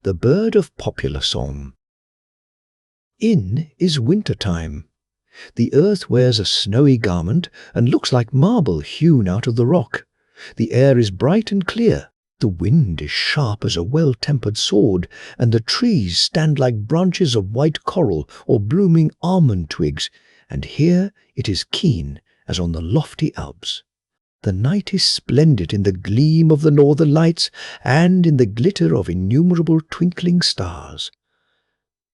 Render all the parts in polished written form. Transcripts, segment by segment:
the bird of popular song. In is winter time. The earth wears a snowy garment and looks like marble hewn out of the rock. The air is bright and clear. The wind is sharp as a well-tempered sword, and the trees stand like branches of white coral or blooming almond twigs, and here it is keen as on the lofty Alps. The night is splendid in the gleam of the northern lights and in the glitter of innumerable twinkling stars.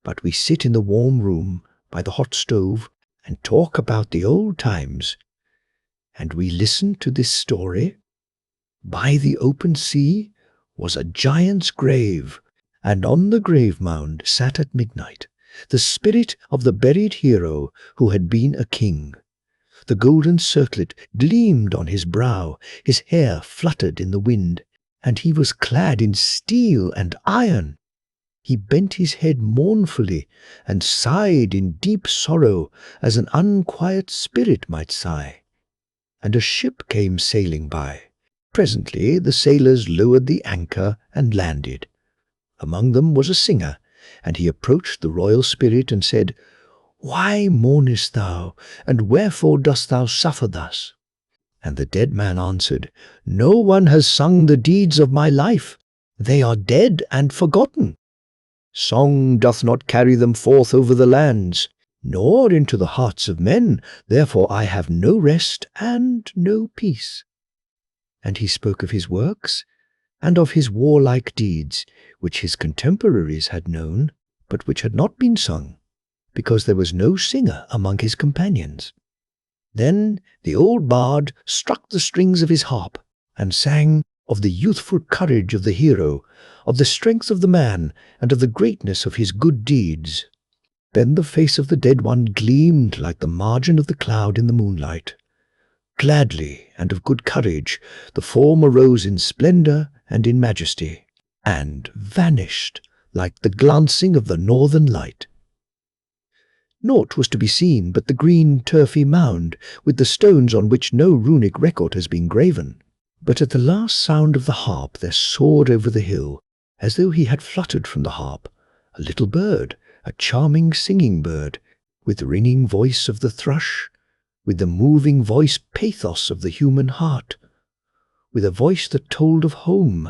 But we sit in the warm room by the hot stove and talk about the old times, and we listen to this story. By the open sea was a giant's grave, and on the grave mound sat at midnight the spirit of the buried hero who had been a king. The golden circlet gleamed on his brow, his hair fluttered in the wind, and he was clad in steel and iron. He bent his head mournfully and sighed in deep sorrow as an unquiet spirit might sigh. And a ship came sailing by. Presently the sailors lowered the anchor and landed. Among them was a singer, and he approached the royal spirit and said, "Why mournest thou, and wherefore dost thou suffer thus?" And the dead man answered, "No one has sung the deeds of my life. They are dead and forgotten. Song doth not carry them forth over the lands, nor into the hearts of men. Therefore I have no rest and no peace." And he spoke of his works, and of his warlike deeds, which his contemporaries had known, but which had not been sung, because there was no singer among his companions. Then the old bard struck the strings of his harp, and sang of the youthful courage of the hero, of the strength of the man, and of the greatness of his good deeds. Then the face of the dead one gleamed like the margin of the cloud in the moonlight. Gladly and of good courage the form arose in splendor and in majesty, and vanished like the glancing of the northern light. Naught was to be seen but the green turfy mound, with the stones on which no runic record has been graven. But at the last sound of the harp there soared over the hill, as though he had fluttered from the harp, a little bird, a charming singing bird, with the ringing voice of the thrush, with the moving voice pathos of the human heart, with a voice that told of home,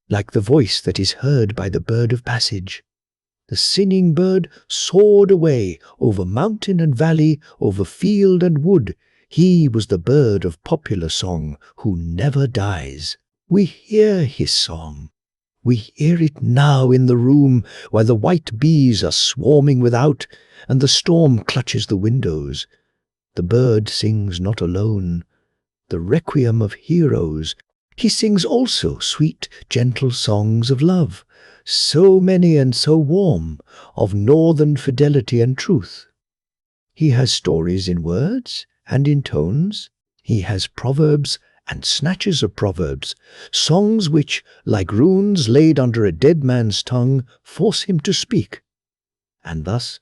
like the voice that is heard by the bird of passage. The singing bird soared away over mountain and valley, over field and wood. He was the bird of popular song who never dies. We hear his song. We hear it now in the room where the white bees are swarming without, and the storm clutches the windows. The bird sings not alone the requiem of heroes. He sings also sweet, gentle songs of love, so many and so warm, of northern fidelity and truth. He has stories in words and in tones. He has proverbs and snatches of proverbs, songs which, like runes laid under a dead man's tongue, force him to speak. And thus,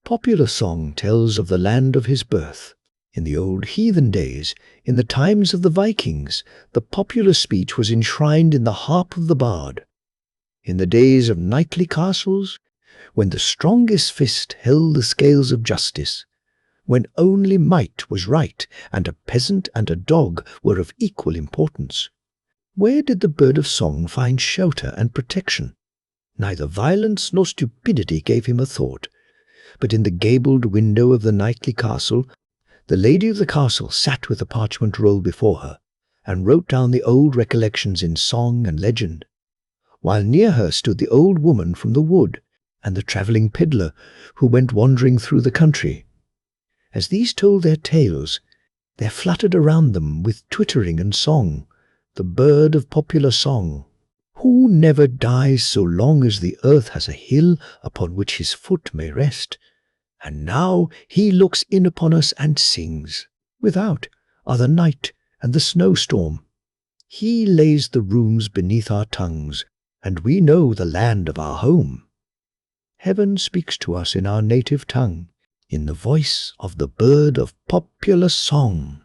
popular song tells of the land of his birth. In the old heathen days, in the times of the Vikings, the popular speech was enshrined in the harp of the bard. In the days of knightly castles, when the strongest fist held the scales of justice, when only might was right and a peasant and a dog were of equal importance, where did the bird of song find shelter and protection? Neither violence nor stupidity gave him a thought, but in the gabled window of the knightly castle, the lady of the castle sat with a parchment roll before her, and wrote down the old recollections in song and legend, while near her stood the old woman from the wood, and the travelling pedlar who went wandering through the country. As these told their tales, there fluttered around them with twittering and song the bird of popular song, who never dies so long as the earth has a hill upon which his foot may rest. And now he looks in upon us and sings. Without are the night and the snowstorm. He lays the runes beneath our tongues, and we know the land of our home. Heaven speaks to us in our native tongue, in the voice of the bird of popular song.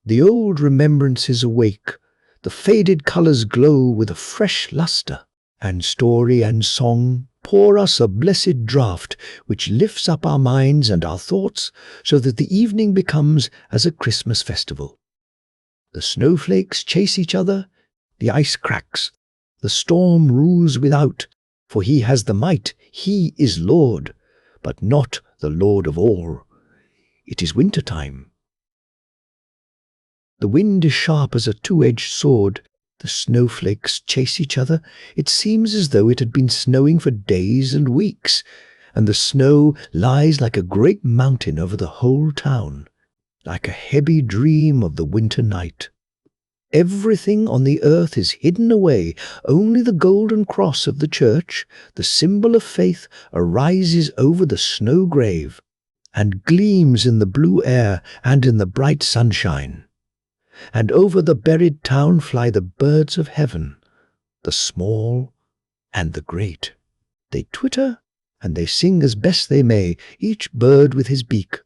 The old remembrances awake, the faded colours glow with a fresh lustre. and story and song pour us a blessed draught which lifts up our minds and our thoughts so that the evening becomes as a Christmas festival. The snowflakes chase each other, the ice cracks, the storm rules without, for he has the might, he is Lord, but not the Lord of all. It is winter time. The wind is sharp as a two-edged sword. The snowflakes chase each other. It seems as though it had been snowing for days and weeks, and the snow lies like a great mountain over the whole town, like a heavy dream of the winter night. Everything on the earth is hidden away. Only the golden cross of the church, the symbol of faith, arises over the snow grave, and gleams in the blue air and in the bright sunshine. And over the buried town fly the birds of heaven, the small and the great. They twitter and they sing as best they may, each bird with his beak.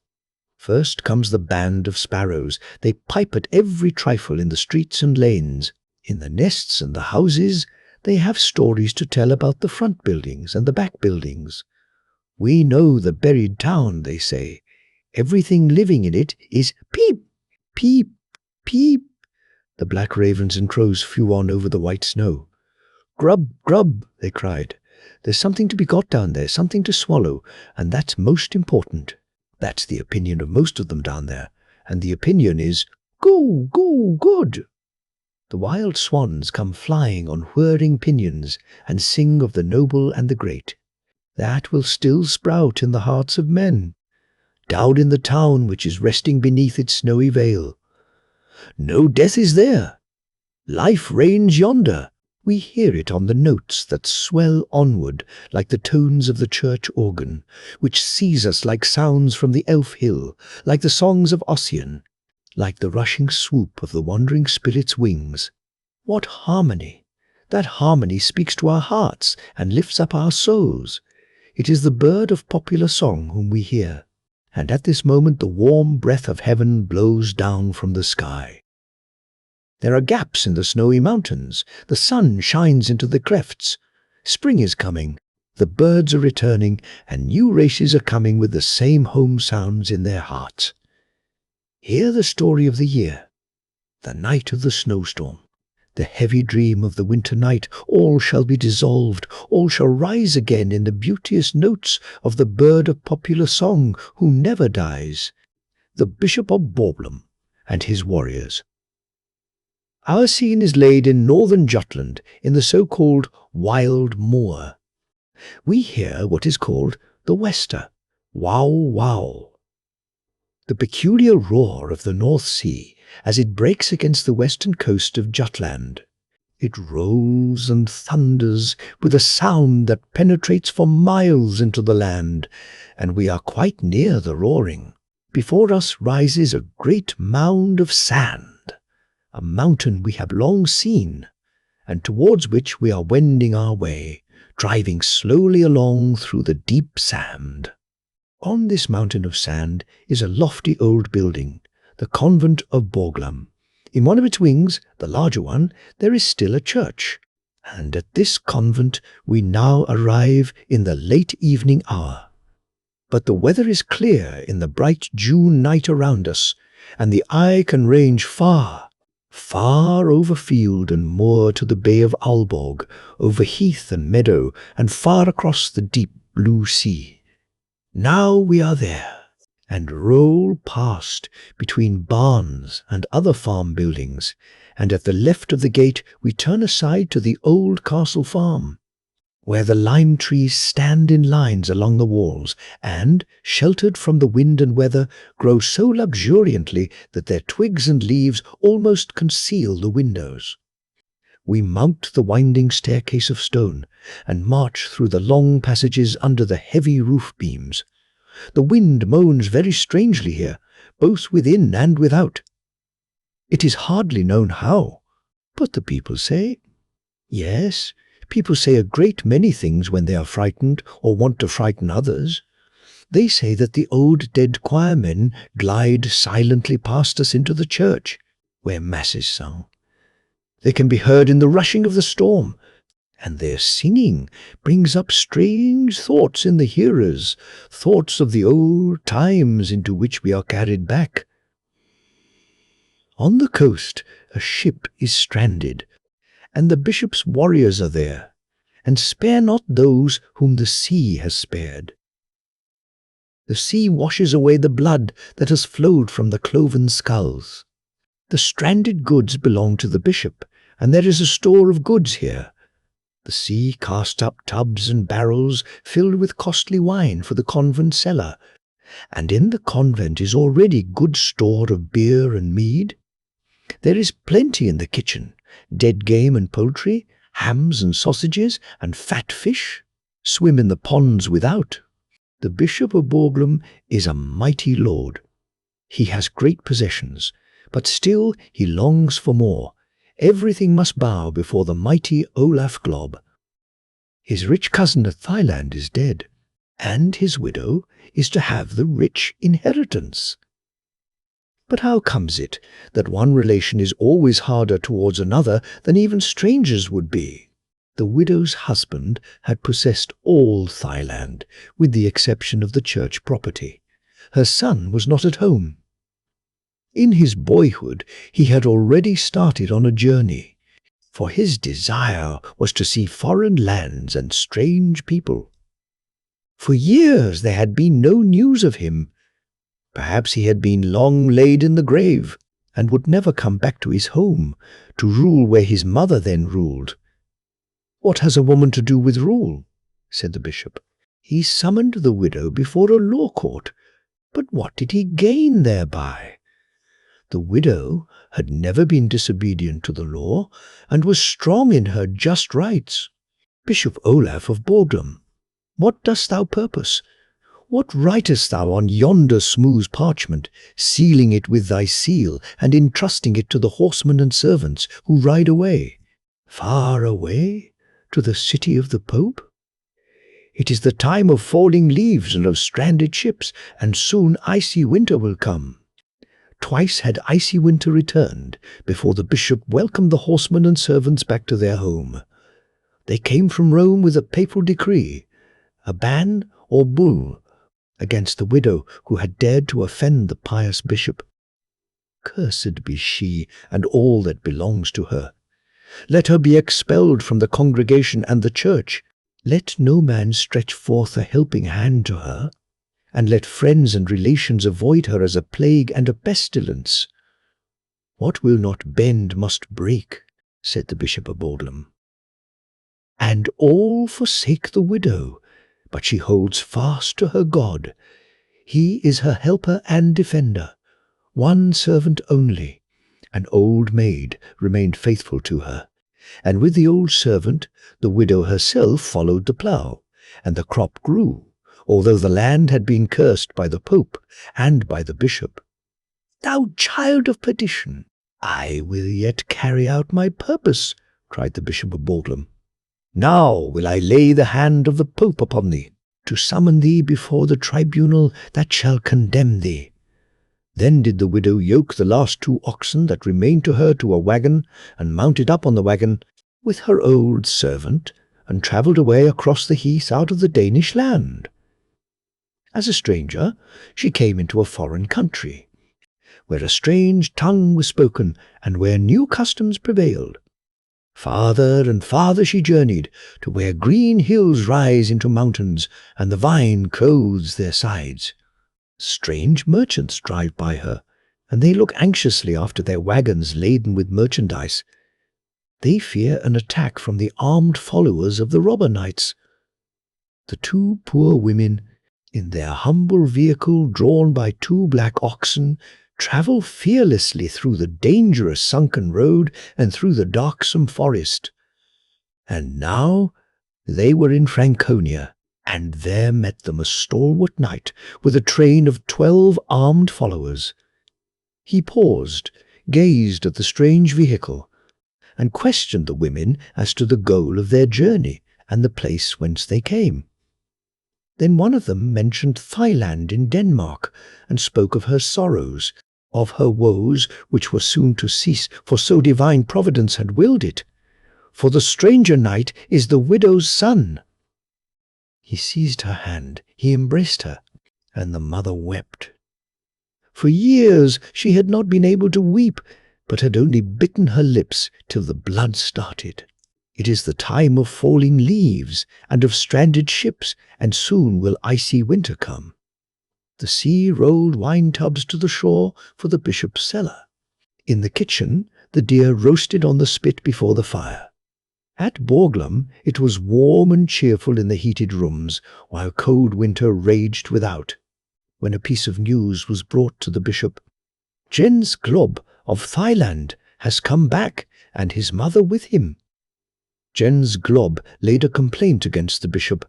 First comes the band of sparrows. They pipe at every trifle in the streets and lanes. In the nests and the houses, they have stories to tell about the front buildings and the back buildings. We know the buried town, they say. Everything living in it is peep, peep, peep. The black ravens and crows flew on over the white snow. Grub, grub, they cried. There's something to be got down there, something to swallow, and that's most important. That's the opinion of most of them down there, and the opinion is, go, go, good. The wild swans come flying on whirring pinions and sing of the noble and the great. That will still sprout in the hearts of men, down in the town which is resting beneath its snowy veil. No death is there. Life reigns yonder. We hear it on the notes that swell onward like the tones of the church organ, which sees us like sounds from the elf hill, like the songs of Ossian, like the rushing swoop of the wandering spirit's wings. What harmony! That harmony speaks to our hearts and lifts up our souls. It is the bird of popular song whom we hear, and at this moment the warm breath of heaven blows down from the sky. There are gaps in the snowy mountains. The sun shines into the clefts. Spring is coming. The birds are returning, and new races are coming with the same home sounds in their hearts. Hear the story of the year, the night of the snowstorm, the heavy dream of the winter night. All shall be dissolved. All shall rise again in the beauteous notes of the bird of popular song who never dies, the Bishop of Borblum and his warriors. Our scene is laid in northern Jutland, in the so-called wild moor. We hear what is called the wester, wow wow. The peculiar roar of the North Sea as it breaks against the western coast of Jutland. It rolls and thunders with a sound that penetrates for miles into the land, and we are quite near the roaring. Before us rises a great mound of sand, a mountain we have long seen, and towards which we are wending our way, driving slowly along through the deep sand. On this mountain of sand is a lofty old building, the convent of Borglum. In one of its wings, the larger one, there is still a church, and at this convent we now arrive in the late evening hour. But the weather is clear in the bright June night around us, and the eye can range far, far over field and moor to the Bay of Aalborg, over heath and meadow, and far across the deep blue sea. Now we are there, and roll past between barns and other farm buildings, and at the left of the gate we turn aside to the old castle farm, where the lime trees stand in lines along the walls, and, sheltered from the wind and weather, grow so luxuriantly that their twigs and leaves almost conceal the windows. We mount the winding staircase of stone, and march through the long passages under the heavy roof beams. The wind moans very strangely here, both within and without. It is hardly known how, but the people say, yes, people say a great many things when they are frightened or want to frighten others. They say that the old dead choirmen glide silently past us into the church, where mass is sung. They can be heard in the rushing of the storm, and their singing brings up strange thoughts in the hearers, thoughts of the old times into which we are carried back. On the coast, a ship is stranded, and the bishop's warriors are there, and spare not those whom the sea has spared. The sea washes away the blood that has flowed from the cloven skulls. The stranded goods belong to the bishop, and there is a store of goods here. The sea casts up tubs and barrels filled with costly wine for the convent cellar, and in the convent is already good store of beer and mead. There is plenty in the kitchen, dead game and poultry, hams and sausages, and fat fish swim in the ponds without. The Bishop of Borglum is a mighty lord. He has great possessions, but still he longs for more. Everything must bow before the mighty Olaf Glob. His rich cousin of Thailand is dead, and his widow is to have the rich inheritance. But how comes it that one relation is always harder towards another than even strangers would be? The widow's husband had possessed all Thailand, with the exception of the church property. Her son was not at home. In his boyhood he had already started on a journey, for his desire was to see foreign lands and strange people. For years there had been no news of him. Perhaps he had been long laid in the grave, and would never come back to his home, to rule where his mother then ruled. "What has a woman to do with rule?" said the bishop. He summoned the widow before a law court, but what did he gain thereby? The widow had never been disobedient to the law, and was strong in her just rights. "Bishop Olaf of Borglum, what dost thou purpose? What writest thou on yonder smooth parchment, sealing it with thy seal, and entrusting it to the horsemen and servants who ride away? Far away? To the city of the Pope? It is the time of falling leaves and of stranded ships, and soon icy winter will come." Twice had icy winter returned before the bishop welcomed the horsemen and servants back to their home. They came from Rome with a papal decree, a ban or bull, against the widow who had dared to offend the pious bishop. Cursed be she and all that belongs to her. Let her be expelled from the congregation and the church. Let no man stretch forth a helping hand to her, and let friends and relations avoid her as a plague and a pestilence. What will not bend must break, said the Bishop of Borglum. And all forsake the widow, but she holds fast to her God. He is her helper and defender. One servant only, an old maid, remained faithful to her, and with the old servant the widow herself followed the plough, and the crop grew, although the land had been cursed by the Pope and by the bishop. "Thou child of perdition, I will yet carry out my purpose," cried the Bishop of Borglum. "Now will I lay the hand of the Pope upon thee, to summon thee before the tribunal that shall condemn thee." Then did the widow yoke the last 2 oxen that remained to her to a wagon, and mounted up on the wagon with her old servant, and travelled away across the heath out of the Danish land. As a stranger, she came into a foreign country, where a strange tongue was spoken, and where new customs prevailed. Farther and farther she journeyed, to where green hills rise into mountains, and the vine clothes their sides. Strange merchants drive by her, and they look anxiously after their wagons laden with merchandise. They fear an attack from the armed followers of the robber knights. The 2 poor women, in their humble vehicle drawn by 2 black oxen, travel fearlessly through the dangerous sunken road and through the darksome forest. And now they were in Franconia, and there met them a stalwart knight with a train of 12 armed followers. He paused, gazed at the strange vehicle, and questioned the women as to the goal of their journey and the place whence they came. Then one of them mentioned Thailand in Denmark, and spoke of her sorrows, of her woes which were soon to cease, for so divine providence had willed it. for the stranger knight is the widow's son." He seized her hand, he embraced her, and the mother wept. For years she had not been able to weep, but had only bitten her lips till the blood started. It is the time of falling leaves and of stranded ships, and soon will icy winter come. The sea rolled wine tubs to the shore for the bishop's cellar. In the kitchen, the deer roasted on the spit before the fire. At Borglum, it was warm and cheerful in the heated rooms, while cold winter raged without. When a piece of news was brought to the bishop, "Jens Glob of Thailand has come back, and his mother with him." Jens Glob laid a complaint against the bishop,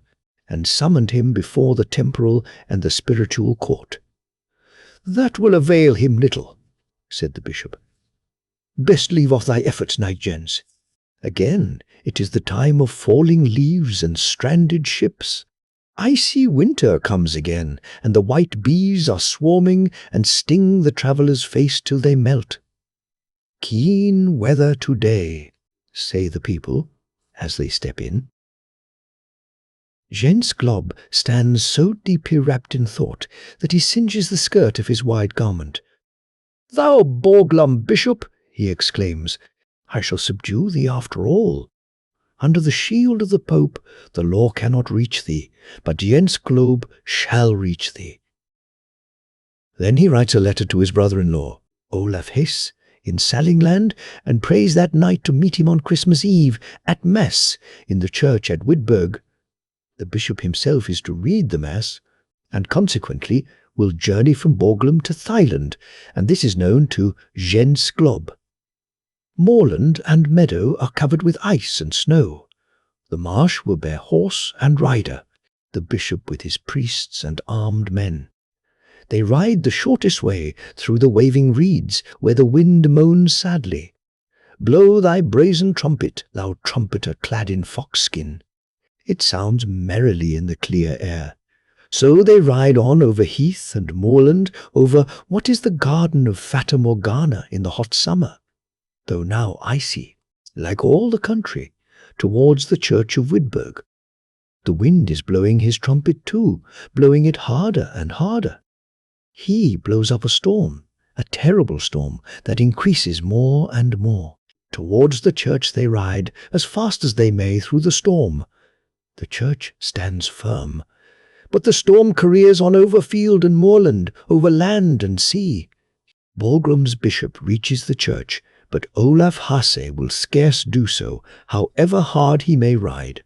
and summoned him before the temporal and the spiritual court. "That will avail him little," said the bishop. "Best leave off thy efforts, knight Jens. Again, it is the time of falling leaves and stranded ships. Icy winter comes again, and the white bees are swarming and sting the traveller's face till they melt. Keen weather today, say the people, as they step in. Jens Glob stands so deeply wrapped in thought that he singes the skirt of his wide garment. "Thou Borglum bishop," he exclaims, "I shall subdue thee after all. Under the shield of the Pope the law cannot reach thee, but Jens Glob shall reach thee." Then he writes a letter to his brother-in-law, Olaf Hesse, in Sallingland, and prays that night to meet him on Christmas Eve at Mass in the church at Wittenberg. The bishop himself is to read the Mass, and consequently will journey from Borglum to Thailand, and this is known to Jens Glob. Moorland and meadow are covered with ice and snow. The marsh will bear horse and rider, the bishop with his priests and armed men. They ride the shortest way through the waving reeds, where the wind moans sadly. "Blow thy brazen trumpet, thou trumpeter clad in fox-skin." It sounds merrily in the clear air. So they ride on over heath and moorland, over what is the garden of Fata Morgana in the hot summer, though now icy, like all the country, towards the church of Wittenberg. The wind is blowing his trumpet too, blowing it harder and harder. He blows up a storm, a terrible storm that increases more and more. Towards the church they ride, as fast as they may through the storm. The church stands firm, but the storm careers on over field and moorland, over land and sea. Borglum's bishop reaches the church, but Olaf Hesse will scarce do so, however hard he may ride.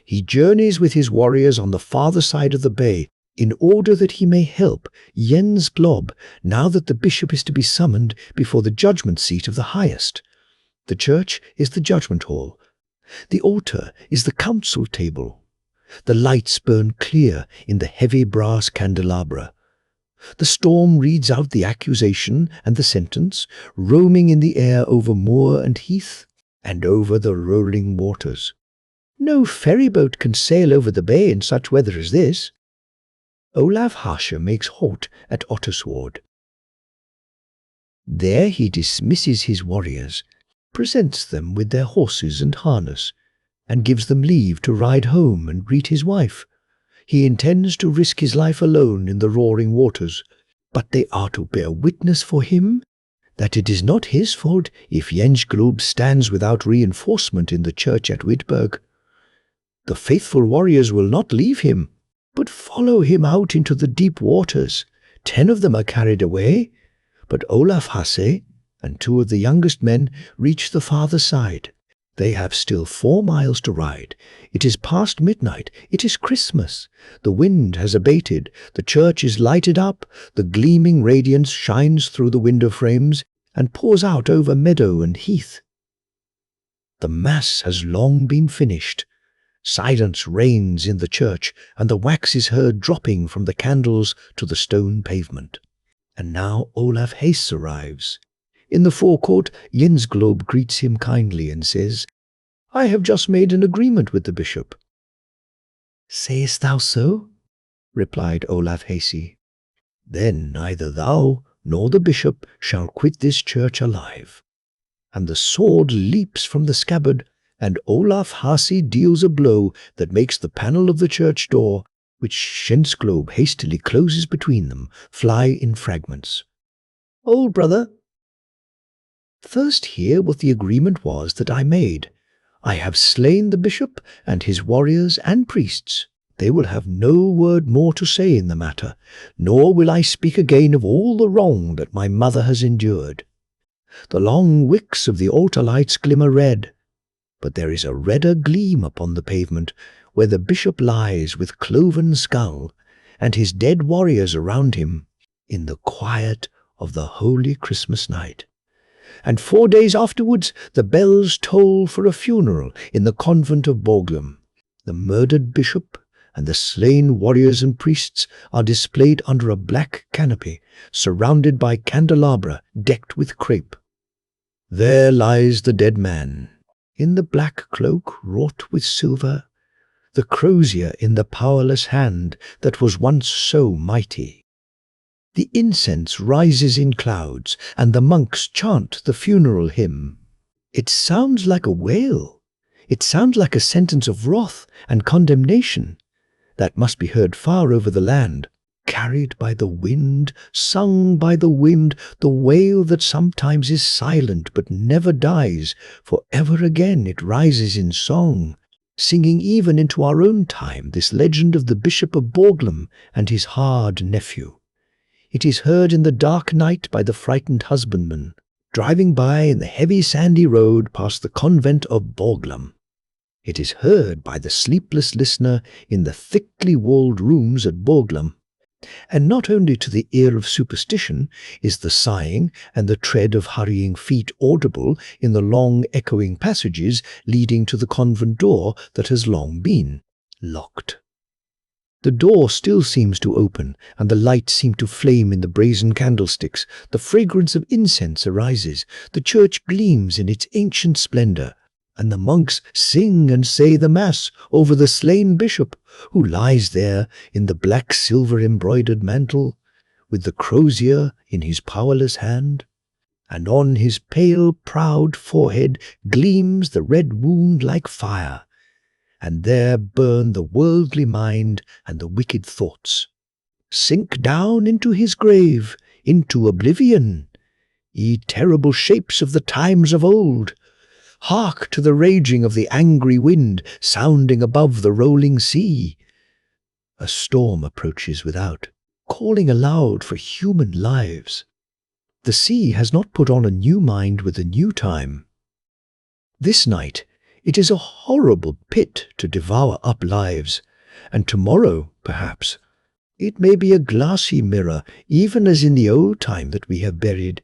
He journeys with his warriors on the farther side of the bay, in order that he may help Jens Glob, now that the bishop is to be summoned before the judgment seat of the highest. The church is the judgment hall. The altar is the council table. The lights burn clear in the heavy brass candelabra. The storm reads out the accusation and the sentence, roaming in the air over moor and heath, and over the rolling waters. No ferryboat can sail over the bay in such weather as this. Olaf Hesse makes halt at Ottersward. There he dismisses his warriors, presents them with their horses and harness, and gives them leave to ride home and greet his wife. He intends to risk his life alone in the roaring waters, but they are to bear witness for him that it is not his fault if Jens Glob stands without reinforcement in the church at Wittenberg. The faithful warriors will not leave him, but follow him out into the deep waters. 10 of them are carried away, but Olaf Hesse and 2 of the youngest men reach the farther side. They have still 4 miles to ride. It is past midnight. It is Christmas. The wind has abated. The church is lighted up. The gleaming radiance shines through the window frames and pours out over meadow and heath. The Mass has long been finished. Silence reigns in the church, and the wax is heard dropping from the candles to the stone pavement. And now Olaf Hesse arrives. In the forecourt, Jens Glob greets him kindly and says, "I have just made an agreement with the bishop." "Sayest thou so?" replied Olaf Hesse. "Then neither thou nor the bishop shall quit this church alive." And the sword leaps from the scabbard, and Olaf Hasi deals a blow that makes the panel of the church door, which Shensklobe hastily closes between them, fly in fragments. "Old brother, first hear what the agreement was that I made. I have slain the bishop and his warriors and priests. They will have no word more to say in the matter, nor will I speak again of all the wrong that my mother has endured. The long wicks of the altar lights glimmer red, but there is a redder gleam upon the pavement where the bishop lies with cloven skull, and his dead warriors around him, in the quiet of the holy Christmas night. And 4 days afterwards the bells toll for a funeral in the convent of Borglum. The murdered bishop and the slain warriors and priests are displayed under a black canopy, surrounded by candelabra decked with crape. There lies the dead man, in the black cloak wrought with silver, the crozier in the powerless hand that was once so mighty. The incense rises in clouds, and the monks chant the funeral hymn. It sounds like a wail. It sounds like a sentence of wrath and condemnation that must be heard far over the land, carried by the wind, sung by the wind, the wail that sometimes is silent but never dies, for ever again it rises in song, singing even into our own time this legend of the Bishop of Borglum and his hard nephew. It is heard in the dark night by the frightened husbandman, driving by in the heavy sandy road past the convent of Borglum. It is heard by the sleepless listener in the thickly walled rooms at Borglum. And not only to the ear of superstition is the sighing and the tread of hurrying feet audible in the long echoing passages leading to the convent door that has long been locked. The door still seems to open, and the lights seem to flame in the brazen candlesticks. The fragrance of incense arises, the church gleams in its ancient splendor, and the monks sing and say the Mass over the slain bishop, who lies there in the black silver-embroidered mantle, with the crozier in his powerless hand, and on his pale, proud forehead gleams the red wound like fire, and there burn the worldly mind and the wicked thoughts. Sink down into his grave, into oblivion, ye terrible shapes of the times of old. Hark to the raging of the angry wind sounding above the rolling sea. A storm approaches without, calling aloud for human lives. The sea has not put on a new mind with a new time. This night it is a horrible pit to devour up lives, and tomorrow, perhaps, it may be a glassy mirror, even as in the old time that we have buried.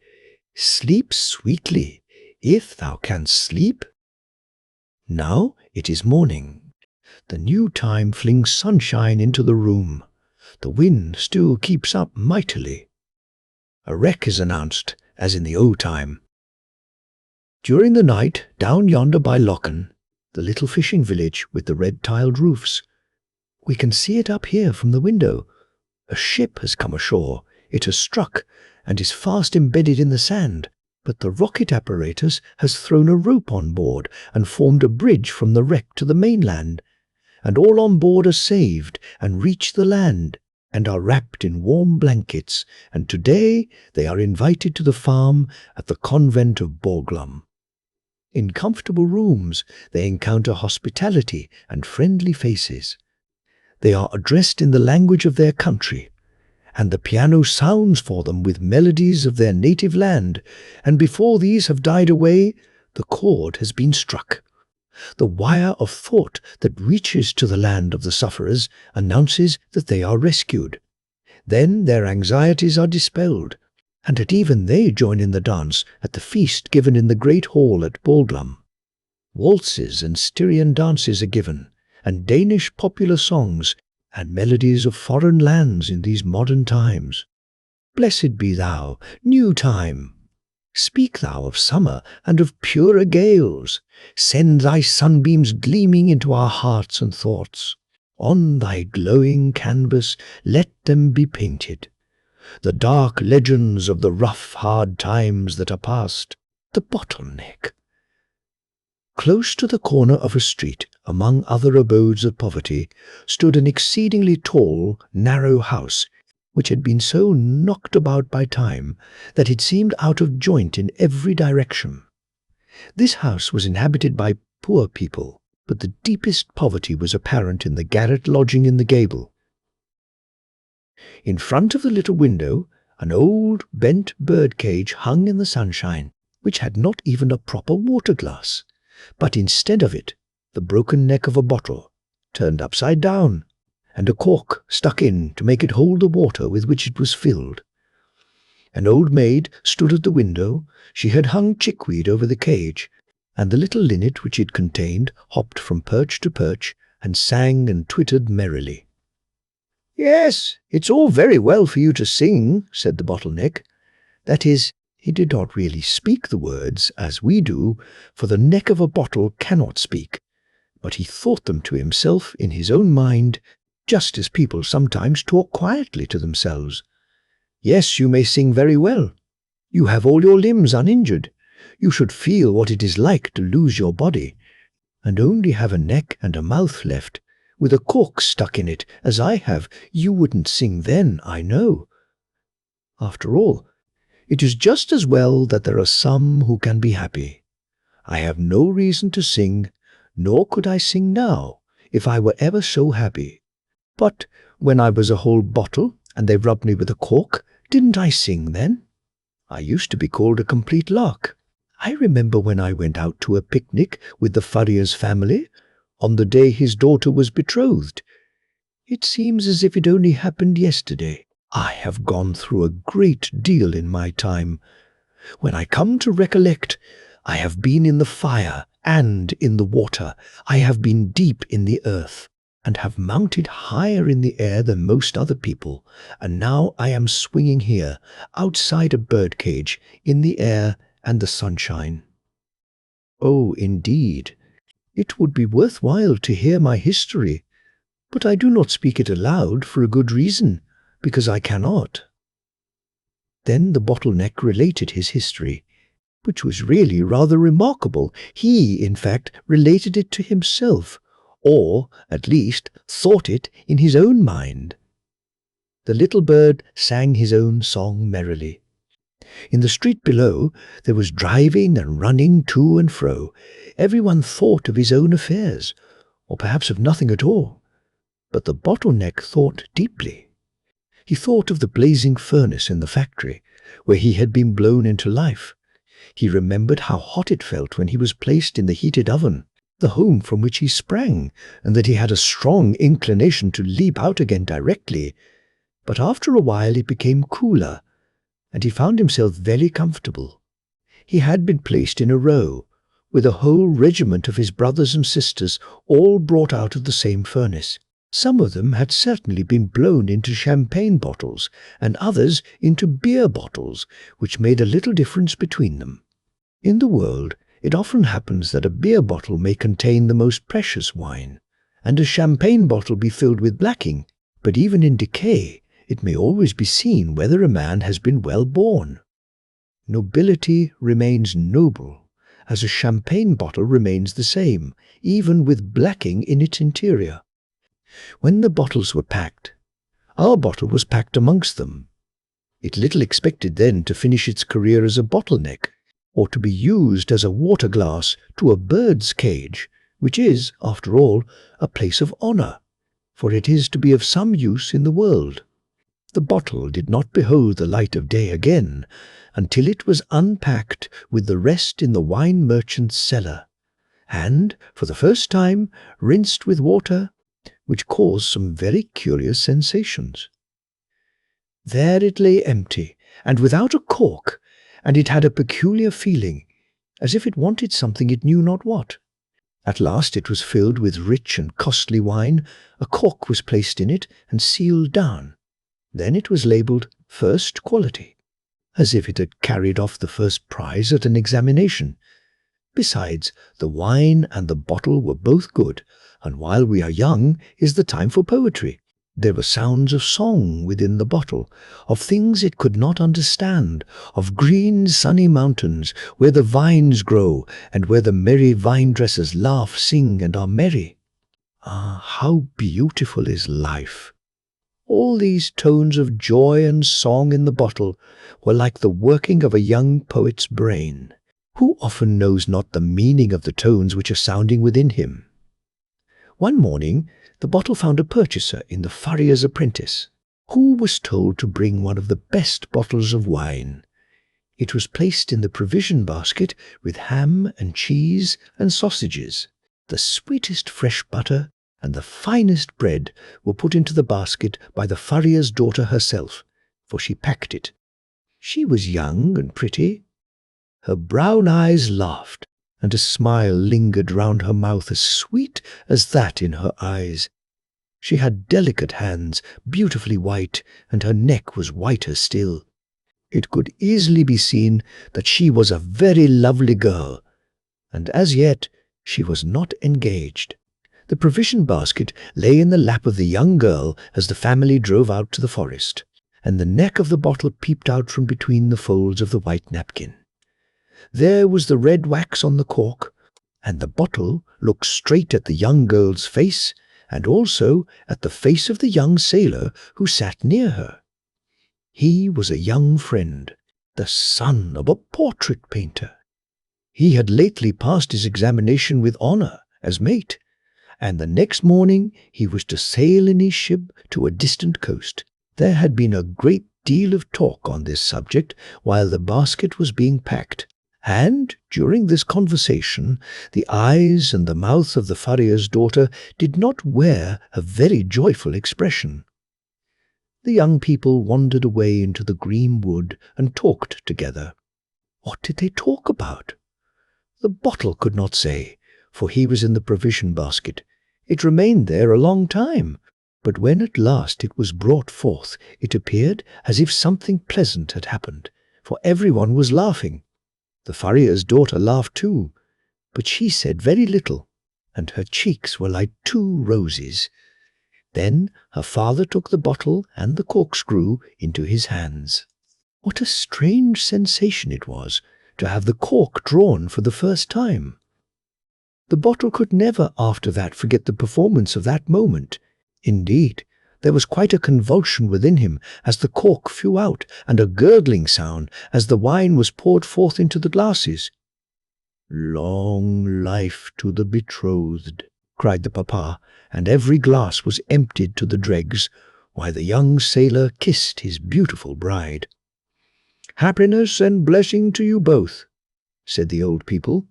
Sleep sweetly, if thou canst sleep. Now it is morning. The new time flings sunshine into the room. The wind still keeps up mightily. A wreck is announced, as in the old time. During the night, down yonder by Lochen, the little fishing village with the red-tiled roofs, we can see it up here from the window. A ship has come ashore. It has struck, and is fast embedded in the sand. But the rocket apparatus has thrown a rope on board and formed a bridge from the wreck to the mainland, and all on board are saved and reach the land, and are wrapped in warm blankets, and today they are invited to the farm at the convent of Borglum. In comfortable rooms they encounter hospitality and friendly faces. They are addressed in the language of their country, and the piano sounds for them with melodies of their native land, and before these have died away, the chord has been struck. The wire of thought that reaches to the land of the sufferers announces that they are rescued. Then their anxieties are dispelled, and that even they join in the dance at the feast given in the great hall at Borglum. Waltzes and Styrian dances are given, and Danish popular songs, and melodies of foreign lands in these modern times. Blessed be thou, new time! Speak thou of summer and of purer gales. Send thy sunbeams gleaming into our hearts and thoughts. On thy glowing canvas let them be painted. The dark legends of the rough, hard times that are past, the bottleneck, Close to the corner of a street, among other abodes of poverty, stood an exceedingly tall, narrow house, which had been so knocked about by time that it seemed out of joint in every direction. This house was inhabited by poor people, but the deepest poverty was apparent in the garret lodging in the gable. In front of the little window, an old bent bird-cage hung in the sunshine, which had not even a proper water-glass, but instead of it, the broken neck of a bottle, turned upside down, and a cork stuck in to make it hold the water with which it was filled. An old maid stood at the window. She had hung chickweed over the cage, and the little linnet which it contained hopped from perch to perch and sang and twittered merrily. "Yes, it's all very well for you to sing," said the bottleneck. That is, he did not really speak the words as we do, for the neck of a bottle cannot speak, but he thought them to himself in his own mind, just as people sometimes talk quietly to themselves. "Yes, you may sing very well. You have all your limbs uninjured. You should feel what it is like to lose your body, and only have a neck and a mouth left, with a cork stuck in it, as I have. You wouldn't sing then, I know. After all, it is just as well that there are some who can be happy. I have no reason to sing, nor could I sing now, if I were ever so happy. But when I was a whole bottle, and they rubbed me with a cork, didn't I sing then? I used to be called a complete lark. I remember when I went out to a picnic with the furrier's family, on the day his daughter was betrothed. It seems as if it only happened yesterday. I have gone through a great deal in my time. When I come to recollect, I have been in the fire and in the water. I have been deep in the earth, and have mounted higher in the air than most other people, and now I am swinging here, outside a birdcage, in the air and the sunshine. Oh, indeed, it would be worthwhile to hear my history, but I do not speak it aloud for a good reason, because I cannot." Then the bottleneck related his history, which was really rather remarkable. He, in fact, related it to himself, or, at least, thought it in his own mind. The little bird sang his own song merrily. In the street below, there was driving and running to and fro. Everyone thought of his own affairs, or perhaps of nothing at all. But the bottleneck thought deeply. He thought of the blazing furnace in the factory, where he had been blown into life. He remembered how hot it felt when he was placed in the heated oven, the home from which he sprang, and that he had a strong inclination to leap out again directly. But after a while it became cooler, and he found himself very comfortable. He had been placed in a row, with a whole regiment of his brothers and sisters, all brought out of the same furnace. Some of them had certainly been blown into champagne bottles, and others into beer bottles, which made a little difference between them. In the world, it often happens that a beer bottle may contain the most precious wine, and a champagne bottle be filled with blacking, but even in decay, it may always be seen whether a man has been well born. Nobility remains noble, as a champagne bottle remains the same, even with blacking in its interior. When the bottles were packed, our bottle was packed amongst them. It little expected then to finish its career as a bottleneck, or to be used as a water-glass to a bird's cage, which is, after all, a place of honour, for it is to be of some use in the world. The bottle did not behold the light of day again until it was unpacked with the rest in the wine merchant's cellar, and, for the first time, rinsed with water, which caused some very curious sensations. There it lay empty, and without a cork, and it had a peculiar feeling, as if it wanted something it knew not what. At last it was filled with rich and costly wine. A cork was placed in it and sealed down. Then it was labelled First Quality, as if it had carried off the first prize at an examination. Besides, the wine and the bottle were both good, and while we are young is the time for poetry. There were sounds of song within the bottle, of things it could not understand, of green sunny mountains where the vines grow and where the merry vine-dressers laugh, sing, and are merry. Ah, how beautiful is life! All these tones of joy and song in the bottle were like the working of a young poet's brain, who often knows not the meaning of the tones which are sounding within him. One morning, the bottle found a purchaser in the furrier's apprentice, who was told to bring one of the best bottles of wine. It was placed in the provision basket with ham and cheese and sausages. The sweetest fresh butter and the finest bread were put into the basket by the furrier's daughter herself, for she packed it. She was young and pretty. Her brown eyes laughed, and a smile lingered round her mouth as sweet as that in her eyes. She had delicate hands, beautifully white, and her neck was whiter still. It could easily be seen that she was a very lovely girl, and as yet she was not engaged. The provision basket lay in the lap of the young girl as the family drove out to the forest, and the neck of the bottle peeped out from between the folds of the white napkin. There was the red wax on the cork, and the bottle looked straight at the young girl's face, and also at the face of the young sailor who sat near her. He was a young friend, the son of a portrait painter. He had lately passed his examination with honor as mate, and the next morning he was to sail in his ship to a distant coast. There had been a great deal of talk on this subject while the basket was being packed, and during this conversation the eyes and the mouth of the furrier's daughter did not wear a very joyful expression. The young people wandered away into the green wood and talked together. What did they talk about? The bottle could not say, for he was in the provision basket. It remained there a long time, but when at last it was brought forth, it appeared as if something pleasant had happened, for everyone was laughing. The furrier's daughter laughed too, but she said very little, and her cheeks were like 2 roses. Then her father took the bottle and the corkscrew into his hands. What a strange sensation it was to have the cork drawn for the first time. The bottle could never after that forget the performance of that moment. Indeed, there was quite a convulsion within him as the cork flew out, and a gurgling sound as the wine was poured forth into the glasses. "Long life to the betrothed," cried the papa, and every glass was emptied to the dregs, while the young sailor kissed his beautiful bride. "Happiness and blessing to you both," said the old people,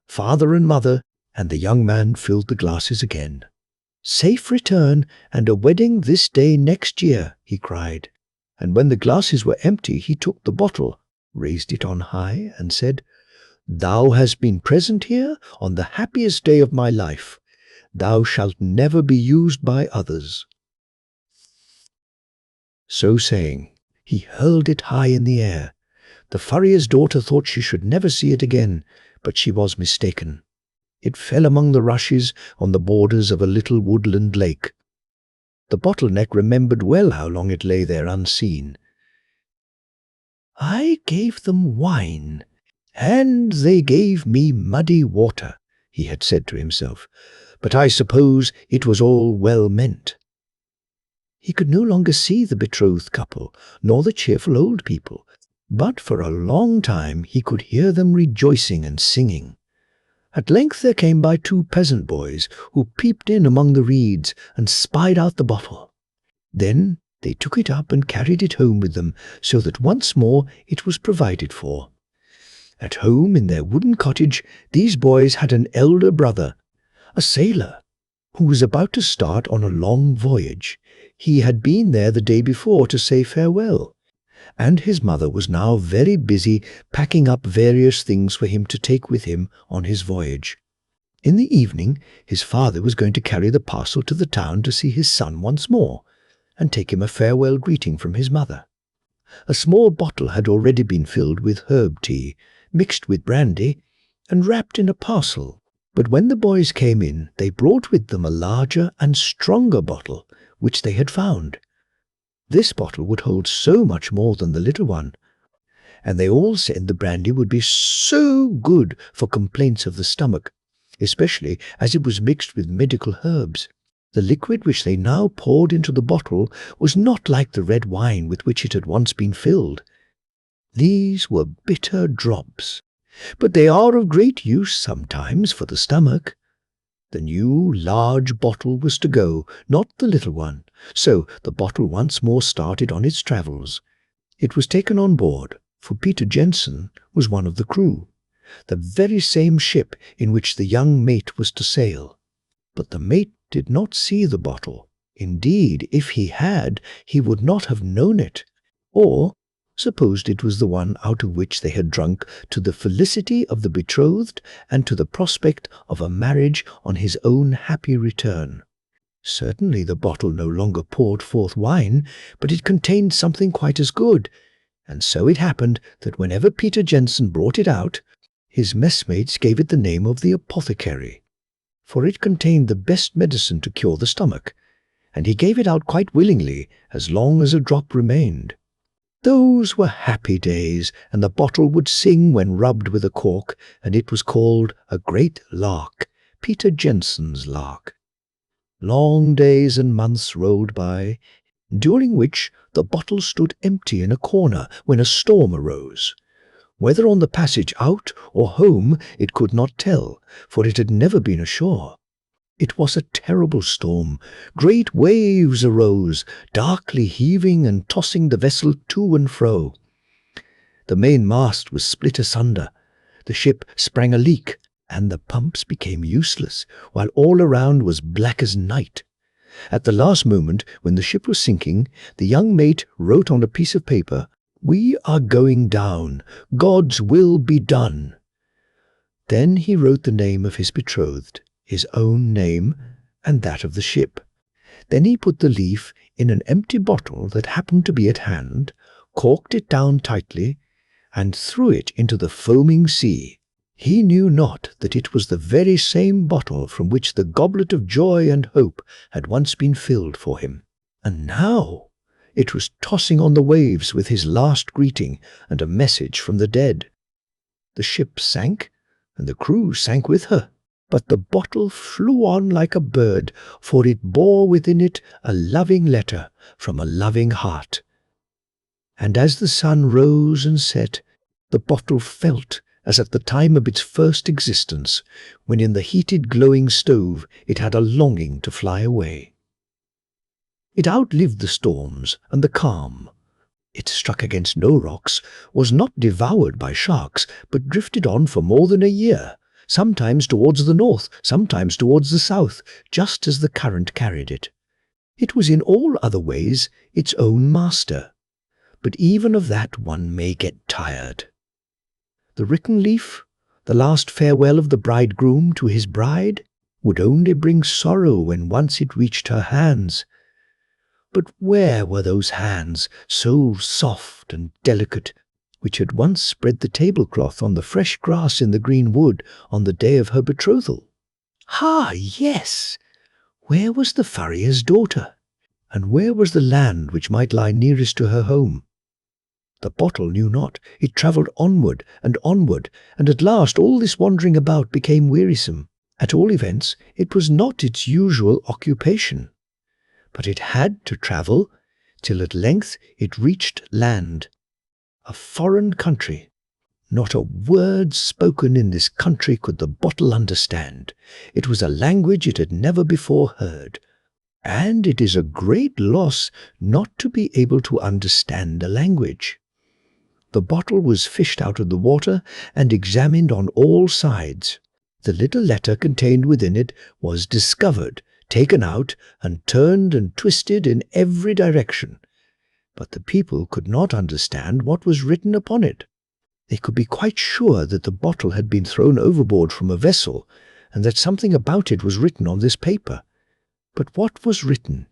father and mother, and the young man filled the glasses again. "Safe return and a wedding this day next year," he cried. And when the glasses were empty, he took the bottle, raised it on high, and said, "Thou hast been present here on the happiest day of my life. Thou shalt never be used by others." So saying, he hurled it high in the air. The furrier's daughter thought she should never see it again, but she was mistaken. It fell among the rushes on the borders of a little woodland lake. The bottleneck remembered well how long it lay there unseen. "I gave them wine, and they gave me muddy water," he had said to himself, "but I suppose it was all well meant." He could no longer see the betrothed couple, nor the cheerful old people, but for a long time he could hear them rejoicing and singing. At length there came by 2 peasant boys, who peeped in among the reeds and spied out the bottle. Then they took it up and carried it home with them, so that once more it was provided for. At home in their wooden cottage, these boys had an elder brother, a sailor, who was about to start on a long voyage. He had been there the day before to say farewell, and his mother was now very busy packing up various things for him to take with him on his voyage. In the evening, his father was going to carry the parcel to the town to see his son once more, and take him a farewell greeting from his mother. A small bottle had already been filled with herb tea, mixed with brandy, and wrapped in a parcel. But when the boys came in, they brought with them a larger and stronger bottle, which they had found. This bottle would hold so much more than the little one, and they all said the brandy would be so good for complaints of the stomach, especially as it was mixed with medical herbs. The liquid which they now poured into the bottle was not like the red wine with which it had once been filled. These were bitter drops, but they are of great use sometimes for the stomach. The new large bottle was to go, not the little one, so the bottle once more started on its travels. It was taken on board, for Peter Jensen was one of the crew, the very same ship in which the young mate was to sail. But the mate did not see the bottle. Indeed, if he had, he would not have known it, or supposed it was the one out of which they had drunk to the felicity of the betrothed and to the prospect of a marriage on his own happy return. Certainly the bottle no longer poured forth wine, but it contained something quite as good, and so it happened that whenever Peter Jensen brought it out, his messmates gave it the name of the apothecary, for it contained the best medicine to cure the stomach, and he gave it out quite willingly as long as a drop remained. Those were happy days, and the bottle would sing when rubbed with a cork, and it was called a great lark, Peter Jensen's lark. Long days and months rolled by, during which the bottle stood empty in a corner when a storm arose. Whether on the passage out or home it could not tell, for it had never been ashore. It was a terrible storm. Great waves arose, darkly heaving and tossing the vessel to and fro. The main mast was split asunder, the ship sprang a leak, and the pumps became useless, while all around was black as night. At the last moment, when the ship was sinking, the young mate wrote on a piece of paper, "We are going down. God's will be done." Then he wrote the name of his betrothed, his own name, and that of the ship. Then he put the leaf in an empty bottle that happened to be at hand, corked it down tightly, and threw it into the foaming sea. He knew not that it was the very same bottle from which the goblet of joy and hope had once been filled for him. And now it was tossing on the waves with his last greeting and a message from the dead. The ship sank, and the crew sank with her. But the bottle flew on like a bird, for it bore within it a loving letter from a loving heart. And as the sun rose and set, the bottle felt as at the time of its first existence, when in the heated glowing stove it had a longing to fly away. It outlived the storms and the calm. It struck against no rocks, was not devoured by sharks, but drifted on for more than a year, sometimes towards the north, sometimes towards the south, just as the current carried it. It was in all other ways its own master, but even of that one may get tired. The written leaf, the last farewell of the bridegroom to his bride, would only bring sorrow when once it reached her hands. But where were those hands, so soft and delicate, which had once spread the tablecloth on the fresh grass in the green wood on the day of her betrothal? Ah, yes! Where was the furrier's daughter? And where was the land which might lie nearest to her home? The bottle knew not. It travelled onward, and at last all this wandering about became wearisome. At all events, it was not its usual occupation. But it had to travel, till at length it reached land. A foreign country. Not a word spoken in this country could the bottle understand. It was a language it had never before heard. And it is a great loss not to be able to understand a language. The bottle was fished out of the water and examined on all sides. The little letter contained within it was discovered, taken out, and turned and twisted in every direction. But the people could not understand what was written upon it. They could be quite sure that the bottle had been thrown overboard from a vessel, and that something about it was written on this paper. But what was written?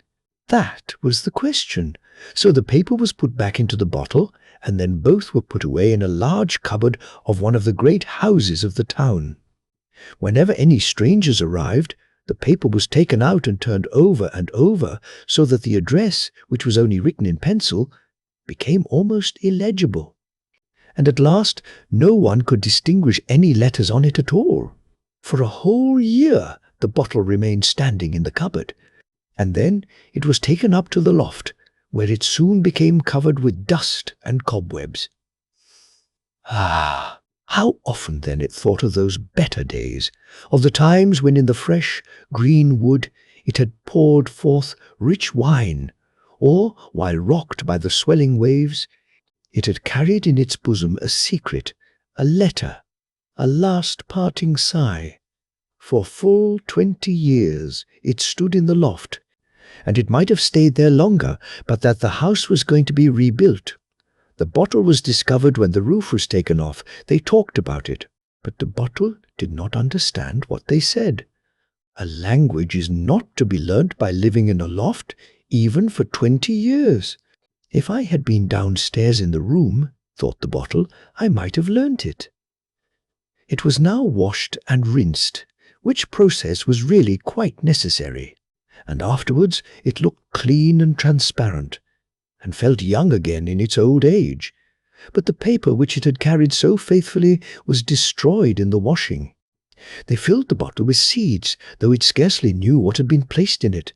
That was the question. So the paper was put back into the bottle, and then both were put away in a large cupboard of one of the great houses of the town. Whenever any strangers arrived, The paper was taken out and turned over and over so that the address, which was only written in pencil, became almost illegible. And at last no one could distinguish any letters on it at all. For a whole year the bottle remained standing in the cupboard, and then it was taken up to the loft, where it soon became covered with dust and cobwebs. Ah, how often then it thought of those better days, of the times when in the fresh, green wood it had poured forth rich wine, or, while rocked by the swelling waves, it had carried in its bosom a secret, a letter, a last parting sigh. For full 20 years it stood in the loft, and it might have stayed there longer but that the house was going to be rebuilt. The bottle was discovered when the roof was taken off. They talked about it, but the bottle did not understand what they said. A language is not to be learnt by living in a loft, even for 20 years. If I had been downstairs in the room, thought the bottle, I might have learnt it. It was now washed and rinsed, which process was really quite necessary, and afterwards it looked clean and transparent, and felt young again in its old age. But the paper which it had carried so faithfully was destroyed in the washing. They filled the bottle with seeds, though it scarcely knew what had been placed in it.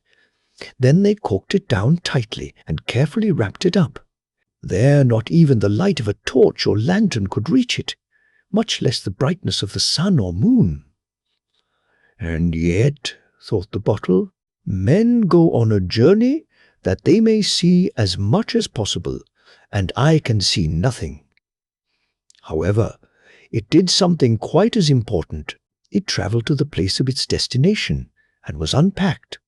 Then they corked it down tightly and carefully wrapped it up. There not even the light of a torch or lantern could reach it, much less the brightness of the sun or moon. And yet, thought the bottle, men go on a journey that they may see as much as possible, and I can see nothing. However, it did something quite as important. It travelled to the place of its destination, and was unpacked.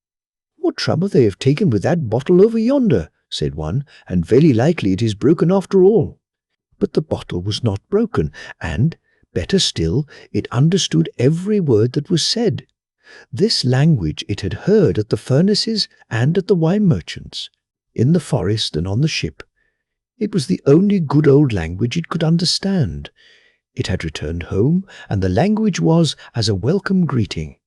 "What trouble they have taken with that bottle over yonder," said one, "and very likely it is broken after all." But the bottle was not broken, and, better still, it understood every word that was said. This language it had heard at the furnaces and at the wine merchants, in the forest and on the ship. It was the only good old language it could understand. It had returned home, and the language was as a welcome greeting.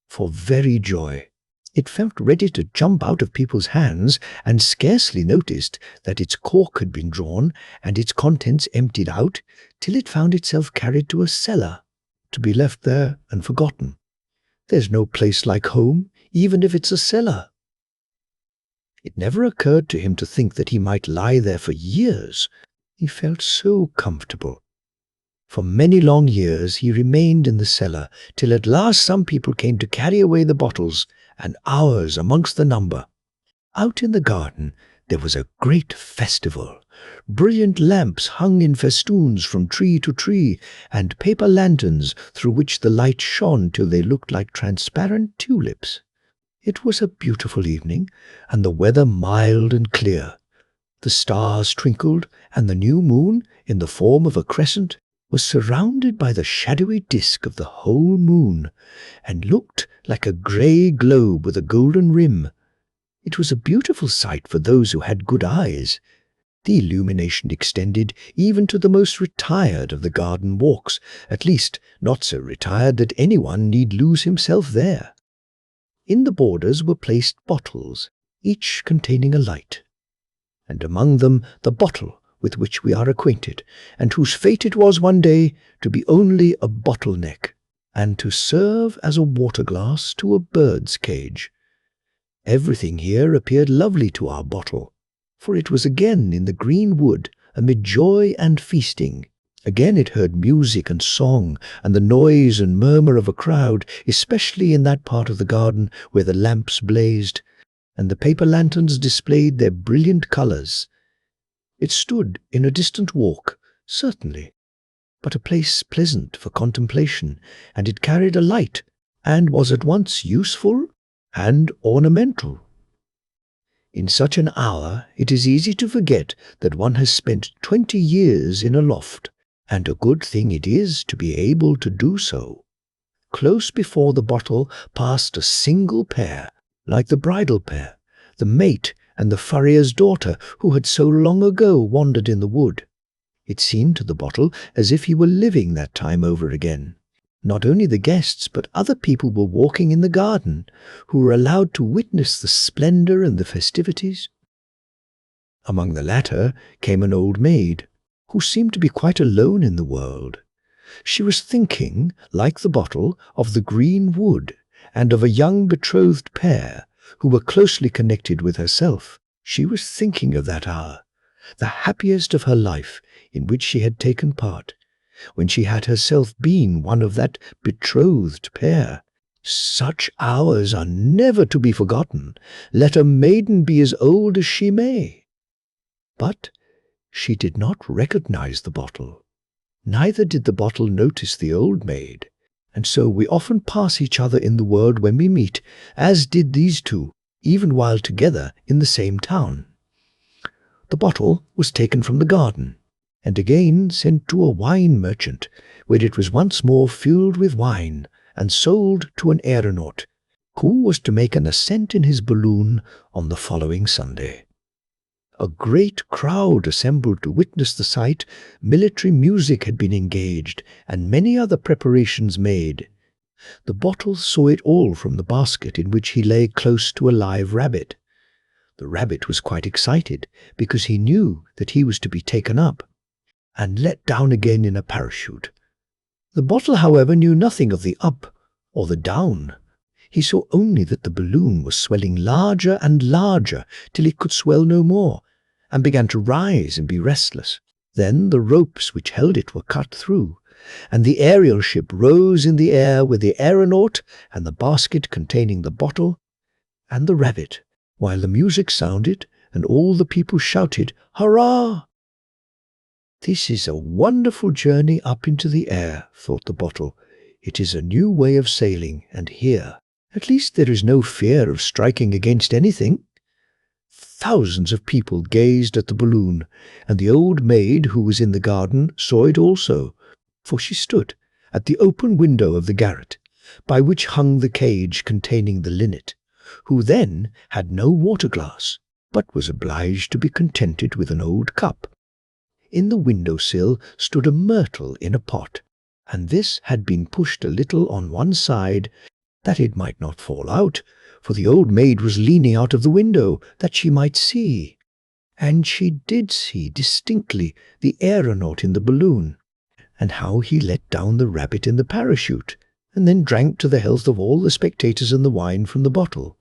For very joy, it felt ready to jump out of people's hands, and scarcely noticed that its cork had been drawn and its contents emptied out, till it found itself carried to a cellar, to be left there and forgotten. There's no place like home, even if it's a cellar. It never occurred to him to think that he might lie there for years. He felt so comfortable. For many long years he remained in the cellar, till at last some people came to carry away the bottles, and ours amongst the number. Out in the garden there was a great festival. Brilliant lamps hung in festoons from tree to tree, and paper lanterns through which the light shone till they looked like transparent tulips. It was a beautiful evening, and the weather mild and clear. The stars twinkled, and the new moon, in the form of a crescent, was surrounded by the shadowy disk of the whole moon, and looked like a grey globe with a golden rim. It was a beautiful sight for those who had good eyes. The illumination extended even to the most retired of the garden walks, at least not so retired that anyone need lose himself there. In the borders were placed bottles, each containing a light, and among them the bottle with which we are acquainted, and whose fate it was one day to be only a bottle-neck, and to serve as a water-glass to a bird's cage. Everything here appeared lovely to our bottle, for it was again in the green wood, amid joy and feasting. Again it heard music and song, and the noise and murmur of a crowd, especially in that part of the garden where the lamps blazed, and the paper lanterns displayed their brilliant colours. It stood in a distant walk, certainly, but a place pleasant for contemplation, and it carried a light, and was at once useful and ornamental. In such an hour it is easy to forget that one has spent 20 years in a loft, and a good thing it is to be able to do so. Close before the bottle passed a single pair, like the bridal pair, the mate and the furrier's daughter who had so long ago wandered in the wood. It seemed to the bottle as if he were living that time over again. Not only the guests, but other people were walking in the garden, who were allowed to witness the splendor and the festivities. Among the latter came an old maid, who seemed to be quite alone in the world. She was thinking, like the bottle, of the green wood, and of a young betrothed pair, who were closely connected with herself. She was thinking of that hour, the happiest of her life, in which she had taken part, when she had herself been one of that betrothed pair. Such hours are never to be forgotten, let a maiden be as old as she may. But she did not recognize the bottle. Neither did the bottle notice the old maid, and so we often pass each other in the world when we meet, as did these two, even while together in the same town. The bottle was taken from the garden, and again sent to a wine merchant, where it was once more filled with wine, and sold to an aeronaut, who was to make an ascent in his balloon on the following Sunday. A great crowd assembled to witness the sight. Military music had been engaged, and many other preparations made. The bottle saw it all from the basket in which he lay close to a live rabbit. The rabbit was quite excited, because he knew that he was to be taken up and let down again in a parachute. The bottle, however, knew nothing of the up or the down. He saw only that the balloon was swelling larger and larger till it could swell no more, and began to rise and be restless. Then the ropes which held it were cut through, and the aerial ship rose in the air with the aeronaut and the basket containing the bottle and the rabbit, while the music sounded and all the people shouted, "Hurrah!" "This is a wonderful journey up into the air," thought the bottle. "It is a new way of sailing, and here, at least, there is no fear of striking against anything." Thousands of people gazed at the balloon, and the old maid who was in the garden saw it also, for she stood at the open window of the garret, by which hung the cage containing the linnet, who then had no water-glass, but was obliged to be contented with an old cup. In the window-sill stood a myrtle in a pot, and this had been pushed a little on one side, that it might not fall out, for the old maid was leaning out of the window, that she might see. And she did see distinctly the aeronaut in the balloon, and how he let down the rabbit in the parachute, and then drank to the health of all the spectators and the wine from the bottle.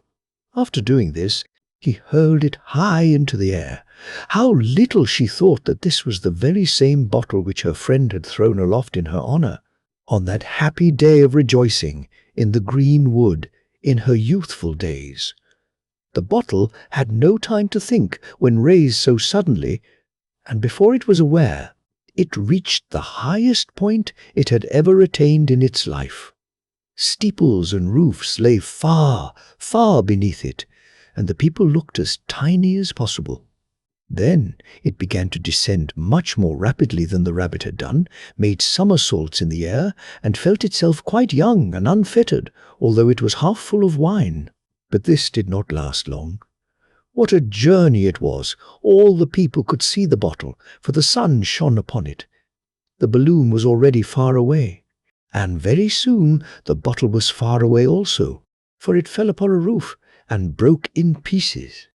After doing this, he hurled it high into the air. How little she thought that this was the very same bottle which her friend had thrown aloft in her honour, on that happy day of rejoicing in the green wood, in her youthful days. The bottle had no time to think when raised so suddenly, and before it was aware, it reached the highest point it had ever attained in its life. Steeples and roofs lay far, far beneath it, and the people looked as tiny as possible. Then it began to descend much more rapidly than the rabbit had done, made somersaults in the air, and felt itself quite young and unfettered, although it was half full of wine. But this did not last long. What a journey it was! All the people could see the bottle, for the sun shone upon it. The balloon was already far away, and very soon the bottle was far away also, for it fell upon a roof and broke in pieces.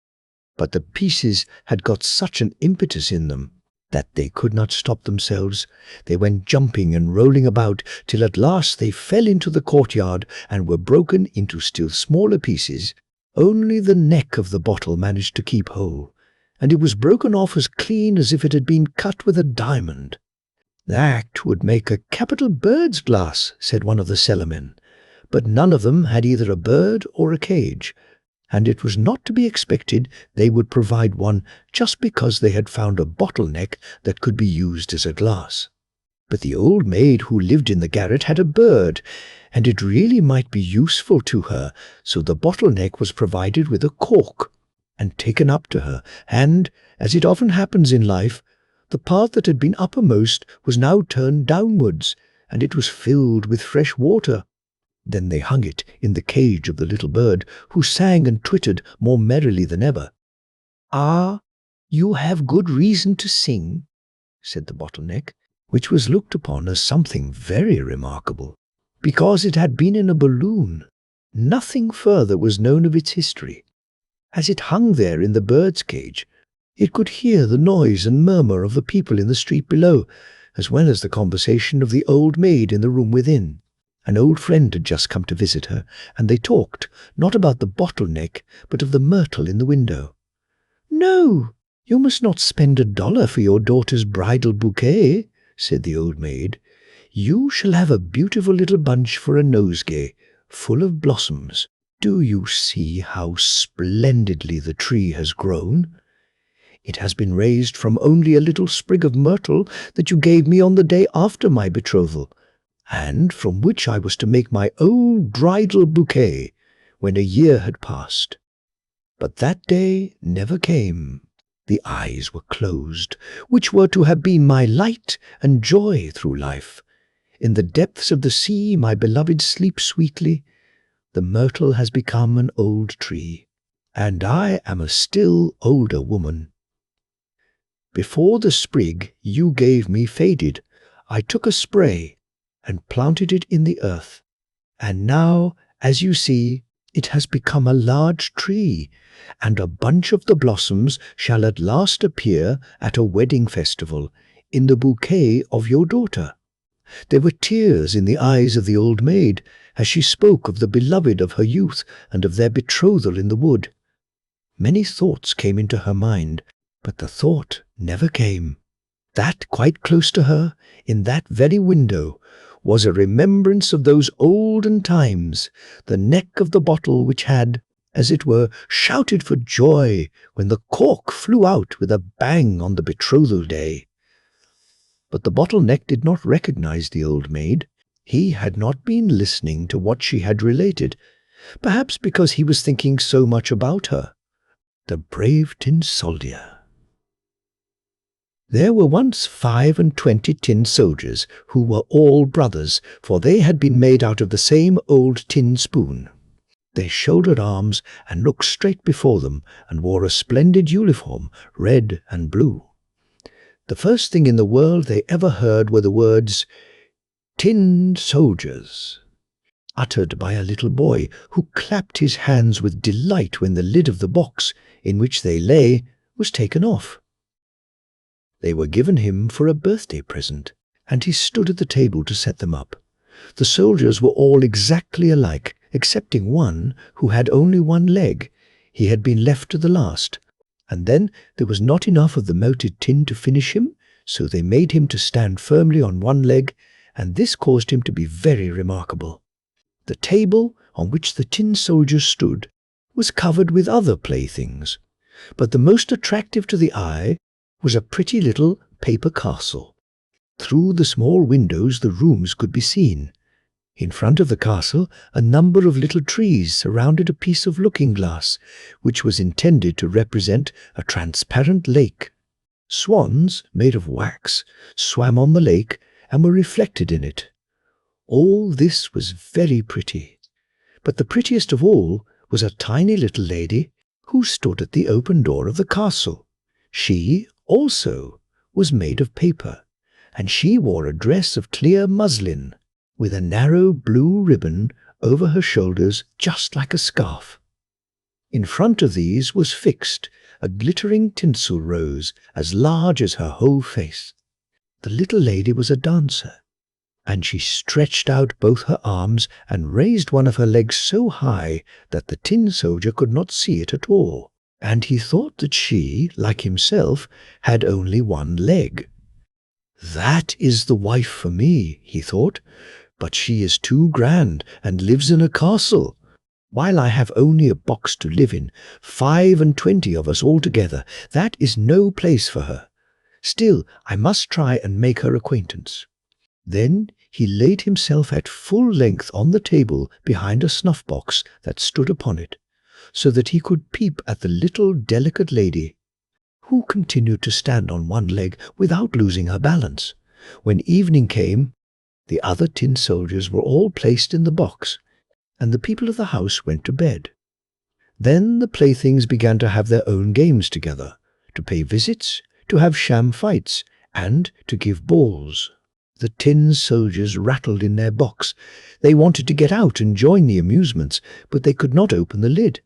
But the pieces had got such an impetus in them that they could not stop themselves. They went jumping and rolling about till at last they fell into the courtyard and were broken into still smaller pieces. Only the neck of the bottle managed to keep whole, and it was broken off as clean as if it had been cut with a diamond. "That would make a capital bird's glass," said one of the cellarmen, but none of them had either a bird or a cage, and it was not to be expected they would provide one just because they had found a bottle-neck that could be used as a glass. But the old maid who lived in the garret had a bird, and it really might be useful to her, so the bottle-neck was provided with a cork, and taken up to her, and, as it often happens in life, the part that had been uppermost was now turned downwards, and it was filled with fresh water. Then they hung it in the cage of the little bird, who sang and twittered more merrily than ever. "Ah, you have good reason to sing," said the bottle-neck, which was looked upon as something very remarkable. because it had been in a balloon. Nothing further was known of its history. As it hung there in the bird's cage, it could hear the noise and murmur of the people in the street below, as well as the conversation of the old maid in the room within. An old friend had just come to visit her, and they talked, not about the bottleneck, but of the myrtle in the window. "No, you must not spend $1 for your daughter's bridal bouquet," said the old maid. "You shall have a beautiful little bunch for a nosegay, full of blossoms. Do you see how splendidly the tree has grown? It has been raised from only a little sprig of myrtle that you gave me on the day after my betrothal, and from which I was to make my own bridal bouquet when a year had passed. But that day never came. The eyes were closed, which were to have been my light and joy through life. In the depths of the sea my beloved sleeps sweetly. The myrtle has become an old tree, and I am a still older woman. Before the sprig you gave me faded, I took a spray and planted it in the earth, and now, as you see, it has become a large tree, and a bunch of the blossoms shall at last appear at a wedding festival in the bouquet of your daughter." There were tears in the eyes of the old maid as she spoke of the beloved of her youth and of their betrothal in the wood. Many thoughts came into her mind, but the thought never came. That quite close to her, in that very window, was a remembrance of those olden times, the neck of the bottle which had, as it were, shouted for joy when the cork flew out with a bang on the betrothal day. But the bottleneck did not recognize the old maid. He had not been listening to what she had related, perhaps because he was thinking so much about her. The brave tin soldier. There were once 25 tin soldiers who were all brothers, for they had been made out of the same old tin spoon. They shouldered arms and looked straight before them and wore a splendid uniform, red and blue. The first thing in the world they ever heard were the words, "Tin soldiers," uttered by a little boy who clapped his hands with delight when the lid of the box in which they lay was taken off. They were given him for a birthday present, and he stood at the table to set them up. The soldiers were all exactly alike, excepting one who had only one leg. He had been left to the last, and then there was not enough of the melted tin to finish him, so they made him to stand firmly on one leg, and this caused him to be very remarkable. The table on which the tin soldiers stood was covered with other playthings, but the most attractive to the eye was a pretty little paper castle. Through the small windows the rooms could be seen. In front of the castle a number of little trees surrounded a piece of looking-glass, which was intended to represent a transparent lake. Swans, made of wax, swam on the lake and were reflected in it. All this was very pretty, but the prettiest of all was a tiny little lady who stood at the open door of the castle. She, also, was made of paper, and she wore a dress of clear muslin, with a narrow blue ribbon over her shoulders just like a scarf. In front of these was fixed a glittering tinsel rose as large as her whole face. The little lady was a dancer, and she stretched out both her arms and raised one of her legs so high that the tin soldier could not see it at all, and he thought that she, like himself, had only one leg. "That is the wife for me," he thought, "but she is too grand and lives in a castle, while I have only a box to live in, 25 of us altogether. That is no place for her. Still, I must try and make her acquaintance." Then he laid himself at full length on the table behind a snuff-box that stood upon it, so that he could peep at the little delicate lady, who continued to stand on one leg without losing her balance. When evening came, the other tin soldiers were all placed in the box, and the people of the house went to bed. Then the playthings began to have their own games together, to pay visits, to have sham fights, and to give balls. The tin soldiers rattled in their box. They wanted to get out and join the amusements, but they could not open the lid.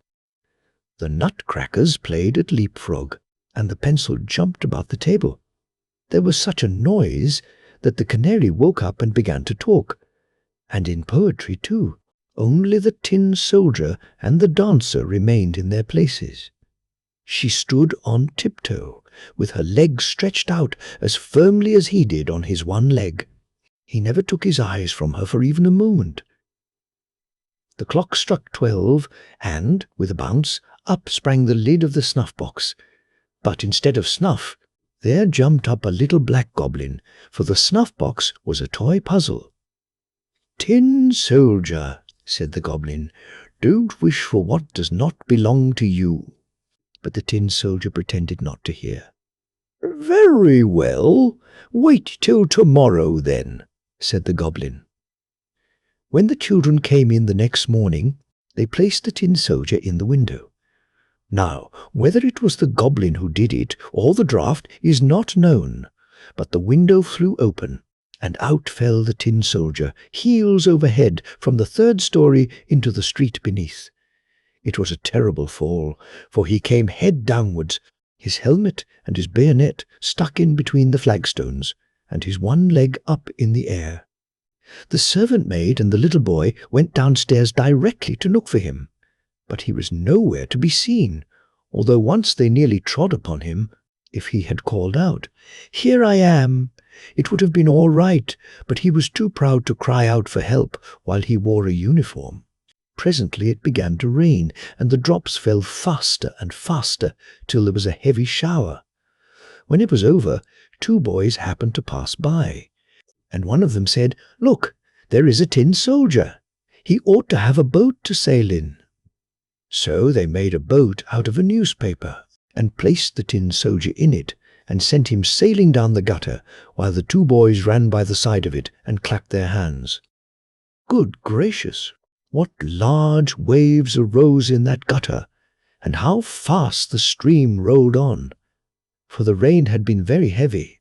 The nutcrackers played at leapfrog, and the pencil jumped about the table. There was such a noise that the canary woke up and began to talk. And in poetry, too. Only the tin soldier and the dancer remained in their places. She stood on tiptoe, with her legs stretched out as firmly as he did on his one leg. He never took his eyes from her for even a moment. The clock struck 12, and, with a bounce, up sprang the lid of the snuff-box. But instead of snuff, there jumped up a little black goblin, for the snuff-box was a toy puzzle. "Tin soldier," said the goblin, "don't wish for what does not belong to you." But the tin soldier pretended not to hear. "Very well, wait till tomorrow then," said the goblin. When the children came in the next morning, they placed the tin soldier in the window. Now, whether it was the goblin who did it or the draught is not known, but the window flew open, and out fell the tin soldier, heels over head, from the 3rd story into the street beneath. It was a terrible fall, for he came head downwards, his helmet and his bayonet stuck in between the flagstones, and his one leg up in the air. The servant maid and the little boy went downstairs directly to look for him, but he was nowhere to be seen, although once they nearly trod upon him. If he had called out, "Here I am," it would have been all right, but he was too proud to cry out for help while he wore a uniform. Presently it began to rain, and the drops fell faster and faster till there was a heavy shower. When it was over, 2 boys happened to pass by, and one of them said, "Look, there is a tin soldier. He ought to have a boat to sail in." So they made a boat out of a newspaper, and placed the tin soldier in it, and sent him sailing down the gutter, while the 2 boys ran by the side of it and clapped their hands. Good gracious! What large waves arose in that gutter, and how fast the stream rolled on, for the rain had been very heavy.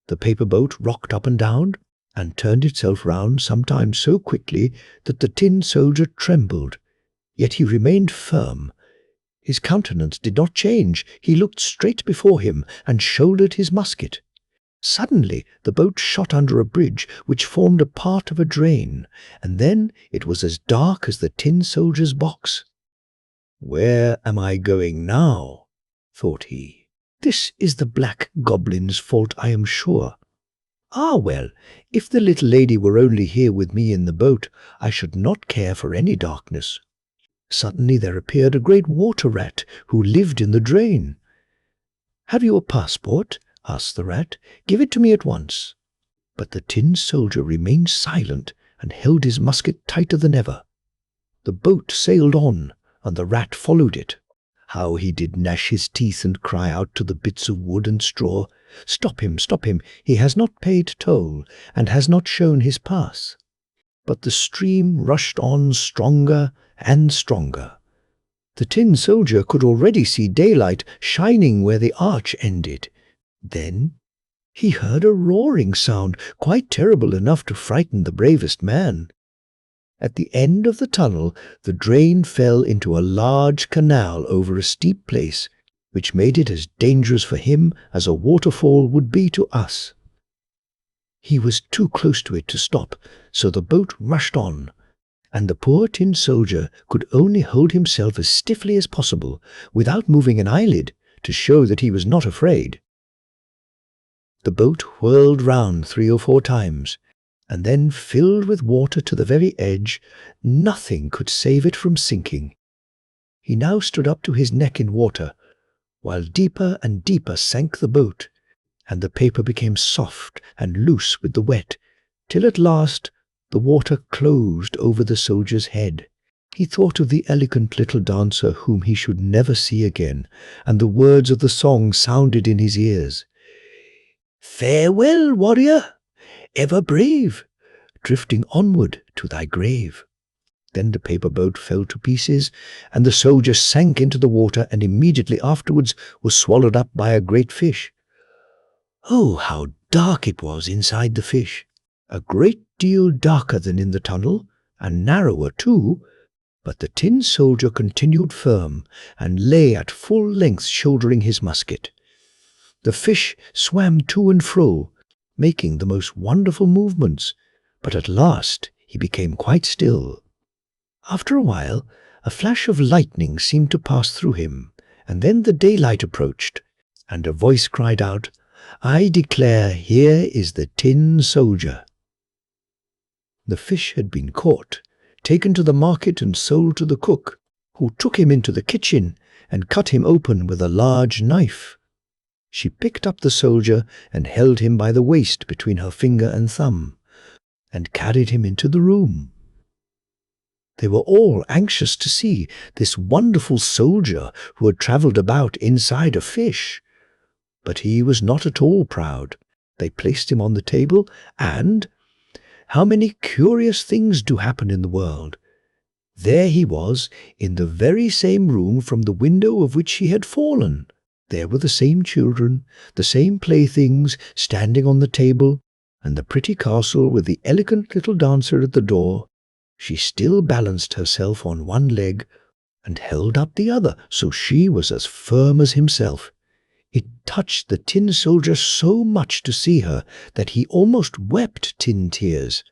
The paper boat rocked up and down, and turned itself round sometimes so quickly that the tin soldier trembled, yet he remained firm. His countenance did not change. He looked straight before him, and shouldered his musket. Suddenly the boat shot under a bridge which formed a part of a drain, and then it was as dark as the tin soldier's box. "Where am I going now?" thought he. "This is the black goblin's fault, I am sure. Ah, well, if the little lady were only here with me in the boat, I should not care for any darkness." Suddenly there appeared a great water rat who lived in the drain. "Have you a passport?" asked the rat. "Give it to me at once." But the tin soldier remained silent and held his musket tighter than ever. The boat sailed on, and the rat followed it. How he did gnash his teeth and cry out to the bits of wood and straw, "Stop him, stop him, he has not paid toll, and has not shown his pass." But the stream rushed on stronger and stronger. The tin soldier could already see daylight shining where the arch ended. Then he heard a roaring sound, quite terrible enough to frighten the bravest man. At the end of the tunnel, the drain fell into a large canal over a steep place, which made it as dangerous for him as a waterfall would be to us. He was too close to it to stop, so the boat rushed on, and the poor tin soldier could only hold himself as stiffly as possible, without moving an eyelid, to show that he was not afraid. The boat whirled round 3 or 4 times, and then, filled with water to the very edge, nothing could save it from sinking. He now stood up to his neck in water, while deeper and deeper sank the boat, and the paper became soft and loose with the wet, till at last the water closed over the soldier's head. He thought of the elegant little dancer whom he should never see again, and the words of the song sounded in his ears. "Farewell, warrior, ever brave, drifting onward to thy grave." Then the paper boat fell to pieces, and the soldier sank into the water, and immediately afterwards was swallowed up by a great fish. Oh, how dark it was inside the fish, a great deal darker than in the tunnel, and narrower too, but the tin soldier continued firm and lay at full length shouldering his musket. The fish swam to and fro, making the most wonderful movements, but at last he became quite still. After a while, a flash of lightning seemed to pass through him, and then the daylight approached, and a voice cried out, "I declare, here is the tin soldier." The fish had been caught, taken to the market and sold to the cook, who took him into the kitchen and cut him open with a large knife. She picked up the soldier and held him by the waist between her finger and thumb, and carried him into the room. They were all anxious to see this wonderful soldier who had travelled about inside a fish. But he was not at all proud. They placed him on the table, and how many curious things do happen in the world! There he was, in the very same room from the window of which he had fallen. There were the same children, the same playthings standing on the table, and the pretty castle with the elegant little dancer at the door. She still balanced herself on one leg and held up the other, so she was as firm as himself. It touched the tin soldier so much to see her that he almost wept tin tears.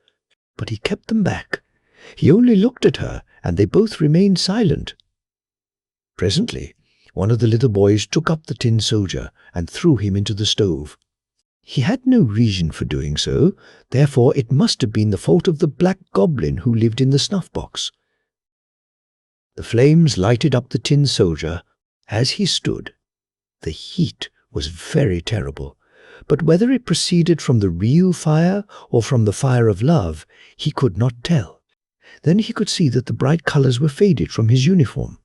But he kept them back. He only looked at her, and they both remained silent. Presently, one of the little boys took up the tin soldier and threw him into the stove. He had no reason for doing so, therefore it must have been the fault of the black goblin who lived in the snuff-box. The flames lighted up the tin soldier as he stood. The heat was very terrible, but whether it proceeded from the real fire or from the fire of love, he could not tell. Then he could see that the bright colours were faded from his uniform,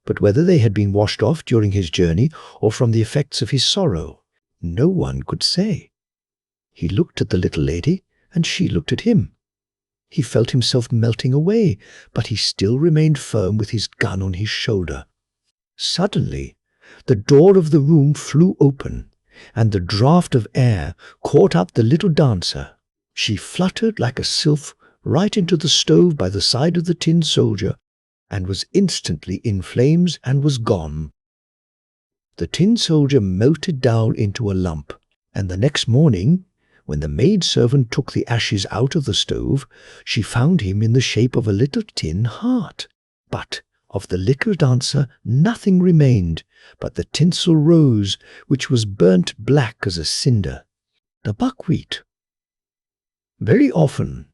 but whether they had been washed off during his journey or from the effects of his sorrow, no one could say. He looked at the little lady, and she looked at him. He felt himself melting away, but he still remained firm with his gun on his shoulder. Suddenly, the door of the room flew open, and the draught of air caught up the little dancer. She fluttered like a sylph right into the stove by the side of the tin soldier, and was instantly in flames and was gone. The tin soldier melted down into a lump, and the next morning, when the maidservant took the ashes out of the stove, she found him in the shape of a little tin heart. But of the little dancer nothing remained but the tinsel rose, which was burnt black as a cinder. The buckwheat. Very often,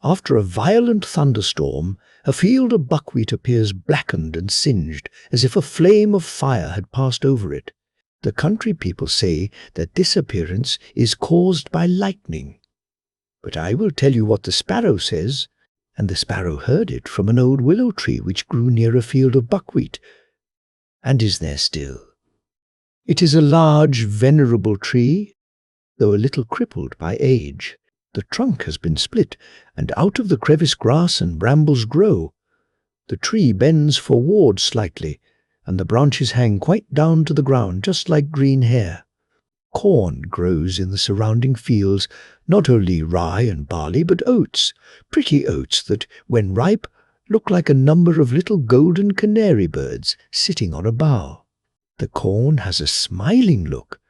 after a violent thunderstorm, a field of buckwheat appears blackened and singed, as if a flame of fire had passed over it. The country people say that this appearance is caused by lightning. But I will tell you what the sparrow says, and the sparrow heard it from an old willow tree which grew near a field of buckwheat, and is there still. It is a large, venerable tree, though a little crippled by age. The trunk has been split, and out of the crevice grass and brambles grow. The tree bends forward slightly, and the branches hang quite down to the ground, just like green hair. Corn grows in the surrounding fields, not only rye and barley, but oats, pretty oats that, when ripe, look like a number of little golden canary birds sitting on a bough. The corn has a smiling look,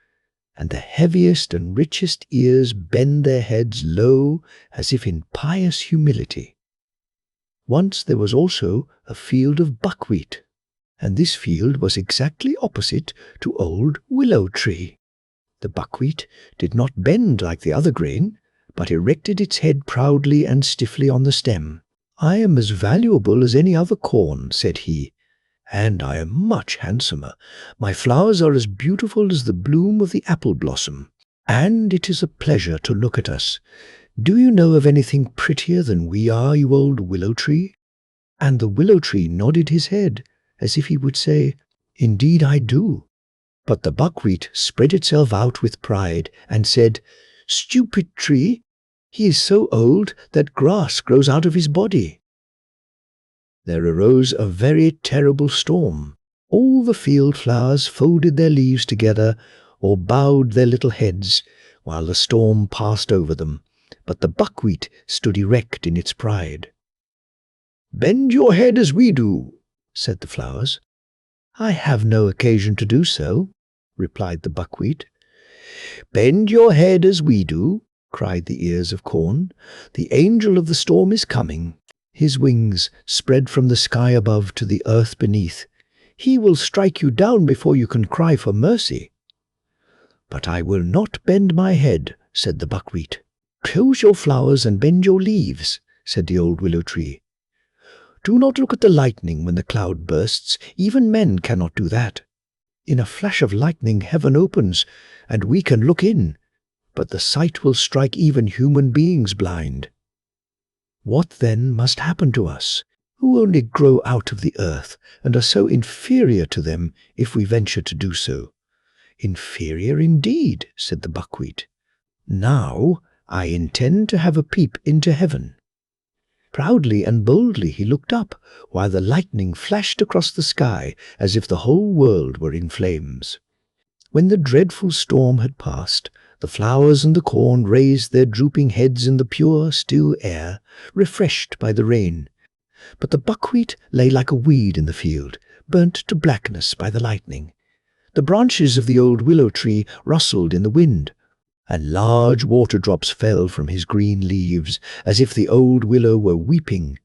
and the heaviest and richest ears bend their heads low as if in pious humility. Once there was also a field of buckwheat, and this field was exactly opposite to old willow tree. The buckwheat did not bend like the other grain, but erected its head proudly and stiffly on the stem. "I am as valuable as any other corn," said he, "and I am much handsomer. My flowers are as beautiful as the bloom of the apple blossom, and it is a pleasure to look at us. Do you know of anything prettier than we are, you old willow tree?" And the willow tree nodded his head, as if he would say, "Indeed I do." But the buckwheat spread itself out with pride, and said, "Stupid tree, he is so old that grass grows out of his body." There arose a very terrible storm. All the field flowers folded their leaves together, or bowed their little heads, while the storm passed over them, but the buckwheat stood erect in its pride. "Bend your head as we do," said the flowers. "I have no occasion to do so," replied the buckwheat. "Bend your head as we do," cried the ears of corn. "The angel of the storm is coming. His wings spread from the sky above to the earth beneath. He will strike you down before you can cry for mercy." "But I will not bend my head," said the buckwheat. "Close your flowers and bend your leaves," said the old willow tree. "Do not look at the lightning when the cloud bursts. Even men cannot do that. In a flash of lightning heaven opens, and we can look in, but the sight will strike even human beings blind. What then must happen to us, who only grow out of the earth and are so inferior to them if we venture to do so?" "Inferior indeed," said the buckwheat. "Now I intend to have a peep into heaven." Proudly and boldly he looked up, while the lightning flashed across the sky as if the whole world were in flames. When the dreadful storm had passed, the flowers and the corn raised their drooping heads in the pure, still air, refreshed by the rain. But the buckwheat lay like a weed in the field, burnt to blackness by the lightning. The branches of the old willow tree rustled in the wind, and large water drops fell from his green leaves, as if the old willow were weeping.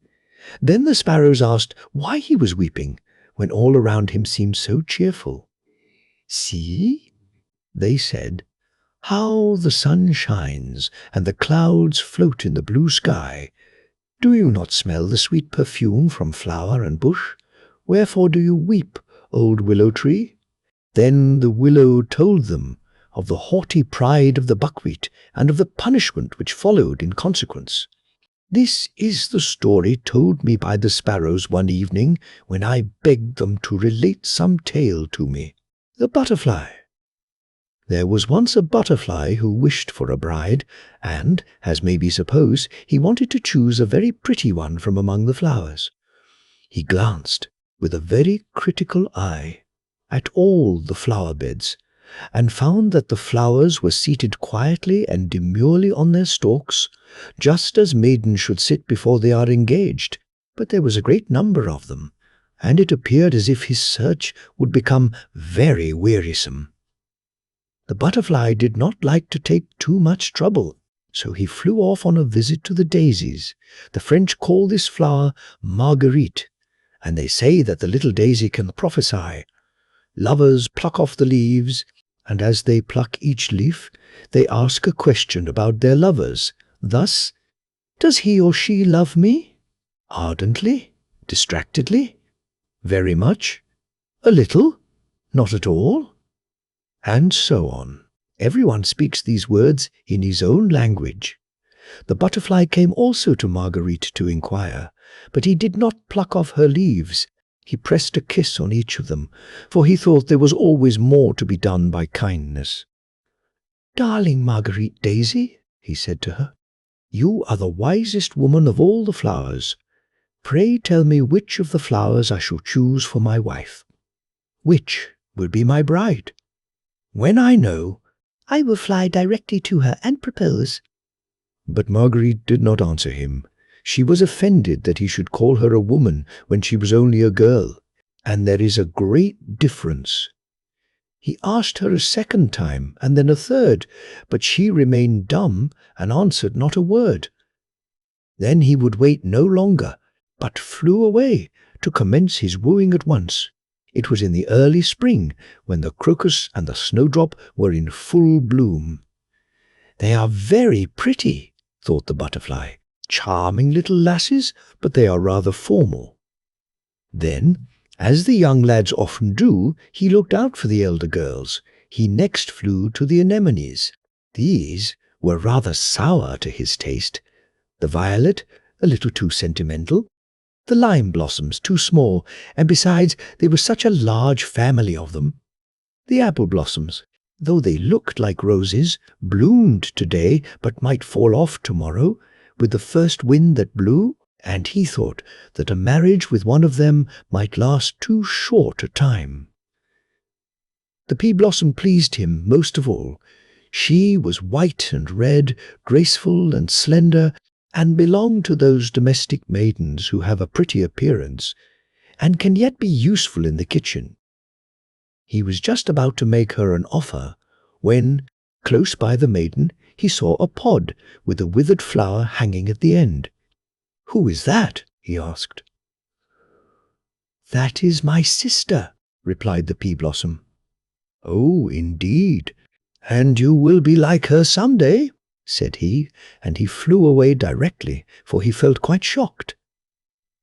Then the sparrows asked why he was weeping, when all around him seemed so cheerful. "See," they said, "how the sun shines and the clouds float in the blue sky. Do you not smell the sweet perfume from flower and bush? Wherefore do you weep, old willow tree?" Then the willow told them of the haughty pride of the buckwheat and of the punishment which followed in consequence. "This is the story told me by the sparrows one evening when I begged them to relate some tale to me. The butterfly. There was once a butterfly who wished for a bride, and, as may be supposed, he wanted to choose a very pretty one from among the flowers. He glanced, with a very critical eye, at all the flower beds, and found that the flowers were seated quietly and demurely on their stalks, just as maidens should sit before they are engaged, but there was a great number of them, and it appeared as if his search would become very wearisome. The butterfly did not like to take too much trouble, so he flew off on a visit to the daisies. The French call this flower marguerite, and they say that the little daisy can prophesy. Lovers pluck off the leaves, and as they pluck each leaf, they ask a question about their lovers. Thus, "Does he or she love me? Ardently? Distractedly? Very much? A little? Not at all?" And so on. Everyone speaks these words in his own language. The butterfly came also to Marguerite to inquire, but he did not pluck off her leaves. He pressed a kiss on each of them, for he thought there was always more to be done by kindness. "Darling Marguerite Daisy," he said to her, "you are the wisest woman of all the flowers. Pray tell me which of the flowers I shall choose for my wife. Which will be my bride? When I know, I will fly directly to her and propose." But Marguerite did not answer him. She was offended that he should call her a woman when she was only a girl, and there is a great difference. He asked her a second time, and then a third, but she remained dumb and answered not a word. Then he would wait no longer, but flew away to commence his wooing at once. It was in the early spring, when the crocus and the snowdrop were in full bloom. "They are very pretty," thought the butterfly. "Charming little lasses, but they are rather formal." Then, as the young lads often do, he looked out for the elder girls. He next flew to the anemones. These were rather sour to his taste. The violet, a little too sentimental. The lime blossoms too small, and besides there was such a large family of them. The apple blossoms, though they looked like roses, bloomed today but might fall off tomorrow with the first wind that blew, and he thought that a marriage with one of them might last too short a time. The pea blossom pleased him most of all. She was white and red, graceful and slender, and belonged to those domestic maidens who have a pretty appearance, and can yet be useful in the kitchen. He was just about to make her an offer, when, close by the maiden, he saw a pod with a withered flower hanging at the end. "Who is that?" he asked. "That is my sister," replied the pea-blossom. "Oh, indeed, and you will be like her some day," said he, and he flew away directly, for he felt quite shocked.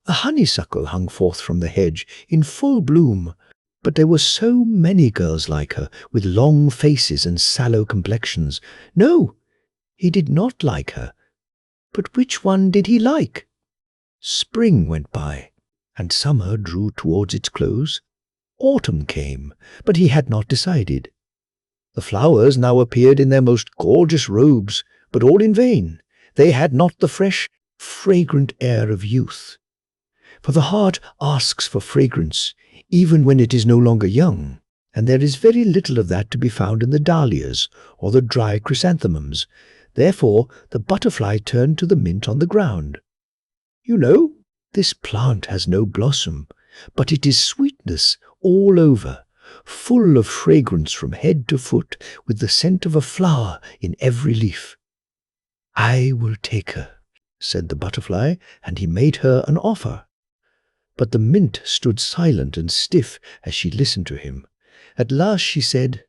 A honeysuckle hung forth from the hedge in full bloom, but there were so many girls like her, with long faces and sallow complexions. No, he did not like her. But which one did he like? Spring went by, and summer drew towards its close. Autumn came, but he had not decided. The flowers now appeared in their most gorgeous robes, but all in vain. They had not the fresh, fragrant air of youth. For the heart asks for fragrance, even when it is no longer young, and there is very little of that to be found in the dahlias or the dry chrysanthemums. Therefore the butterfly turned to the mint on the ground. "You know, this plant has no blossom, but it is sweetness all over, full of fragrance from head to foot, with the scent of a flower in every leaf." "I will take her," said the butterfly, and he made her an offer. But the mint stood silent and stiff as she listened to him. At last she said,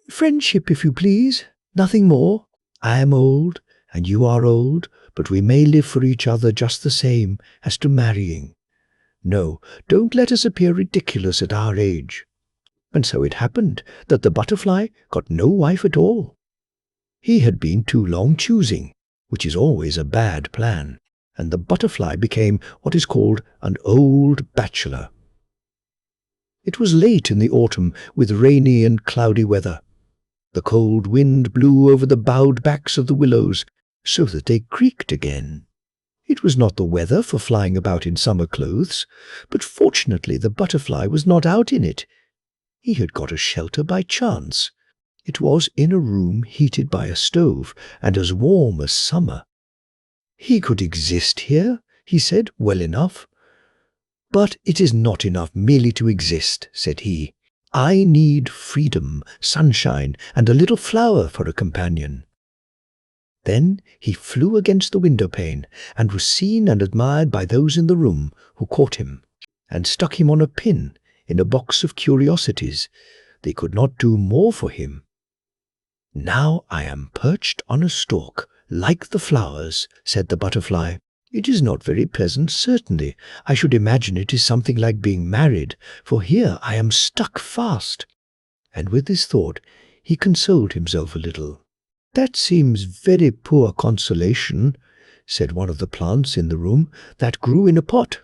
"Friendship, if you please, nothing more. I am old, and you are old, but we may live for each other just the same as to marrying. No, don't let us appear ridiculous at our age." And so it happened that the butterfly got no wife at all. He had been too long choosing, which is always a bad plan, and the butterfly became what is called an old bachelor. It was late in the autumn, with rainy and cloudy weather. The cold wind blew over the bowed backs of the willows, so that they creaked again. It was not the weather for flying about in summer clothes, but fortunately the butterfly was not out in it. He had got a shelter by chance. It was in a room heated by a stove, and as warm as summer. He could exist here, he said, well enough. "But it is not enough merely to exist," said he. "I need freedom, sunshine, and a little flower for a companion." Then he flew against the window-pane, and was seen and admired by those in the room, who caught him, and stuck him on a pin in a box of curiosities. They could not do more for him. "Now I am perched on a stalk, like the flowers," said the butterfly. "It is not very pleasant, certainly. I should imagine it is something like being married, for here I am stuck fast." And with this thought he consoled himself a little. "That seems very poor consolation," said one of the plants in the room, "that grew in a pot."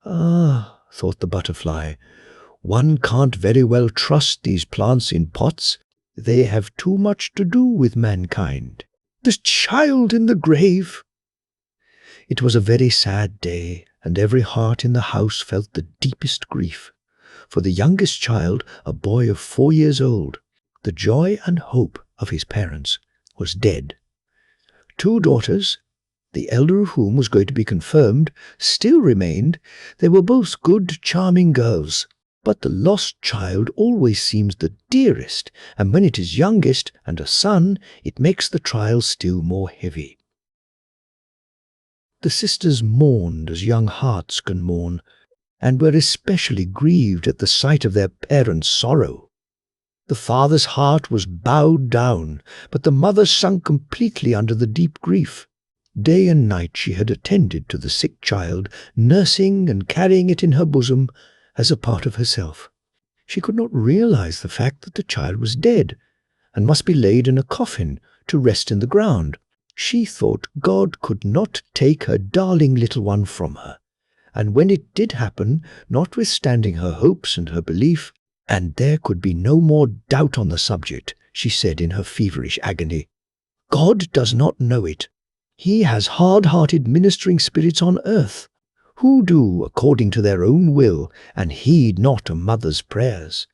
"Ah," thought the butterfly, "one can't very well trust these plants in pots. They have too much to do with mankind. The child in the grave!" It was a very sad day, and every heart in the house felt the deepest grief. For the youngest child, a boy of 4 years old, the joy and hope of his parents, was dead. 2 daughters, the elder of whom was going to be confirmed, still remained. They were both good, charming girls. But the lost child always seems the dearest, and when it is youngest and a son, it makes the trial still more heavy. The sisters mourned as young hearts can mourn, and were especially grieved at the sight of their parents' sorrow. The father's heart was bowed down, but the mother sunk completely under the deep grief. Day and night she had attended to the sick child, nursing and carrying it in her bosom as a part of herself. She could not realize the fact that the child was dead, and must be laid in a coffin to rest in the ground. She thought God could not take her darling little one from her, and when it did happen, notwithstanding her hopes and her belief, and there could be no more doubt on the subject, she said in her feverish agony, "God does not know it. He has hard-hearted ministering spirits on earth, who do according to their own will, and heed not a mother's prayers."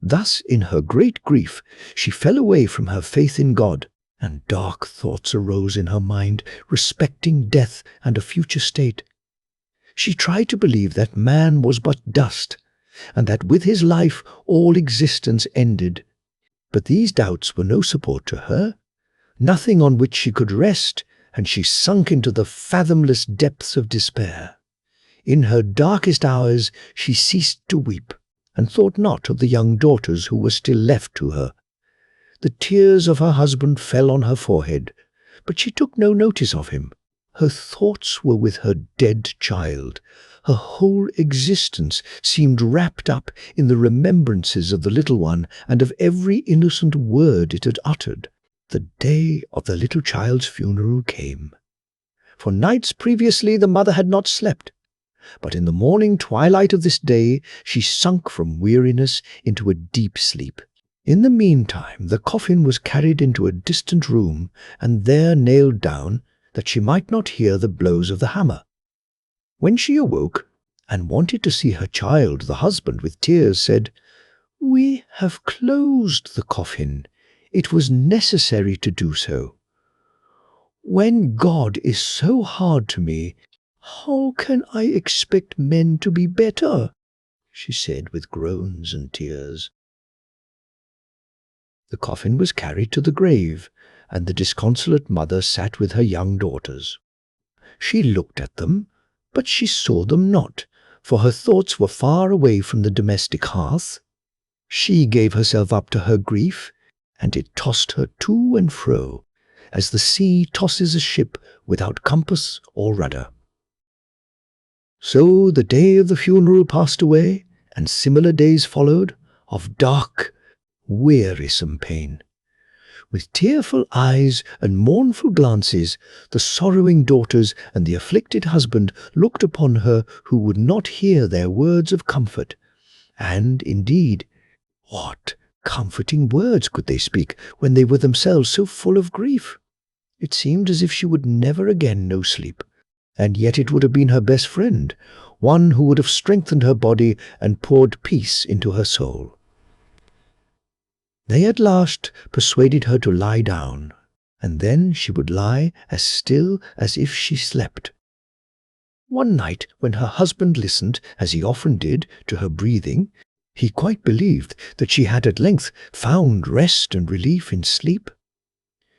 Thus, in her great grief, she fell away from her faith in God, and dark thoughts arose in her mind respecting death and a future state. She tried to believe that man was but dust, and that with his life all existence ended. But these doubts were no support to her, nothing on which she could rest, and she sunk into the fathomless depths of despair. In her darkest hours she ceased to weep, and thought not of the young daughters who were still left to her. The tears of her husband fell on her forehead, but she took no notice of him. Her thoughts were with her dead child. Her whole existence seemed wrapped up in the remembrances of the little one and of every innocent word it had uttered. The day of the little child's funeral came. For nights previously the mother had not slept, but in the morning twilight of this day she sunk from weariness into a deep sleep. In the meantime the coffin was carried into a distant room and there nailed down, that she might not hear the blows of the hammer. When she awoke, and wanted to see her child, the husband, with tears, said, "We have closed the coffin. It was necessary to do so. When God is so hard to me, how can I expect men to be better?" she said with groans and tears. The coffin was carried to the grave, and the disconsolate mother sat with her young daughters. She looked at them, but she saw them not, for her thoughts were far away from the domestic hearth. She gave herself up to her grief, and it tossed her to and fro, as the sea tosses a ship without compass or rudder. So the day of the funeral passed away, and similar days followed, of dark, wearisome pain. With tearful eyes and mournful glances, the sorrowing daughters and the afflicted husband looked upon her who would not hear their words of comfort. And, indeed, what comforting words could they speak when they were themselves so full of grief? It seemed as if she would never again know sleep, and yet it would have been her best friend, one who would have strengthened her body and poured peace into her soul. They at last persuaded her to lie down, and then she would lie as still as if she slept. One night, when her husband listened, as he often did, to her breathing, he quite believed that she had at length found rest and relief in sleep.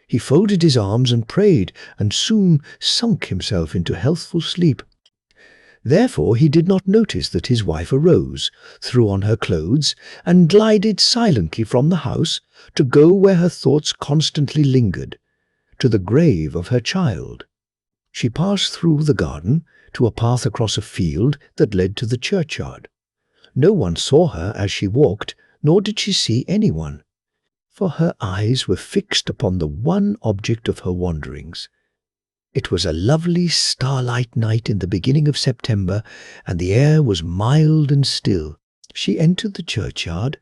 He folded his arms and prayed, and soon sunk himself into healthful sleep. Therefore he did not notice that his wife arose, threw on her clothes, and glided silently from the house to go where her thoughts constantly lingered, to the grave of her child. She passed through the garden to a path across a field that led to the churchyard. No one saw her as she walked, nor did she see anyone, for her eyes were fixed upon the one object of her wanderings. It was a lovely starlight night in the beginning of September, and the air was mild and still. She entered the churchyard,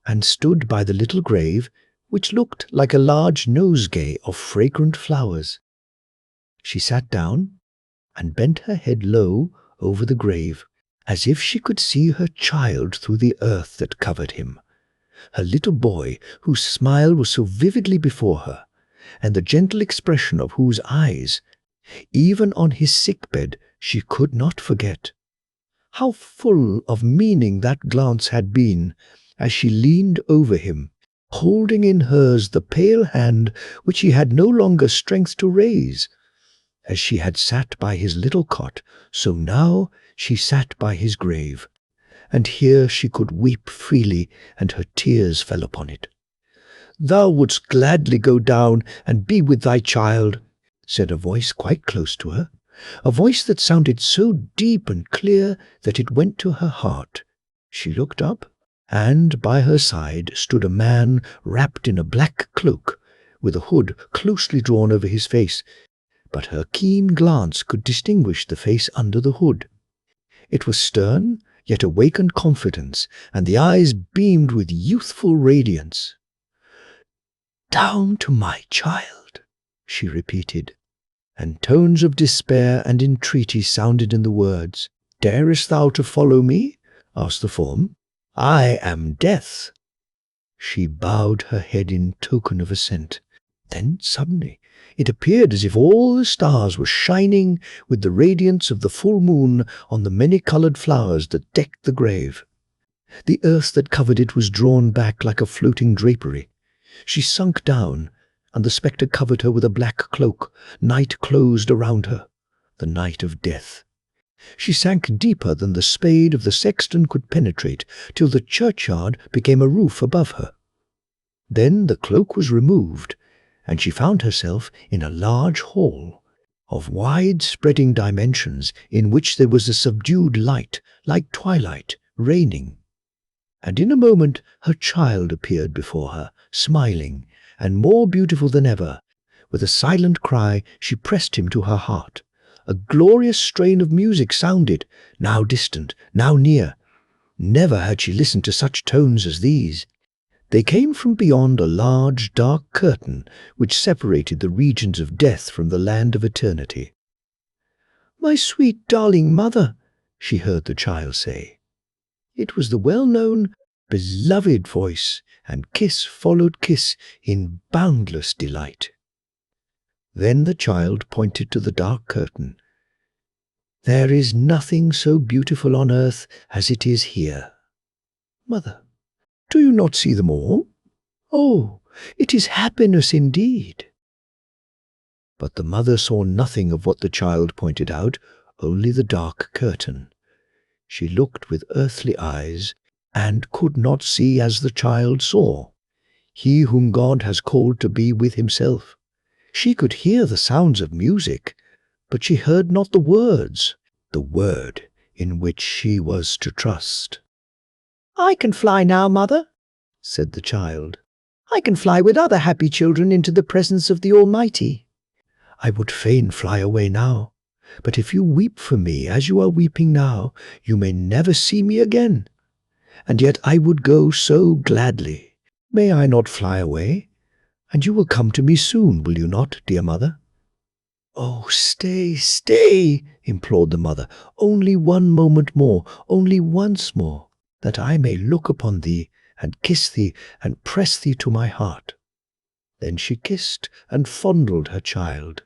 and stood by the little grave, which looked like a large nosegay of fragrant flowers. She sat down, and bent her head low over the grave, as if she could see her child through the earth that covered him, her little boy whose smile was so vividly before her, and the gentle expression of whose eyes, even on his sick-bed, she could not forget. How full of meaning that glance had been, as she leaned over him, holding in hers the pale hand which he had no longer strength to raise. As she had sat by his little cot, so now she sat by his grave, and here she could weep freely, and her tears fell upon it. "Thou wouldst gladly go down and be with thy child," said a voice quite close to her, a voice that sounded so deep and clear that it went to her heart. She looked up, and by her side stood a man wrapped in a black cloak, with a hood closely drawn over his face, but her keen glance could distinguish the face under the hood. It was stern, yet awakened confidence, and the eyes beamed with youthful radiance. "Down to my child," she repeated, and tones of despair and entreaty sounded in the words. "Darest thou to follow me?" asked the form. "I am Death," She bowed her head in token of assent. Then suddenly it appeared as if all the stars were shining with the radiance of the full moon on the many-coloured flowers that decked the grave. The earth that covered it was drawn back like a floating drapery. She sunk down, and the spectre covered her with a black cloak. Night closed around her, the night of death. She sank deeper than the spade of the sexton could penetrate, till the churchyard became a roof above her. Then the cloak was removed, and she found herself in a large hall of wide-spreading dimensions in which there was a subdued light, like twilight, reigning. And in a moment her child appeared before her, smiling, and more beautiful than ever. With a silent cry she pressed him to her heart. A glorious strain of music sounded, now distant, now near. Never had she listened to such tones as these. They came from beyond a large, dark curtain which separated the regions of death from the land of eternity. "My sweet, darling mother," she heard the child say. It was the well-known, beloved voice, and kiss followed kiss in boundless delight. Then the child pointed to the dark curtain. "There is nothing so beautiful on earth as it is here. Mother, do you not see them all? Oh, it is happiness indeed." But the mother saw nothing of what the child pointed out, only the dark curtain. She looked with earthly eyes, and could not see as the child saw, he whom God has called to be with himself. She could hear the sounds of music, but she heard not the words, the word in which she was to trust. "I can fly now, mother," said the child. "I can fly with other happy children into the presence of the Almighty." "I would fain fly away now, but if you weep for me as you are weeping now, you may never see me again. And yet I would go so gladly. May I not fly away? And you will come to me soon, will you not, dear mother?" "Oh, stay, stay," implored the mother. "Only one moment more, only once more, that I may look upon thee, and kiss thee, and press thee to my heart." Then she kissed and fondled her child.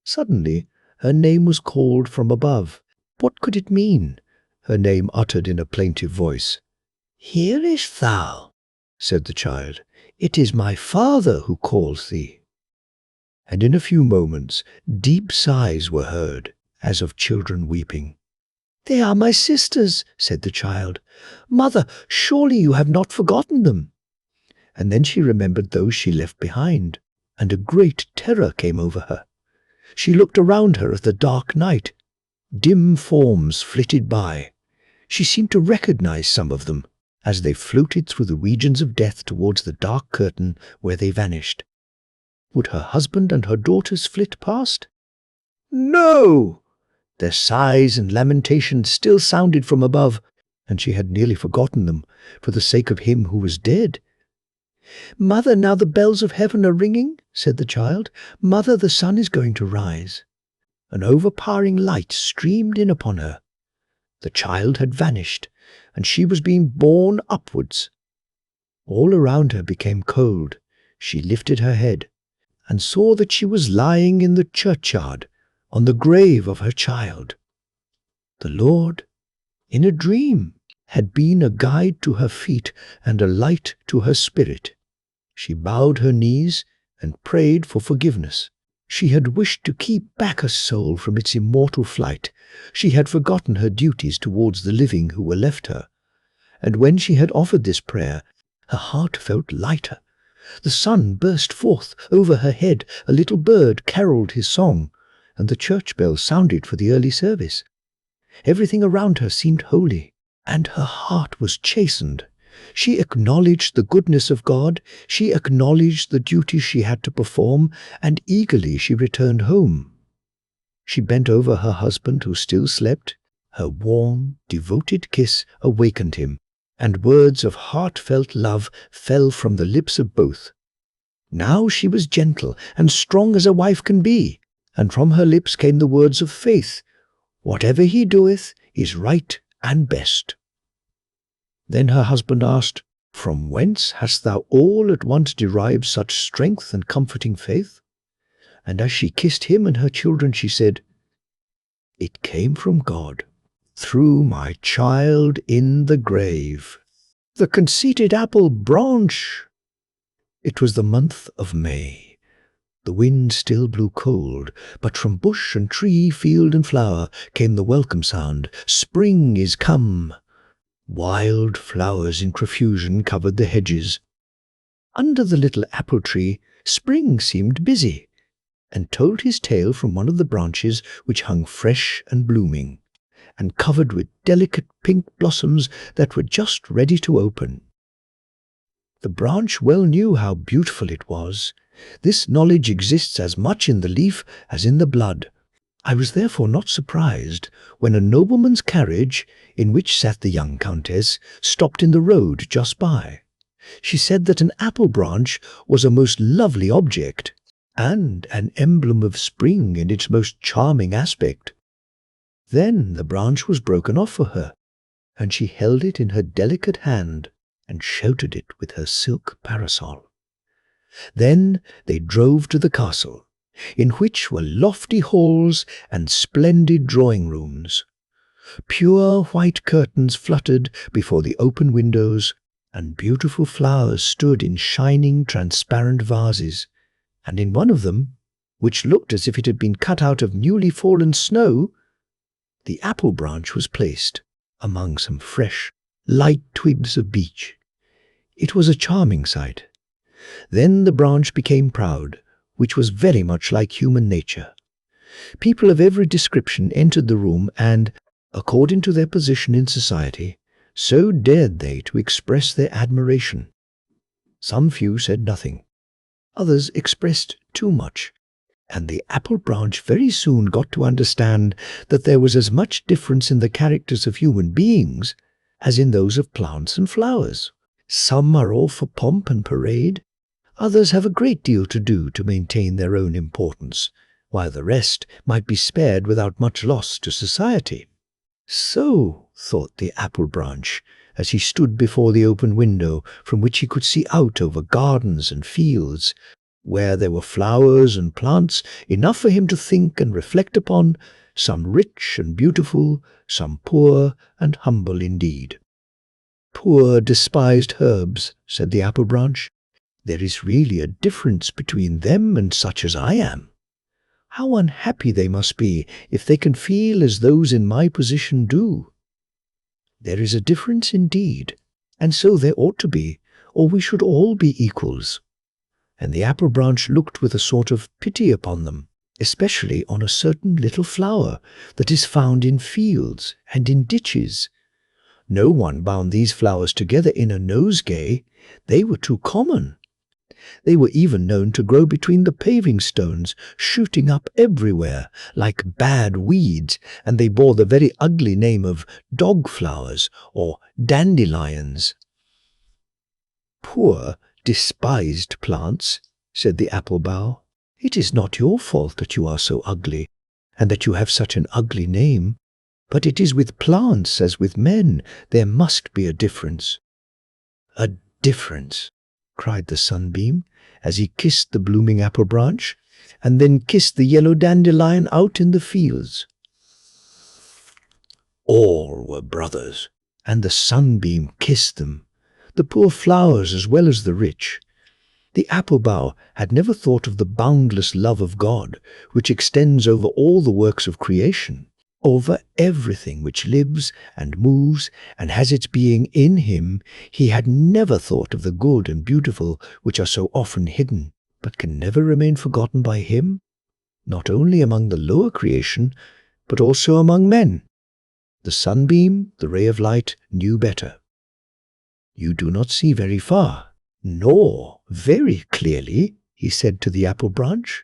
Suddenly her name was called from above. What could it mean? Her name uttered in a plaintive voice. "Hearest thou?" said the child. "It is my father who calls thee." And in a few moments deep sighs were heard, as of children weeping. "They are my sisters," said the child. "Mother, surely you have not forgotten them." And then she remembered those she left behind, and a great terror came over her. She looked around her at the dark night. Dim forms flitted by. She seemed to recognize some of them, as they floated through the regions of death towards the dark curtain where they vanished. Would her husband and her daughters flit past? No! Their sighs and lamentations still sounded from above, and she had nearly forgotten them for the sake of him who was dead. "Mother, now the bells of heaven are ringing," said the child. "Mother, the sun is going to rise." An overpowering light streamed in upon her. The child had vanished, and she was being borne upwards. All around her became cold. She lifted her head, and saw that she was lying in the churchyard, on the grave of her child. The Lord, in a dream, had been a guide to her feet and a light to her spirit. She bowed her knees and prayed for forgiveness. She had wished to keep back her soul from its immortal flight. She had forgotten her duties towards the living who were left her. And when she had offered this prayer, her heart felt lighter. The sun burst forth over her head, a little bird caroled his song, and the church bell sounded for the early service. Everything around her seemed holy, and her heart was chastened. She acknowledged the goodness of God, she acknowledged the duties she had to perform, and eagerly she returned home. She bent over her husband who still slept. Her warm, devoted kiss awakened him, and words of heartfelt love fell from the lips of both. Now she was gentle and strong as a wife can be, and from her lips came the words of faith, "Whatever he doeth is right and best." Then her husband asked, From whence hast thou all at once derived such strength and comforting faith?" And as she kissed him and her children, she said, "It came from God, through my child in the grave." The conceited apple branch! It was the month of May. The wind still blew cold, but from bush and tree, field and flower came the welcome sound, "Spring is come." Wild flowers in profusion covered the hedges. Under the little apple tree, Spring seemed busy, and told his tale from one of the branches which hung fresh and blooming, and covered with delicate pink blossoms that were just ready to open. The branch well knew how beautiful it was. This knowledge exists as much in the leaf as in the blood. I was therefore not surprised when a nobleman's carriage, in which sat the young countess, stopped in the road just by. She said that an apple branch was a most lovely object, and an emblem of spring in its most charming aspect. Then the branch was broken off for her, and she held it in her delicate hand and sheltered it with her silk parasol. Then they drove to the castle, in which were lofty halls and splendid drawing-rooms. Pure white curtains fluttered before the open windows, and beautiful flowers stood in shining, transparent vases, and in one of them, which looked as if it had been cut out of newly fallen snow, the apple branch was placed among some fresh, light twigs of beech. It was a charming sight. Then the branch became proud, which was very much like human nature. People of every description entered the room, and, according to their position in society, so dared they to express their admiration. Some few said nothing. Others expressed too much, and the apple branch very soon got to understand that there was as much difference in the characters of human beings as in those of plants and flowers. Some are all for pomp and parade. Others have a great deal to do to maintain their own importance, while the rest might be spared without much loss to society. So, thought the apple branch, as he stood before the open window from which he could see out over gardens and fields, where there were flowers and plants enough for him to think and reflect upon, some rich and beautiful, some poor and humble indeed. "Poor despised herbs," said the apple branch. "There is really a difference between them and such as I am. How unhappy they must be if they can feel as those in my position do. There is a difference indeed, and so there ought to be, or we should all be equals." And the apple branch looked with a sort of pity upon them, especially on a certain little flower that is found in fields and in ditches. No one bound these flowers together in a nosegay. They were too common. They were even known to grow between the paving stones, shooting up everywhere, like bad weeds, and they bore the very ugly name of dog flowers or dandelions. "Poor, despised plants," said the apple bough. "It is not your fault that you are so ugly, and that you have such an ugly name. But it is with plants as with men. There must be a difference." "A difference!" cried the sunbeam, as he kissed the blooming apple branch, and then kissed the yellow dandelion out in the fields. All were brothers, and the sunbeam kissed them, the poor flowers as well as the rich. The apple bough had never thought of the boundless love of God, which extends over all the works of creation, over everything which lives and moves and has its being in him. He had never thought of the good and beautiful which are so often hidden, but can never remain forgotten by him, not only among the lower creation, but also among men. The sunbeam, the ray of light, knew better. "You do not see very far, nor very clearly," he said to the apple branch.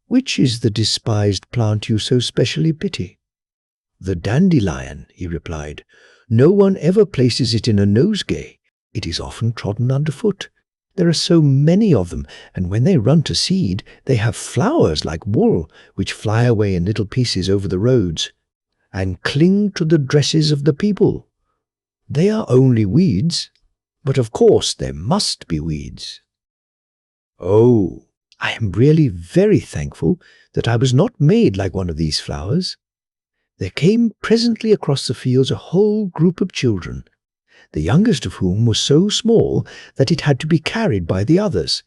"Which is the despised plant you so specially pity?" "The dandelion," he replied. "No one ever places it in a nosegay. It is often trodden underfoot. There are so many of them, and when they run to seed, they have flowers like wool, which fly away in little pieces over the roads, and cling to the dresses of the people. They are only weeds, But of course there must be weeds. Oh, I am really very thankful that I was not made like one of these flowers. There came presently across the fields a whole group of children, the youngest of whom was so small that it had to be carried by the others,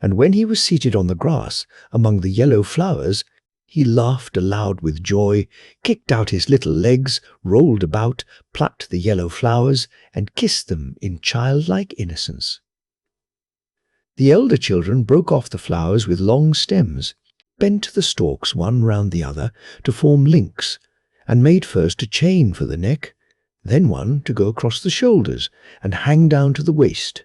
and when he was seated on the grass among the yellow flowers, he laughed aloud with joy, kicked out his little legs, rolled about, plucked the yellow flowers, and kissed them in childlike innocence. The elder children broke off the flowers with long stems, bent the stalks one round the other to form links, and made first a chain for the neck, then one to go across the shoulders and hang down to the waist,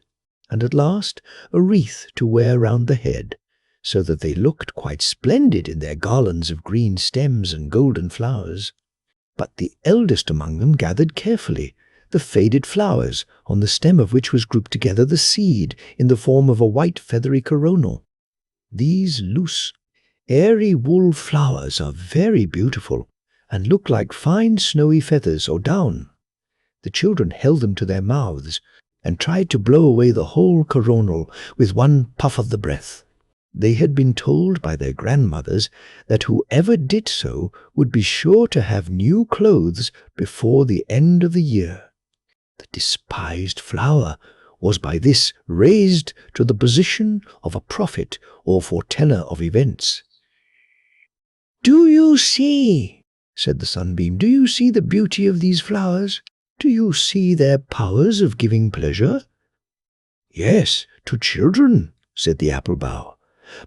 and at last a wreath to wear round the head, so that they looked quite splendid in their garlands of green stems and golden flowers. But the eldest among them gathered carefully the faded flowers, on the stem of which was grouped together the seed in the form of a white feathery coronal. These loose, airy wool flowers are very beautiful, and look like fine snowy feathers or down. The children held them to their mouths, and tried to blow away the whole coronal with one puff of the breath. They had been told by their grandmothers that whoever did so would be sure to have new clothes before the end of the year. The despised flower was by this raised to the position of a prophet or foreteller of events. "Do you see?" said the sunbeam. "Do you see the beauty of these flowers? Do you see their powers of giving pleasure?" "Yes, to children," said the apple bough.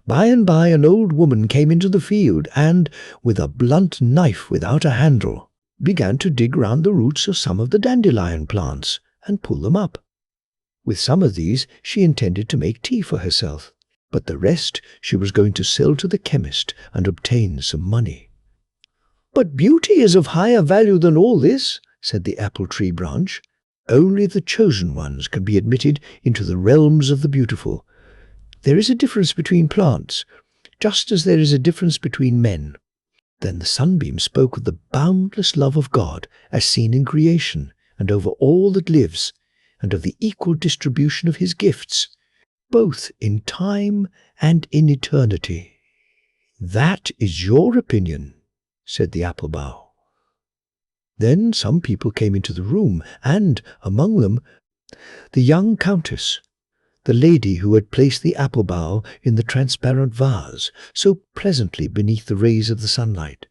By and by an old woman came into the field and, with a blunt knife without a handle, began to dig round the roots of some of the dandelion plants and pull them up. With some of these she intended to make tea for herself, but the rest she was going to sell to the chemist and obtain some money. "But beauty is of higher value than all this," said the apple tree branch. "Only the chosen ones can be admitted into the realms of the beautiful. There is a difference between plants, just as there is a difference between men." Then the sunbeam spoke of the boundless love of God as seen in creation and over all that lives, and of the equal distribution of his gifts, both in time and in eternity. "That is your opinion," said the apple bough. Then some people came into the room, and, among them, the young countess, the lady who had placed the apple bough in the transparent vase so pleasantly beneath the rays of the sunlight.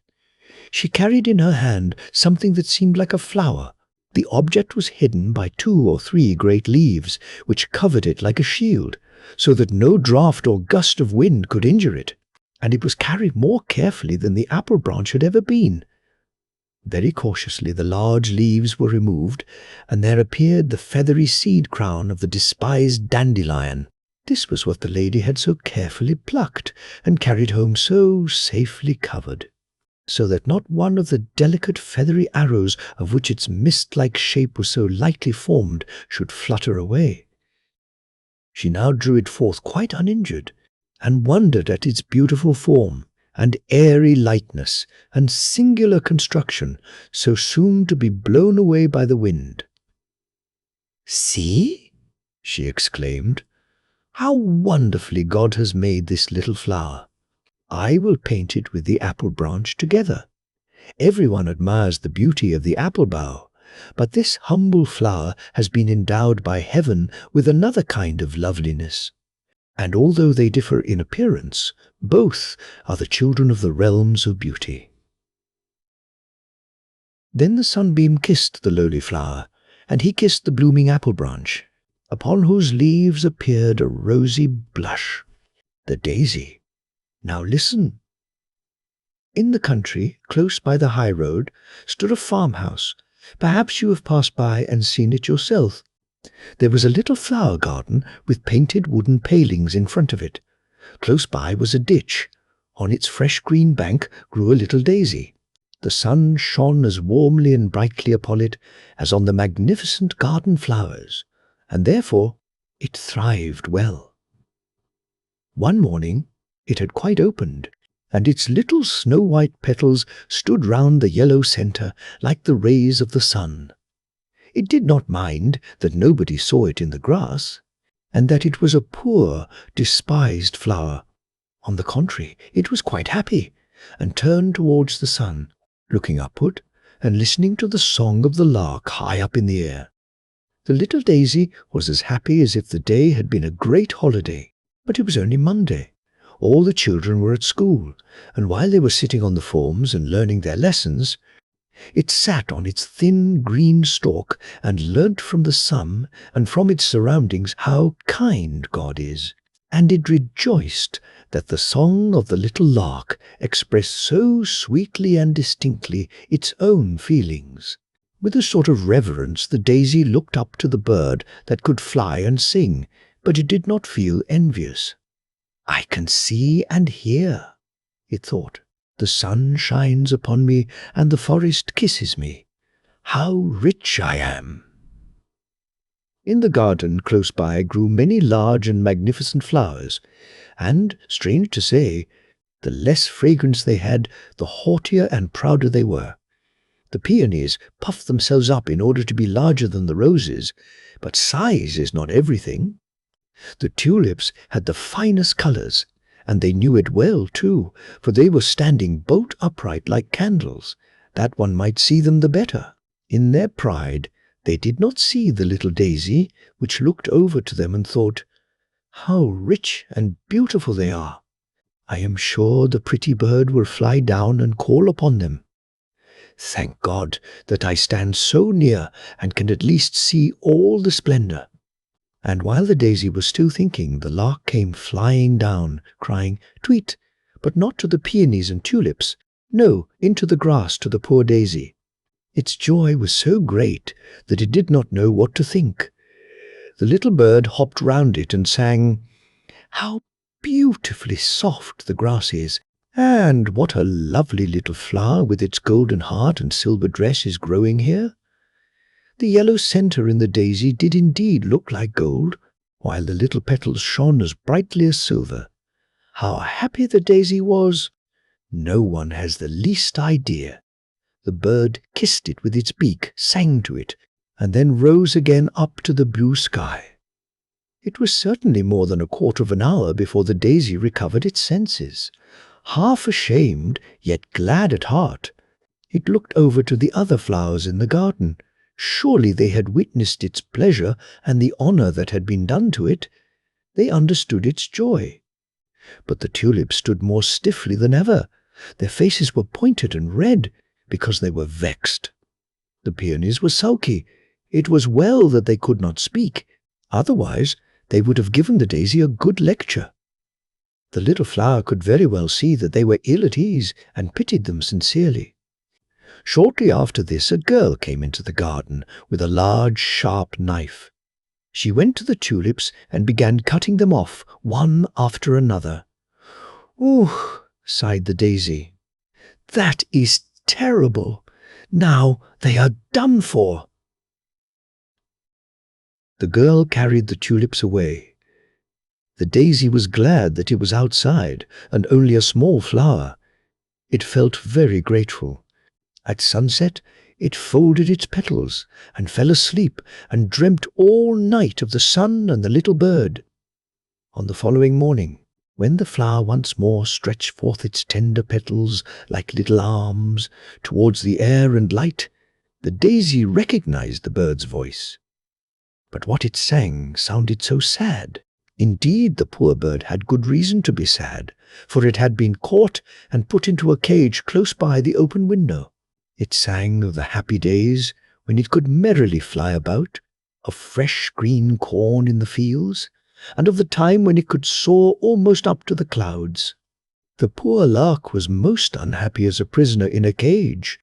She carried in her hand something that seemed like a flower. The object was hidden by 2 or 3 great leaves, which covered it like a shield, so that no draught or gust of wind could injure it, and it was carried more carefully than the apple branch had ever been. Very cautiously the large leaves were removed, and there appeared the feathery seed crown of the despised dandelion. This was what the lady had so carefully plucked and carried home so safely covered, so that not one of the delicate feathery arrows of which its mist-like shape was so lightly formed should flutter away. She now drew it forth quite uninjured, and wondered at its beautiful form, and airy lightness, and singular construction, so soon to be blown away by the wind. "See," she exclaimed, "how wonderfully God has made this little flower. I will paint it with the apple branch together. Everyone admires the beauty of the apple bough, but this humble flower has been endowed by heaven with another kind of loveliness. And although they differ in appearance, both are the children of the realms of beauty." Then the sunbeam kissed the lowly flower, and he kissed the blooming apple branch, upon whose leaves appeared a rosy blush, the daisy. Now listen. In the country, close by the high road, stood a farmhouse. Perhaps you have passed by and seen it yourself. There was a little flower garden with painted wooden palings in front of it. Close by was a ditch. On its fresh green bank grew a little daisy. The sun shone as warmly and brightly upon it as on the magnificent garden flowers, and therefore it thrived well. One morning it had quite opened, and its little snow-white petals stood round the yellow centre like the rays of the sun. It did not mind that nobody saw it in the grass, and that it was a poor, despised flower. On the contrary, it was quite happy, and turned towards the sun, looking upward and listening to the song of the lark high up in the air. The little daisy was as happy as if the day had been a great holiday, but it was only Monday. All the children were at school, and while they were sitting on the forms and learning their lessons, it sat on its thin green stalk and learnt from the sun and from its surroundings how kind God is. And it rejoiced that the song of the little lark expressed so sweetly and distinctly its own feelings. With a sort of reverence the daisy looked up to the bird that could fly and sing, but it did not feel envious. "I can see and hear," it thought. "The sun shines upon me and the forest kisses me. How rich I am!" In the garden close by grew many large and magnificent flowers, and, strange to say, the less fragrance they had, the haughtier and prouder they were. The peonies puffed themselves up in order to be larger than the roses, but size is not everything. The tulips had the finest colours, and they knew it well too, for they were standing bolt upright like candles, that one might see them the better. In their pride they did not see the little daisy, which looked over to them and thought, "How rich and beautiful they are! I am sure the pretty bird will fly down and call upon them. Thank God that I stand so near and can at least see all the splendour." And while the daisy was still thinking, the lark came flying down, crying, "Tweet!" but not to the peonies and tulips, no, into the grass to the poor daisy. Its joy was so great that it did not know what to think. The little bird hopped round it and sang, "How beautifully soft the grass is, and what a lovely little flower with its golden heart and silver dress is growing here." The yellow centre in the daisy did indeed look like gold, while the little petals shone as brightly as silver. How happy the daisy was! No one has the least idea. The bird kissed it with its beak, sang to it, and then rose again up to the blue sky. It was certainly more than a quarter of an hour before the daisy recovered its senses. Half ashamed, yet glad at heart, it looked over to the other flowers in the garden. Surely they had witnessed its pleasure and the honour that had been done to it. They understood its joy. But the tulips stood more stiffly than ever. Their faces were pointed and red, because they were vexed. The peonies were sulky. It was well that they could not speak. Otherwise, they would have given the daisy a good lecture. The little flower could very well see that they were ill at ease, and pitied them sincerely. Shortly after this, a girl came into the garden with a large, sharp knife. She went to the tulips and began cutting them off, one after another. "Ooh," sighed the daisy. "That is terrible. Now they are done for." The girl carried the tulips away. The daisy was glad that it was outside and only a small flower. It felt very grateful. At sunset, it folded its petals and fell asleep and dreamt all night of the sun and the little bird. On the following morning, when the flower once more stretched forth its tender petals like little arms towards the air and light, the daisy recognized the bird's voice. But what it sang sounded so sad. Indeed, the poor bird had good reason to be sad, for it had been caught and put into a cage close by the open window. It sang of the happy days when it could merrily fly about, of fresh green corn in the fields, and of the time when it could soar almost up to the clouds. The poor lark was most unhappy as a prisoner in a cage.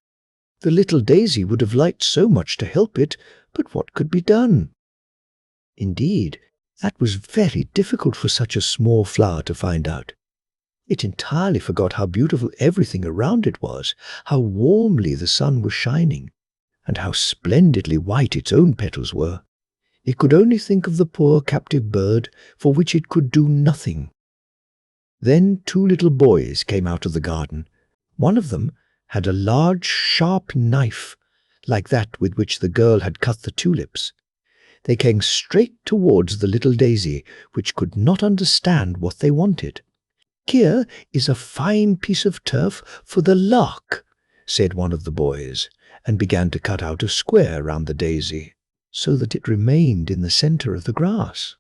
The little daisy would have liked so much to help it, but what could be done? Indeed, that was very difficult for such a small flower to find out. It entirely forgot how beautiful everything around it was, how warmly the sun was shining, and how splendidly white its own petals were. It could only think of the poor captive bird, for which it could do nothing. Then 2 little boys came out of the garden. One of them had a large, sharp knife. like that with which the girl had cut the tulips. They came straight towards the little daisy, which could not understand what they wanted. "Here is a fine piece of turf for the lark," said one of the boys, and began to cut out a square round the daisy, so that it remained in the centre of the grass.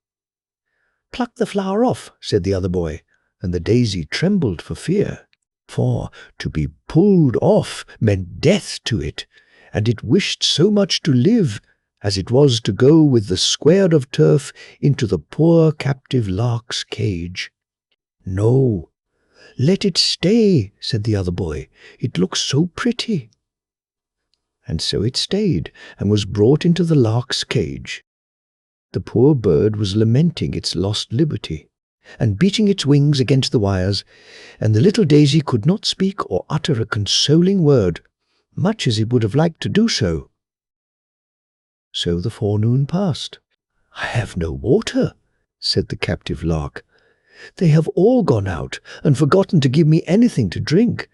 "Pluck the flower off," said the other boy, and the daisy trembled for fear, for to be pulled off meant death to it, and it wished so much to live as it was to go with the square of turf into the poor captive lark's cage. "No, let it stay," said the other boy. "It looks so pretty." And so it stayed, and was brought into the lark's cage. The poor bird was lamenting its lost liberty, and beating its wings against the wires, and the little daisy could not speak or utter a consoling word, much as it would have liked to do so. So the forenoon passed. "I have no water," said the captive lark. "They have all gone out and forgotten to give me anything to drink.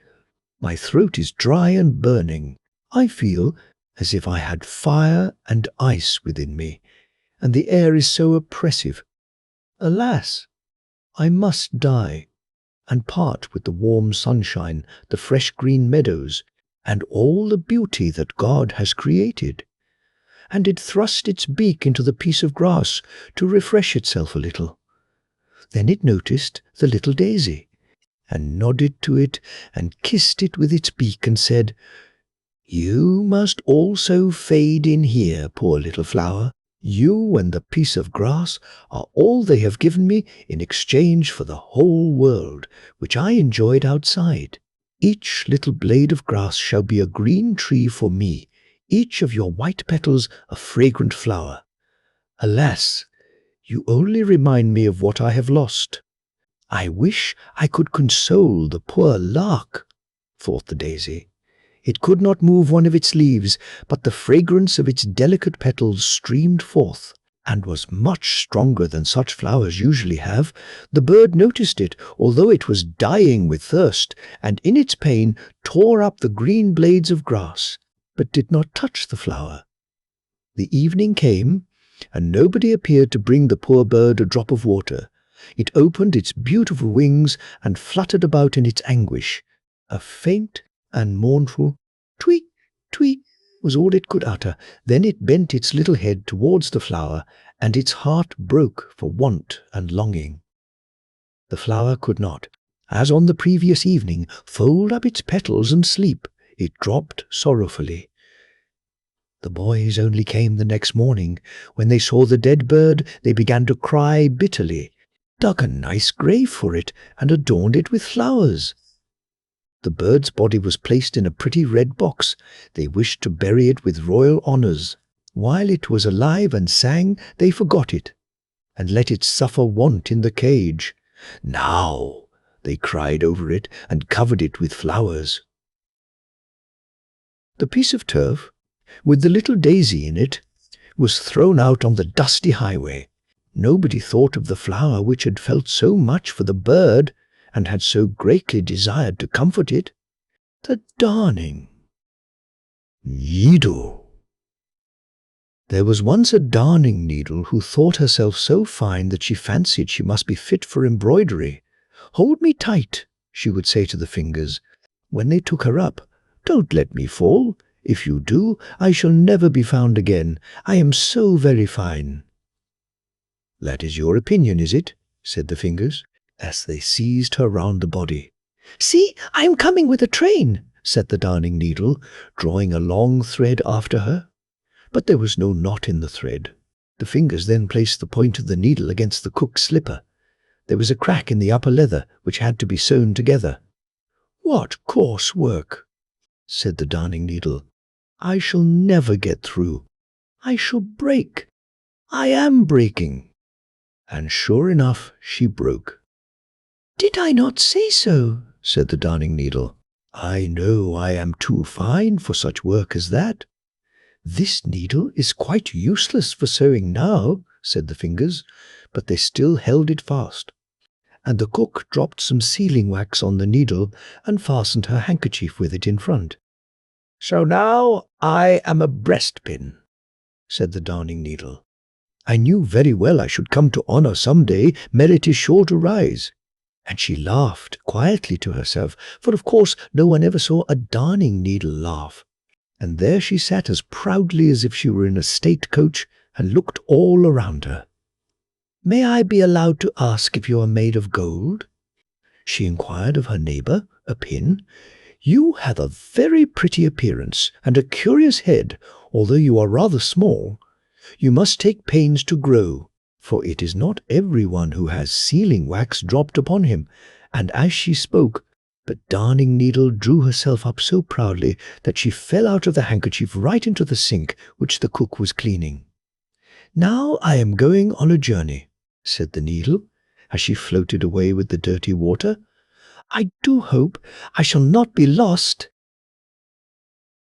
My throat is dry and burning. I feel as if I had fire and ice within me, and the air is so oppressive. Alas, I must die, and part with the warm sunshine, the fresh green meadows, and all the beauty that God has created." And it thrust its beak into the piece of grass to refresh itself a little. Then it noticed the little daisy, and nodded to it and kissed it with its beak and said, "You must also fade in here, poor little flower. You and the piece of grass are all they have given me in exchange for the whole world, which I enjoyed outside. Each little blade of grass shall be a green tree for me, each of your white petals a fragrant flower. Alas, you only remind me of what I have lost. I wish I could console the poor lark," thought the daisy. It could not move one of its leaves, but the fragrance of its delicate petals streamed forth, and was much stronger than such flowers usually have. The bird noticed it, although it was dying with thirst, and in its pain tore up the green blades of grass, but did not touch the flower. The evening came, and nobody appeared to bring the poor bird a drop of water. It opened its beautiful wings and fluttered about in its anguish. A faint and mournful "tweet, tweet" was all it could utter. Then it bent its little head towards the flower, and its heart broke for want and longing. The flower could not, as on the previous evening, fold up its petals and sleep. It dropped sorrowfully. The boys only came the next morning. When they saw the dead bird, they began to cry bitterly, dug a nice grave for it, and adorned it with flowers. The bird's body was placed in a pretty red box. They wished to bury it with royal honours. While it was alive and sang, they forgot it, and let it suffer want in the cage. Now they cried over it and covered it with flowers. The piece of turf, with the little daisy in it, was thrown out on the dusty highway. Nobody thought of the flower which had felt so much for the bird, and had so greatly desired to comfort it. The darning needle. There was once a darning needle who thought herself so fine that she fancied she must be fit for embroidery. "Hold me tight," she would say to the fingers, when they took her up. "Don't let me fall. If you do, I shall never be found again. I am so very fine." "That is your opinion, is it?" said the fingers, as they seized her round the body. "See, I am coming with a train," said the darning needle, drawing a long thread after her. But there was no knot in the thread. The fingers then placed the point of the needle against the cook's slipper. There was a crack in the upper leather, which had to be sewn together. "What coarse work," said the darning needle. "I shall never get through. I shall break. I am breaking." And sure enough, she broke. "Did I not say so?" said the darning needle. "I know I am too fine for such work as that." "This needle is quite useless for sewing now," said the fingers, but they still held it fast. And the cook dropped some sealing wax on the needle and fastened her handkerchief with it in front. "So now I am a breastpin," said the Darning Needle. "I knew very well I should come to honor some day, merit is sure to rise." And she laughed quietly to herself, for of course no one ever saw a Darning Needle laugh. And there she sat as proudly as if she were in a state coach, and looked all around her. "May I be allowed to ask if you are made of gold?" she inquired of her neighbor, a pin. "You have a very pretty appearance, and a curious head, although you are rather small. You must take pains to grow, for it is not everyone who has sealing wax dropped upon him." And as she spoke, the Darning Needle drew herself up so proudly that she fell out of the handkerchief right into the sink which the cook was cleaning. "Now I am going on a journey," said the needle, as she floated away with the dirty water. "I do hope I shall not be lost."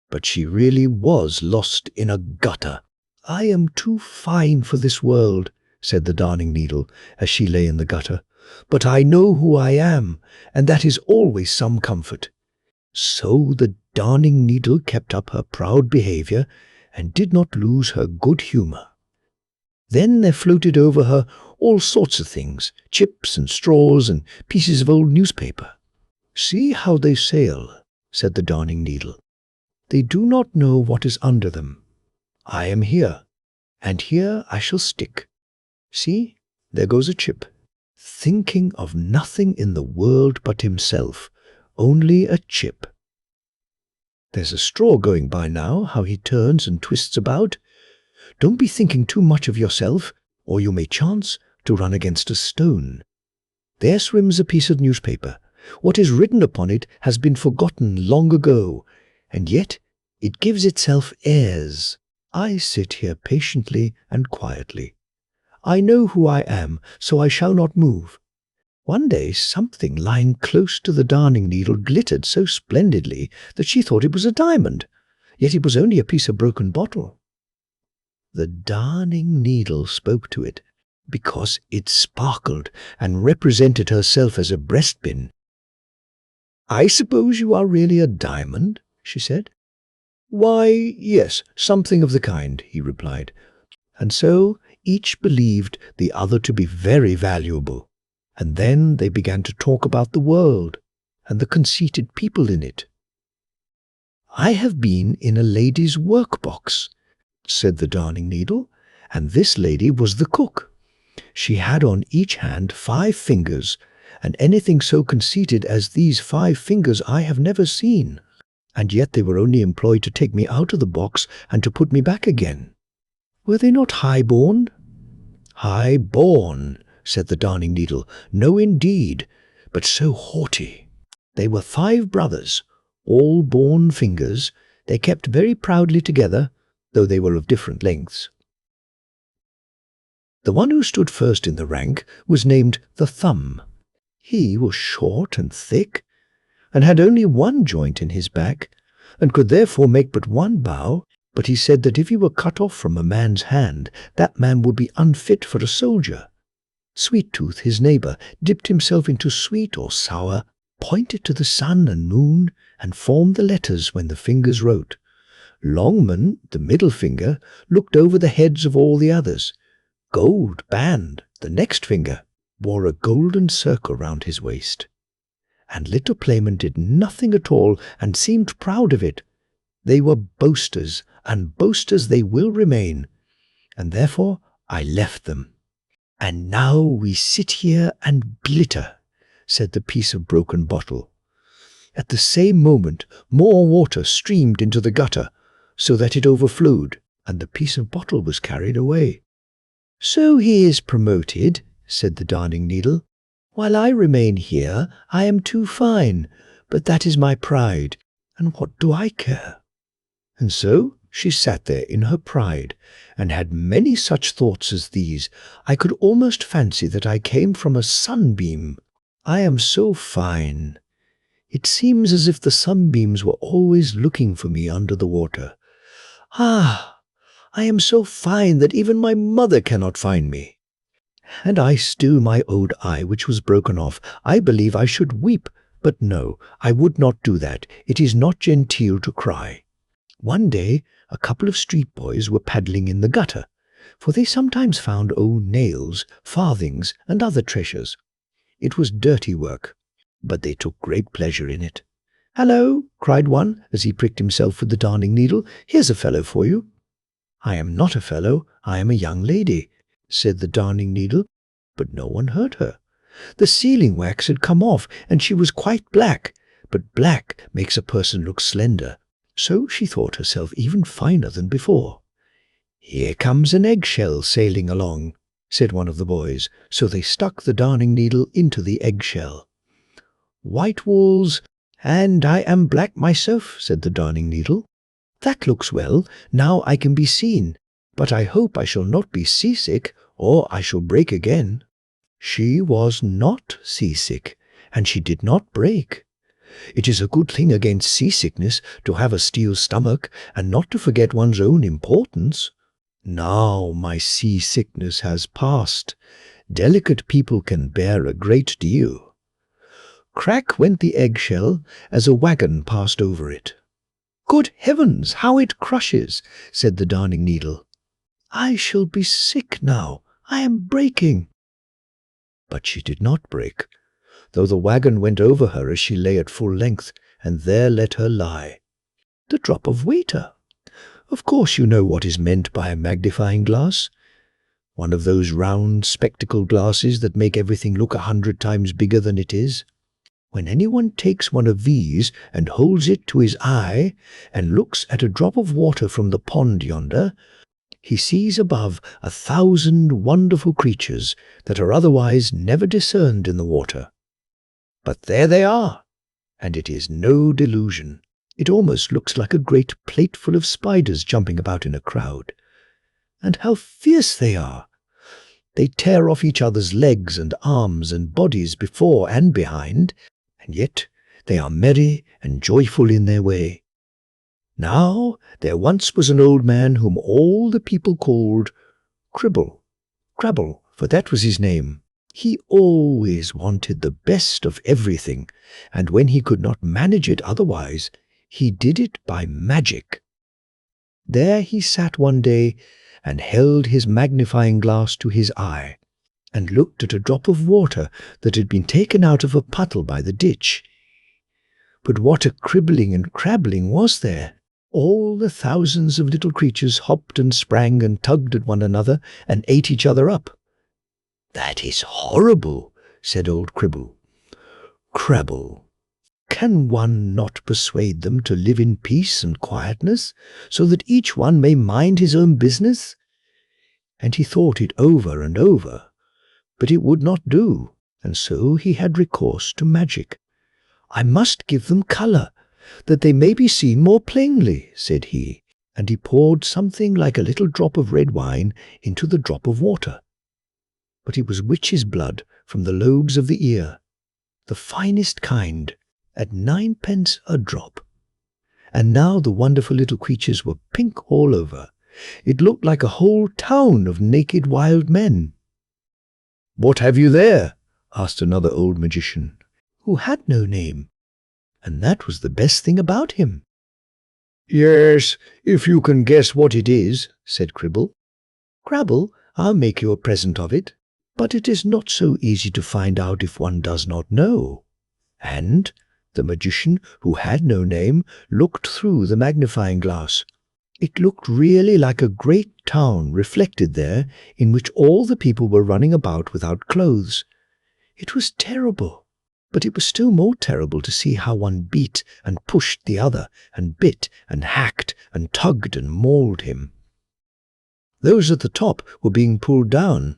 But she really was lost in a gutter. "I am too fine for this world," said the Darning Needle as she lay in the gutter. "But I know who I am, and that is always some comfort." So the Darning Needle kept up her proud behavior and did not lose her good humor. Then there floated over her all sorts of things, chips and straws and pieces of old newspaper. "See how they sail," said the Darning Needle. "They do not know what is under them. I am here, and here I shall stick. See, there goes a chip, thinking of nothing in the world but himself, only a chip. There's a straw going by now, how he turns and twists about. Don't be thinking too much of yourself, or you may chance to run against a stone. There swims a piece of newspaper. What is written upon it has been forgotten long ago, and yet it gives itself airs. I sit here patiently and quietly. I know who I am, so I shall not move." One day something lying close to the Darning Needle glittered so splendidly that she thought it was a diamond, yet it was only a piece of broken bottle. The Darning Needle spoke to it, because it sparkled and represented herself as a breastpin. "I suppose you are really a diamond?" she said. "Why, yes, something of the kind," he replied. And so each believed the other to be very valuable, and then they began to talk about the world and the conceited people in it. "I have been in a lady's work-box," said the Darning Needle, "and this lady was the cook. She had on each hand 5 fingers, and anything so conceited as these 5 fingers I have never seen, and yet they were only employed to take me out of the box and to put me back again. Were they not high-born?" "High-born," said the Darning Needle. "No, indeed, but so haughty. They were 5 brothers, all born fingers. They kept very proudly together, though they were of different lengths. The one who stood first in the rank was named the Thumb. He was short and thick, and had only one joint in his back, and could therefore make but one bow, but he said that if he were cut off from a man's hand, that man would be unfit for a soldier. Sweet Tooth, his neighbor, dipped himself into sweet or sour, pointed to the sun and moon, and formed the letters when the fingers wrote. Longman, the middle finger, looked over the heads of all the others. Gold Band, the next finger, wore a golden circle round his waist. And little Playman did nothing at all and seemed proud of it. They were boasters, and boasters they will remain, and therefore I left them. "And now we sit here and glitter," said the piece of broken bottle. At the same moment more water streamed into the gutter, so that it overflowed, and the piece of bottle was carried away. "So he is promoted," said the Darning Needle. "While I remain here, I am too fine, but that is my pride, and what do I care?" And so she sat there in her pride, and had many such thoughts as these. "I could almost fancy that I came from a sunbeam. I am so fine. It seems as if the sunbeams were always looking for me under the water. Ah, I am so fine that even my mother cannot find me. And I still my old eye, which was broken off. I believe I should weep, but no, I would not do that. It is not genteel to cry. One day, a couple of street boys were paddling in the gutter, for they sometimes found old nails, farthings, and other treasures. It was dirty work, but they took great pleasure in it. "Hello!" cried one, as he pricked himself with the darning needle. "Here's a fellow for you." "I am not a fellow, I am a young lady," said the darning needle, but no one heard her. The sealing wax had come off, and she was quite black, but black makes a person look slender, so she thought herself even finer than before. "Here comes an eggshell sailing along," said one of the boys, so they stuck the darning needle into the eggshell. "White walls, and I am black myself," said the darning needle. "That looks well, now I can be seen, but I hope I shall not be seasick, or I shall break again." She was not seasick, and she did not break. It is a good thing against seasickness to have a steel stomach and not to forget one's own importance. Now my seasickness has passed. Delicate people can bear a great deal. Crack went the eggshell as a wagon passed over it. "Good heavens, how it crushes!" said the darning needle. "I shall be sick now. I am breaking." But she did not break, though the wagon went over her as she lay at full length, and there let her lie. The drop of water. Of course you know what is meant by a magnifying glass. One of those round spectacle glasses that make everything look 100 times bigger than it is. When anyone takes one of these and holds it to his eye and looks at a drop of water from the pond yonder, he sees above 1,000 wonderful creatures that are otherwise never discerned in the water. But there they are, and it is no delusion. It almost looks like a great plateful of spiders jumping about in a crowd. And how fierce they are! They tear off each other's legs and arms and bodies before and behind, and yet they are merry and joyful in their way. Now there once was an old man whom all the people called Crabble, for that was his name. He always wanted the best of everything, and when he could not manage it otherwise, he did it by magic. There he sat one day and held his magnifying glass to his eye, and looked at a drop of water that had been taken out of a puddle by the ditch. But what a cribbling and crabbling was there! All the thousands of little creatures hopped and sprang and tugged at one another and ate each other up. "That is horrible," said old Crabble. "Can one not persuade them to live in peace and quietness, so that each one may mind his own business?" And he thought it over and over, but it would not do, and so he had recourse to magic. "I must give them colour, that they may be seen more plainly," said he, and he poured something like a little drop of red wine into the drop of water. But it was witch's blood from the lobes of the ear, the finest kind, at 9 pence a drop. And now the wonderful little creatures were pink all over. It looked like a whole town of naked wild men. "What have you there?" asked another old magician, who had no name, and that was the best thing about him. "Yes, if you can guess what it is," said Crabble, "I'll make you a present of it, but it is not so easy to find out if one does not know." And the magician, who had no name, looked through the magnifying glass. It looked really like a great town reflected there, in which all the people were running about without clothes. It was terrible, but it was still more terrible to see how one beat and pushed the other, and bit and hacked and tugged and mauled him. Those at the top were being pulled down,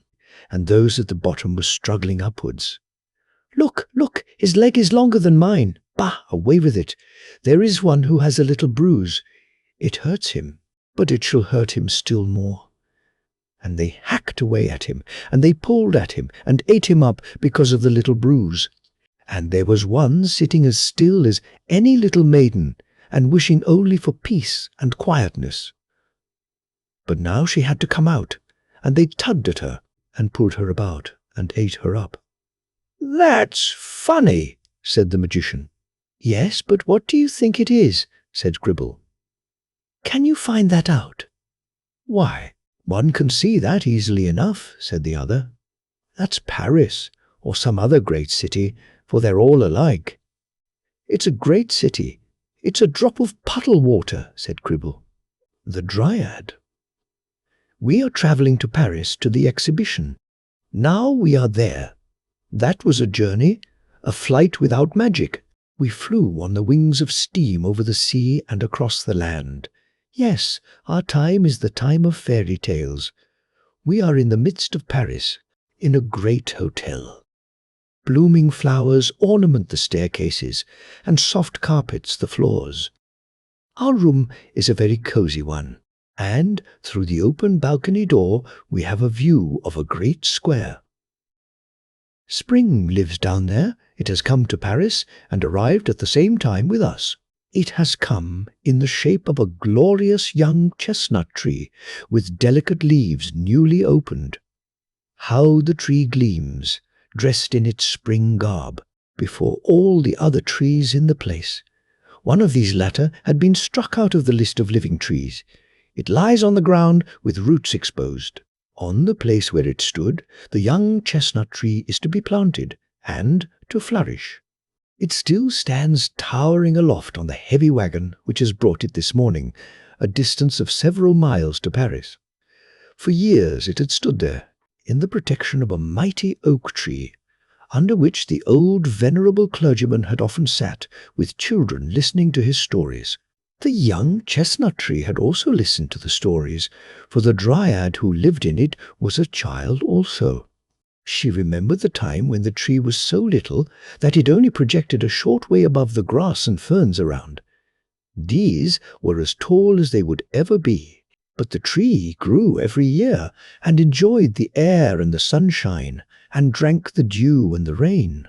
and those at the bottom were struggling upwards. Look, his leg is longer than mine. Bah, away with it. There is one who has a little bruise. It hurts him, but it shall hurt him still more." And they hacked away at him, and they pulled at him, and ate him up because of the little bruise. And there was one sitting as still as any little maiden, and wishing only for peace and quietness. But now she had to come out, and they tugged at her, and pulled her about, and ate her up. "That's funny," said the magician. "Yes, but what do you think it is?" said Can you find that out?" "Why, one can see that easily enough," said the other. "That's Paris, or some other great city, for they're all alike." "It's a great city. It's a drop of puddle water," said Cribble. "The Dryad." "We are travelling to Paris to the exhibition. Now we are there. That was a journey, a flight without magic. We flew on the wings of steam over the sea and across the land. Yes, our time is the time of fairy tales. We are in the midst of Paris, in a great hotel. Blooming flowers ornament the staircases, and soft carpets the floors. Our room is a very cosy one, and through the open balcony door we have a view of a great square. Spring lives down there. It has come to Paris and arrived at the same time with us. It has come in the shape of a glorious young chestnut tree with delicate leaves newly opened. How the tree gleams, dressed in its spring garb, before all the other trees in the place. One of these latter had been struck out of the list of living trees. It lies on the ground with roots exposed. On the place where it stood, the young chestnut tree is to be planted and to flourish. It still stands towering aloft on the heavy wagon which has brought it this morning, a distance of several miles to Paris. For years it had stood there, in the protection of a mighty oak tree, under which the old venerable clergyman had often sat, with children listening to his stories. The young chestnut tree had also listened to the stories, for the Dryad who lived in it was a child also. She remembered the time when the tree was so little that it only projected a short way above the grass and ferns around. These were as tall as they would ever be, but the tree grew every year and enjoyed the air and the sunshine and drank the dew and the rain.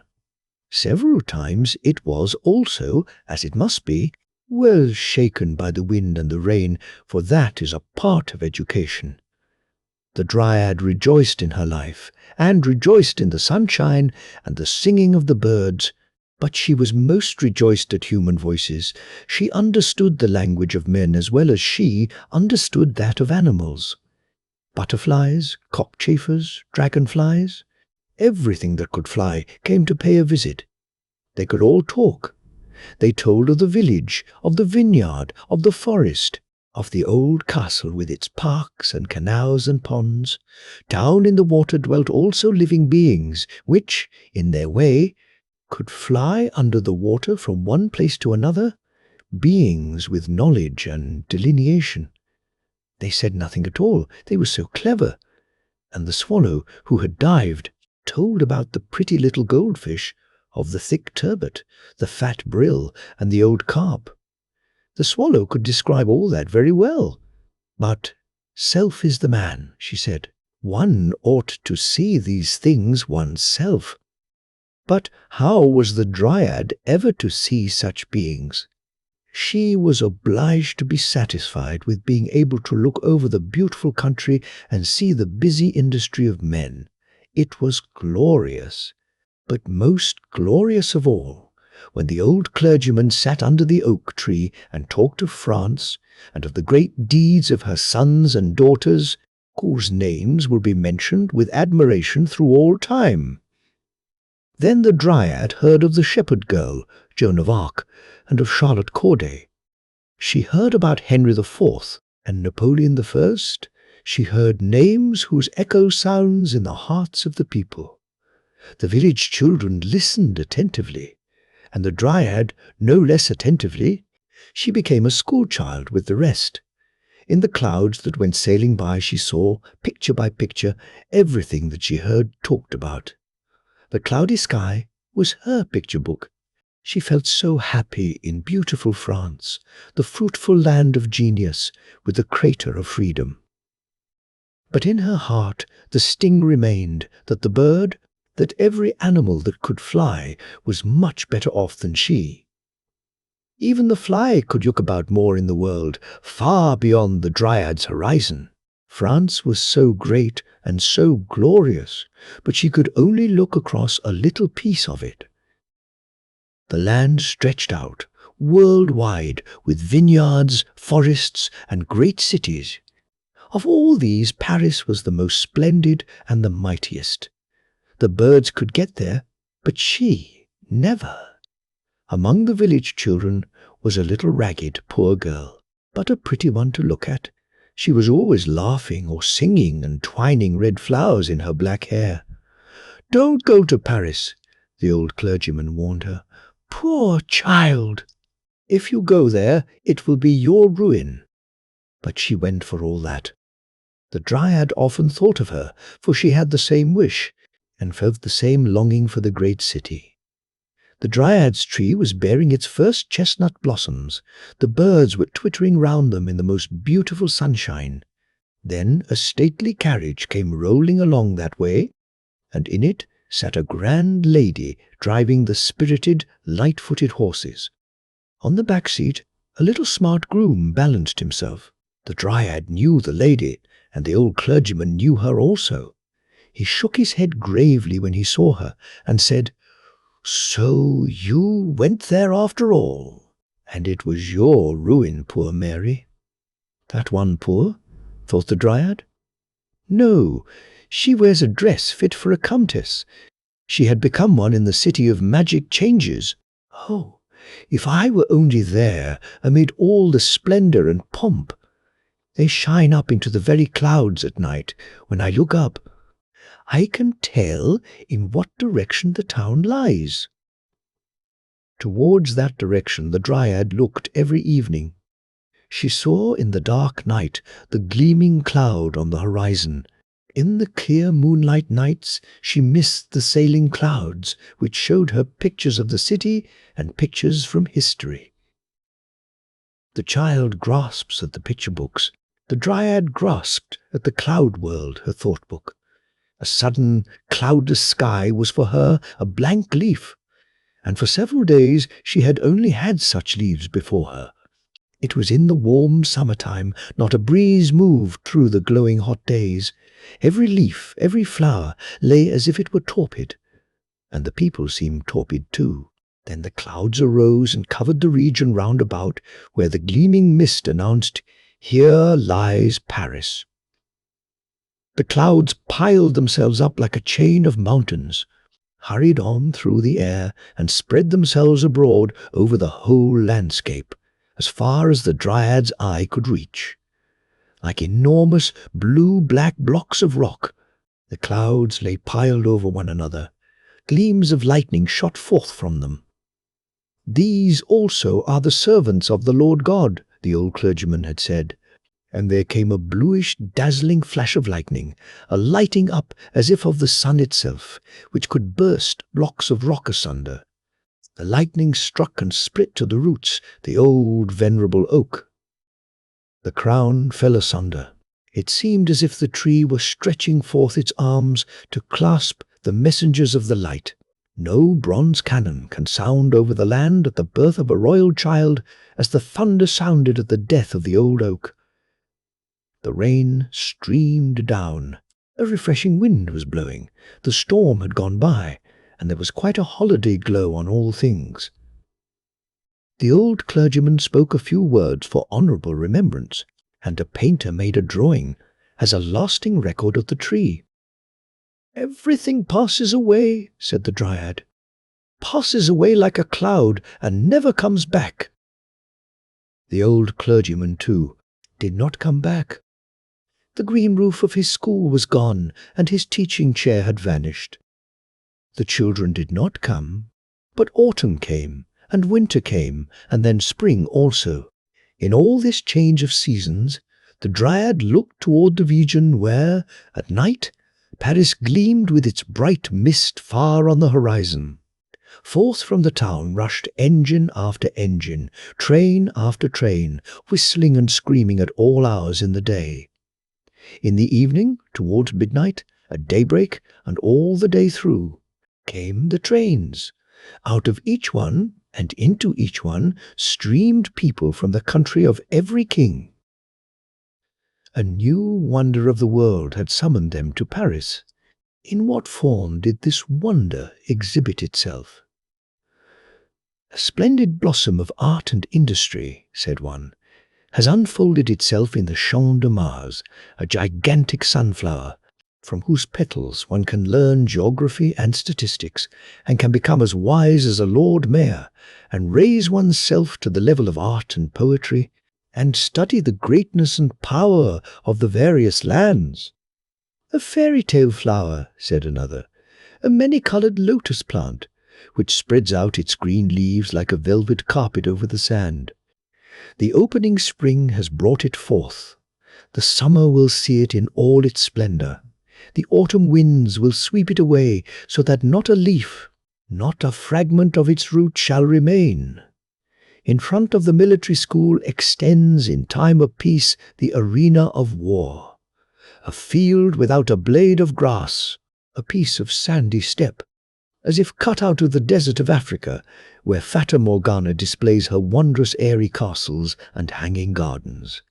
Several times it was also, as it must be, well shaken by the wind and the rain, for that is a part of education. The Dryad rejoiced in her life, and rejoiced in the sunshine and the singing of the birds, but she was most rejoiced at human voices. She understood the language of men as well as she understood that of animals. Butterflies, cockchafers, dragonflies, everything that could fly came to pay a visit. They could all talk. They told of the village, of the vineyard, of the forest, of the old castle with its parks and canals and ponds. Down in the water dwelt also living beings, which, in their way, could fly under the water from one place to another, beings with knowledge and delineation. They said nothing at all, they were so clever. And the swallow, who had dived, told about the pretty little goldfish, of the thick turbot, the fat brill, and the old carp. The swallow could describe all that very well. But self is the man, she said. One ought to see these things oneself. But how was the Dryad ever to see such beings? She was obliged to be satisfied with being able to look over the beautiful country and see the busy industry of men. It was glorious. But most glorious of all, when the old clergyman sat under the oak tree and talked of France and of the great deeds of her sons and daughters, whose names will be mentioned with admiration through all time. Then the Dryad heard of the shepherd girl, Joan of Arc, and of Charlotte Corday. She heard about Henry IV and Napoleon I. She heard names whose echo sounds in the hearts of the people. The village children listened attentively, and the Dryad no less attentively. She became a schoolchild with the rest. In the clouds that went sailing by she saw, picture by picture, everything that she heard talked about. The cloudy sky was her picture book. She felt so happy in beautiful France, the fruitful land of genius, with the crater of freedom. But in her heart the sting remained that the bird, that every animal that could fly was much better off than she. Even the fly could look about more in the world, far beyond the Dryad's horizon. France was so great and so glorious, but she could only look across a little piece of it. The land stretched out, worldwide, with vineyards, forests, and great cities. Of all these, Paris was the most splendid and the mightiest. The birds could get there, but she never. Among the village children was a little ragged, poor girl, but a pretty one to look at. She was always laughing or singing and twining red flowers in her black hair. "Don't go to Paris," the old clergyman warned her. "Poor child! If you go there, it will be your ruin." But she went for all that. The Dryad often thought of her, for she had the same wish, and felt the same longing for the great city. The Dryad's tree was bearing its first chestnut blossoms. The birds were twittering round them in the most beautiful sunshine. Then a stately carriage came rolling along that way, and in it sat a grand lady driving the spirited, light-footed horses. On the back seat, a little smart groom balanced himself. The Dryad knew the lady, and the old clergyman knew her also. He shook his head gravely when he saw her, and said, "So you went there after all, and it was your ruin, poor Mary." "That one poor?" thought the Dryad. "No, she wears a dress fit for a countess. She had become one in the city of magic changes. Oh, if I were only there, amid all the splendor and pomp! They shine up into the very clouds at night. When I look up, I can tell in what direction the town lies." Towards that direction the Dryad looked every evening. She saw in the dark night the gleaming cloud on the horizon. In the clear moonlight nights she missed the sailing clouds, which showed her pictures of the city and pictures from history. The child grasps at the picture books. The Dryad grasped at the cloud world, her thought book. A sudden, cloudless sky was for her a blank leaf, and for several days she had only had such leaves before her. It was in the warm summer-time. Not a breeze moved through the glowing hot days. Every leaf, every flower, lay as if it were torpid, and the people seemed torpid too. Then the clouds arose and covered the region round about, where the gleaming mist announced, "Here lies Paris." The clouds piled themselves up like a chain of mountains, hurried on through the air, and spread themselves abroad over the whole landscape, as far as the Dryad's eye could reach. Like enormous blue-black blocks of rock, the clouds lay piled over one another. Gleams of lightning shot forth from them. "These also are the servants of the Lord God," the old clergyman had said. And there came a bluish, dazzling flash of lightning, a lighting up as if of the sun itself, which could burst blocks of rock asunder. The lightning struck and split to the roots the old venerable oak. The crown fell asunder. It seemed as if the tree were stretching forth its arms to clasp the messengers of the light. No bronze cannon can sound over the land at the birth of a royal child as the thunder sounded at the death of the old oak. The rain streamed down. A refreshing wind was blowing. The storm had gone by, and there was quite a holiday glow on all things. The old clergyman spoke a few words for honourable remembrance, and a painter made a drawing as a lasting record of the tree. "Everything passes away," said the Dryad. "Passes away like a cloud and never comes back." The old clergyman, too, did not come back. The green roof of his school was gone, and his teaching chair had vanished. The children did not come, but autumn came, and winter came, and then spring also. In all this change of seasons, the Dryad looked toward the region where, at night, Paris gleamed with its bright mist far on the horizon. Forth from the town rushed engine after engine, train after train, whistling and screaming at all hours in the day. In the evening, towards midnight, at daybreak, and all the day through, came the trains. Out of each one, and into each one, streamed people from the country of every king. A new wonder of the world had summoned them to Paris. In what form did this wonder exhibit itself? "A splendid blossom of art and industry," said one, "has unfolded itself in the Champ de Mars, a gigantic sunflower, from whose petals one can learn geography and statistics, and can become as wise as a Lord Mayor, and raise oneself to the level of art and poetry, and study the greatness and power of the various lands." "A fairy tale flower," said another, "a many-coloured lotus plant, which spreads out its green leaves like a velvet carpet over the sand. The opening spring has brought it forth. The summer will see it in all its splendour. The autumn winds will sweep it away, so that not a leaf, not a fragment of its root shall remain. In front of the military school extends in time of peace the arena of war. A field without a blade of grass, a piece of sandy steppe, as if cut out of the desert of Africa, where Fata Morgana displays her wondrous airy castles and hanging gardens."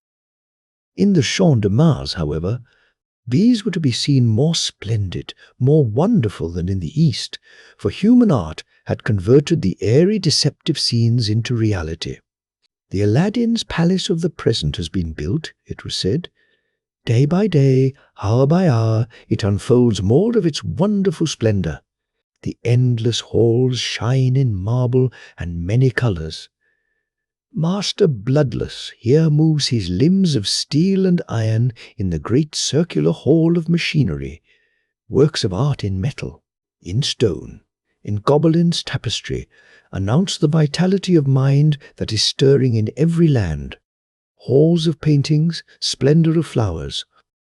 In the Champ de Mars, however, these were to be seen more splendid, more wonderful than in the East, for human art had converted the airy deceptive scenes into reality. "The Aladdin's palace of the present has been built," it was said. "Day by day, hour by hour, it unfolds more of its wonderful splendour. The endless halls shine in marble and many colours. Master Bloodless here moves his limbs of steel and iron in the great circular hall of machinery, works of art in metal, in stone, in Gobelin's tapestry, announce the vitality of mind that is stirring in every land. Halls of paintings, splendour of flowers,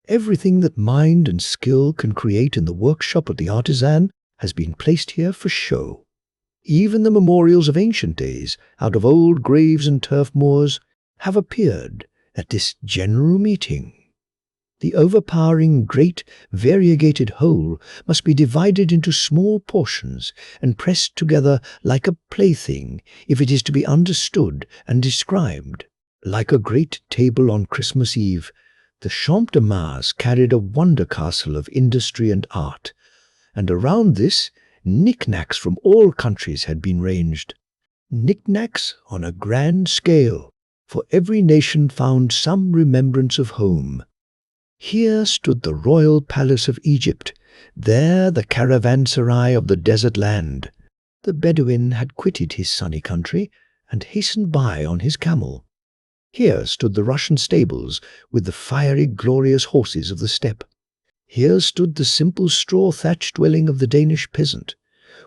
everything that mind and skill can create in the workshop of the artisan has been placed here for show. Even the memorials of ancient days, out of old graves and turf moors, have appeared at this general meeting. The overpowering, great, variegated whole must be divided into small portions and pressed together like a plaything if it is to be understood and described. Like a great table on Christmas Eve, the Champ de Mars carried a wonder castle of industry and art, and around this knick-knacks from all countries had been ranged. Knick-knacks on a grand scale, for every nation found some remembrance of home. Here stood the royal palace of Egypt, there the caravanserai of the desert land. The Bedouin had quitted his sunny country and hastened by on his camel. Here stood the Russian stables with the fiery, glorious horses of the steppe. Here stood the simple straw-thatched dwelling of the Danish peasant,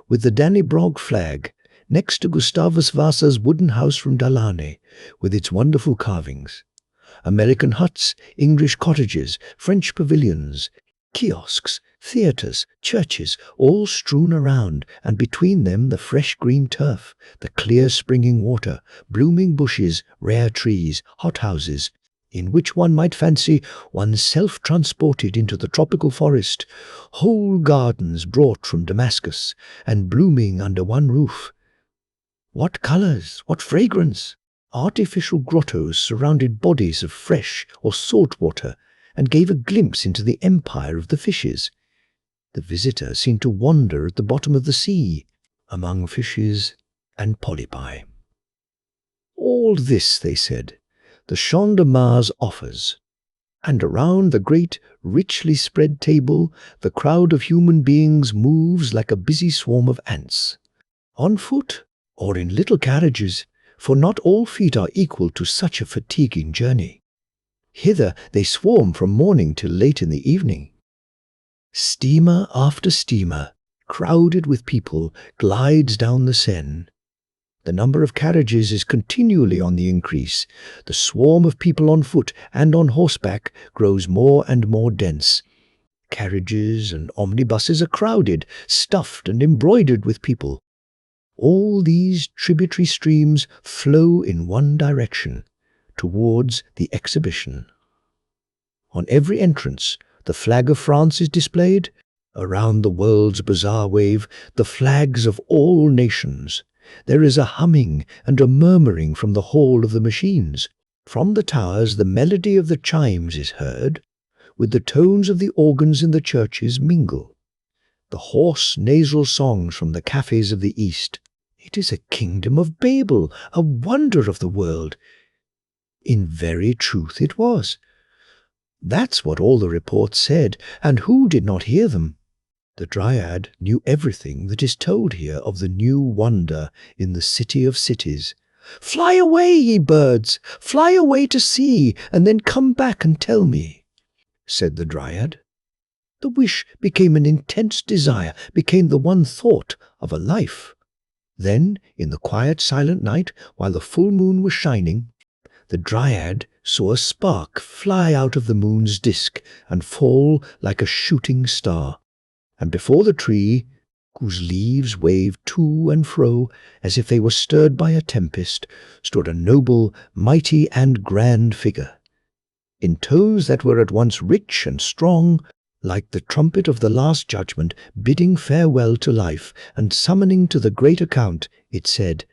with the Dannebrog flag, next to Gustavus Vasa's wooden house from Dalarne, with its wonderful carvings. American huts, English cottages, French pavilions, kiosks, theatres, churches, all strewn around, and between them the fresh green turf, the clear springing water, blooming bushes, rare trees, hothouses, in which one might fancy oneself transported into the tropical forest, whole gardens brought from Damascus, and blooming under one roof. What colours, what fragrance! Artificial grottos surrounded bodies of fresh or salt water, and gave a glimpse into the empire of the fishes. The visitor seemed to wander at the bottom of the sea, among fishes and polypi. All this, they said, the Champ de Mars offers, and around the great, richly spread table the crowd of human beings moves like a busy swarm of ants, on foot or in little carriages, for not all feet are equal to such a fatiguing journey. Hither they swarm from morning till late in the evening. Steamer after steamer, crowded with people, glides down the Seine. The number of carriages is continually on the increase. The swarm of people on foot and on horseback grows more and more dense. Carriages and omnibuses are crowded, stuffed and embroidered with people. All these tributary streams flow in one direction, towards the exhibition. On every entrance, the flag of France is displayed. Around the world's bazaar wave the flags of all nations. There is a humming and a murmuring from the hall of the machines. From the towers the melody of the chimes is heard, with the tones of the organs in the churches mingle. The hoarse nasal songs from the cafes of the East, It is a kingdom of Babel, a wonder of the world. In very truth it was. That's what all the reports said, and who did not hear them? The Dryad knew everything that is told here of the new wonder in the city of cities. "Fly away, ye birds! Fly away to sea, and then come back and tell me," said the Dryad. The wish became an intense desire, became the one thought of a life. Then, in the quiet, silent night, while the full moon was shining, the Dryad saw a spark fly out of the moon's disk and fall like a shooting star. And before the tree, whose leaves waved to and fro as if they were stirred by a tempest, stood a noble, mighty, and grand figure. In tones that were at once rich and strong, like the trumpet of the last judgment, bidding farewell to life and summoning to the great account, it said,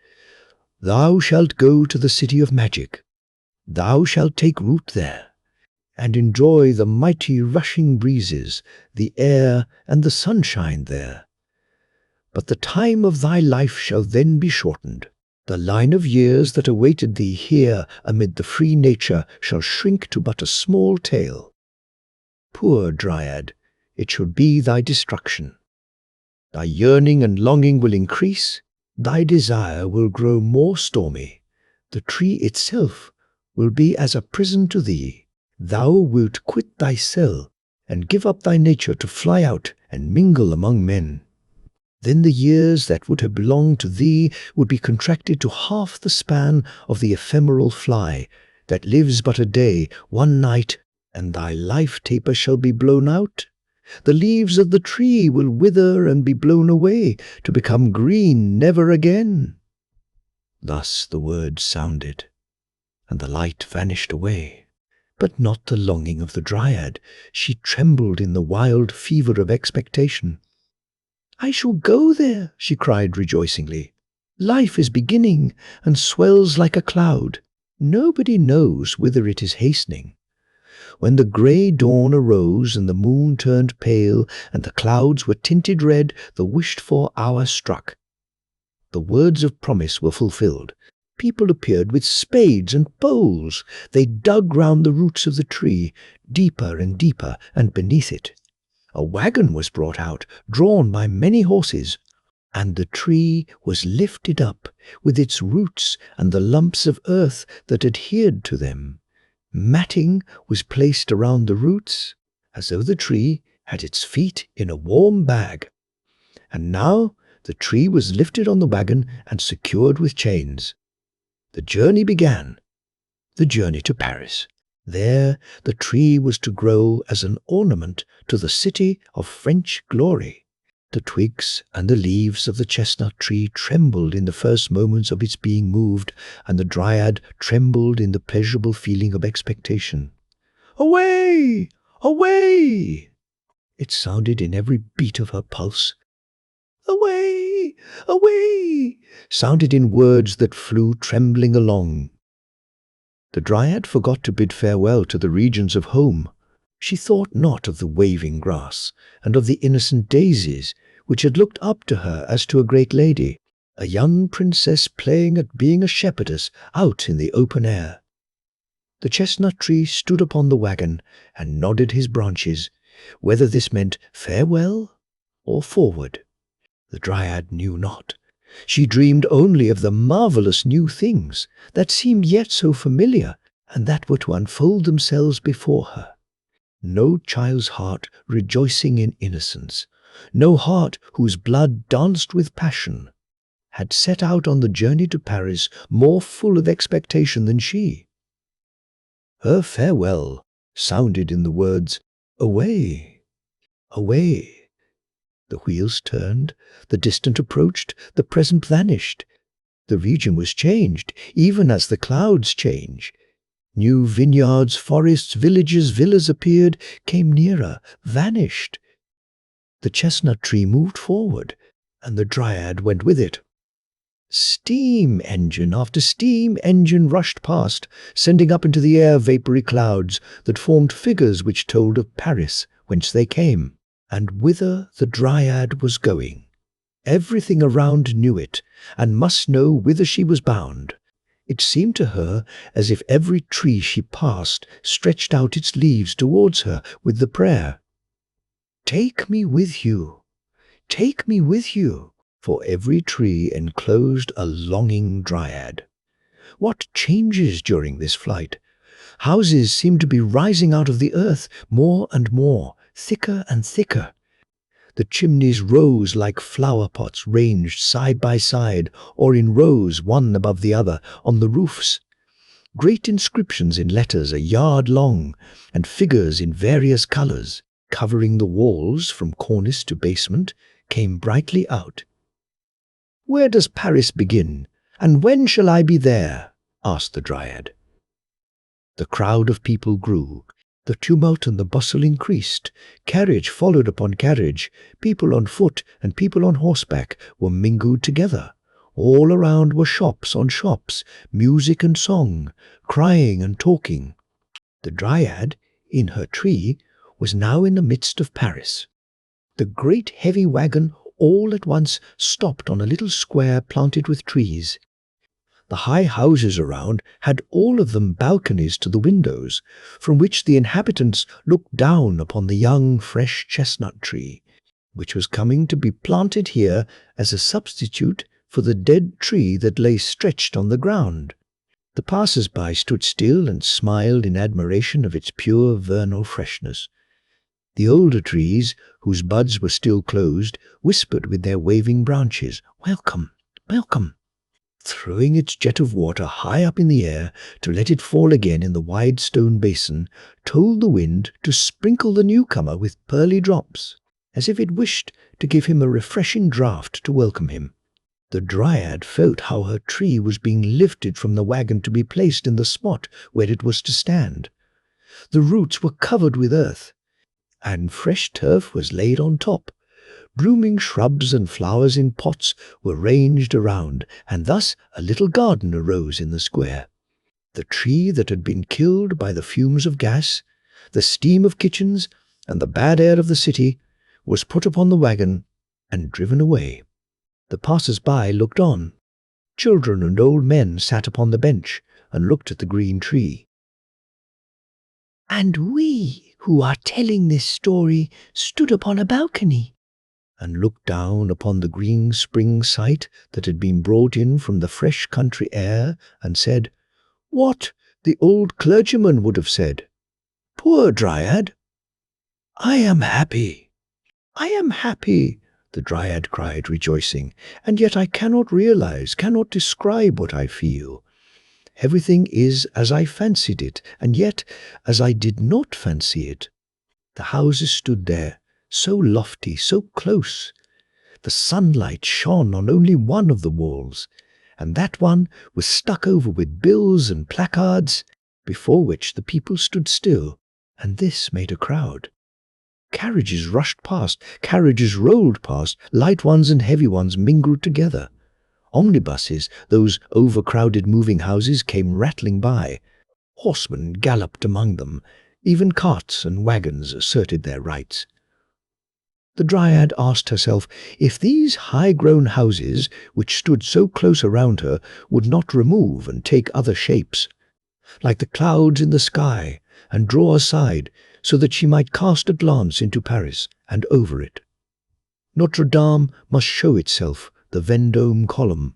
"Thou shalt go to the city of magic. Thou shalt take root there, and enjoy the mighty rushing breezes, the air, and the sunshine there. But the time of thy life shall then be shortened. The line of years that awaited thee here amid the free nature shall shrink to but a small tale. Poor Dryad, it shall be thy destruction. Thy yearning and longing will increase, thy desire will grow more stormy. The tree itself will be as a prison to thee. Thou wilt quit thy cell and give up thy nature to fly out and mingle among men. Then the years that would have belonged to thee would be contracted to half the span of the ephemeral fly, that lives but a day, one night, and thy life taper shall be blown out. The leaves of the tree will wither and be blown away, to become green never again." Thus the words sounded, and the light vanished away. But not the longing of the Dryad. She trembled in the wild fever of expectation. "I shall go there," she cried rejoicingly. "Life is beginning, and swells like a cloud. Nobody knows whither it is hastening." When the grey dawn arose and the moon turned pale and the clouds were tinted red, the wished-for hour struck. The words of promise were fulfilled. People appeared with spades and poles. They dug round the roots of the tree, deeper and deeper, and beneath it. A wagon was brought out, drawn by many horses, and the tree was lifted up with its roots and the lumps of earth that adhered to them. Matting was placed around the roots, as though the tree had its feet in a warm bag. And now the tree was lifted on the wagon and secured with chains. The journey began, the journey to Paris. There the tree was to grow as an ornament to the city of French glory. The twigs and the leaves of the chestnut tree trembled in the first moments of its being moved, and the Dryad trembled in the pleasurable feeling of expectation. "Away! Away!" it sounded in every beat of her pulse. "Away! Away!" sounded in words that flew trembling along. The Dryad forgot to bid farewell to the regions of home. She thought not of the waving grass and of the innocent daisies, which had looked up to her as to a great lady, a young princess playing at being a shepherdess out in the open air. The chestnut tree stood upon the wagon and nodded his branches, whether this meant farewell or forward. The Dryad knew not. She dreamed only of the marvelous new things that seemed yet so familiar and that were to unfold themselves before her. No child's heart rejoicing in innocence, no heart whose blood danced with passion, had set out on the journey to Paris more full of expectation than she. Her farewell sounded in the words, "Away, away." The wheels turned, the distant approached, the present vanished. The region was changed, even as the clouds change. New vineyards, forests, villages, villas appeared, came nearer, vanished. The chestnut tree moved forward, and the Dryad went with it. Steam engine after steam engine rushed past, sending up into the air vapory clouds that formed figures which told of Paris, whence they came, and whither the Dryad was going. Everything around knew it, and must know whither she was bound. It seemed to her as if every tree she passed stretched out its leaves towards her with the prayer, "Take me with you, take me with you," for every tree enclosed a longing dryad. What changes during this flight! Houses seemed to be rising out of the earth more and more, thicker and thicker. The chimneys rose like flower pots ranged side by side or in rows one above the other on the roofs. Great inscriptions in letters a yard long and figures in various colors, covering the walls from cornice to basement, came brightly out. "Where does Paris begin, and when shall I be there?" asked the Dryad. The crowd of people grew. The tumult and the bustle increased. Carriage followed upon carriage. People on foot and people on horseback were mingled together. All around were shops on shops, music and song, crying and talking. The Dryad, in her tree, was now in the midst of Paris. The great heavy wagon all at once stopped on a little square planted with trees. The high houses around had all of them balconies to the windows, from which the inhabitants looked down upon the young, fresh chestnut tree, which was coming to be planted here as a substitute for the dead tree that lay stretched on the ground. The passers-by stood still and smiled in admiration of its pure vernal freshness. The older trees, whose buds were still closed, whispered with their waving branches, "Welcome, welcome," throwing its jet of water high up in the air to let it fall again in the wide stone basin, told the wind to sprinkle the newcomer with pearly drops, as if it wished to give him a refreshing draught to welcome him. The Dryad felt how her tree was being lifted from the wagon to be placed in the spot where it was to stand. The roots were covered with earth, and fresh turf was laid on top. Blooming shrubs and flowers in pots were ranged around, and thus a little garden arose in the square. The tree that had been killed by the fumes of gas, the steam of kitchens, and the bad air of the city, was put upon the wagon and driven away. The passers-by looked on. Children and old men sat upon the bench and looked at the green tree. "And we, who are telling this story, stood upon a balcony and looked down upon the green spring sight that had been brought in from the fresh country air, and said, what the old clergyman would have said, 'Poor Dryad!' I am happy, I am happy," the Dryad cried, rejoicing, "and yet I cannot realize, cannot describe what I feel. Everything is as I fancied it, and yet as I did not fancy it. The houses stood there, so lofty, so close. The sunlight shone on only one of the walls, and that one was stuck over with bills and placards, before which the people stood still, and this made a crowd. Carriages rushed past, carriages rolled past, light ones and heavy ones mingled together. Omnibuses, those overcrowded moving houses, came rattling by. Horsemen galloped among them. Even carts and wagons asserted their rights. The Dryad asked herself if these high-grown houses, which stood so close around her, would not remove and take other shapes, like the clouds in the sky, and draw aside, so that she might cast a glance into Paris and over it. Notre Dame must show itself, the Vendôme column,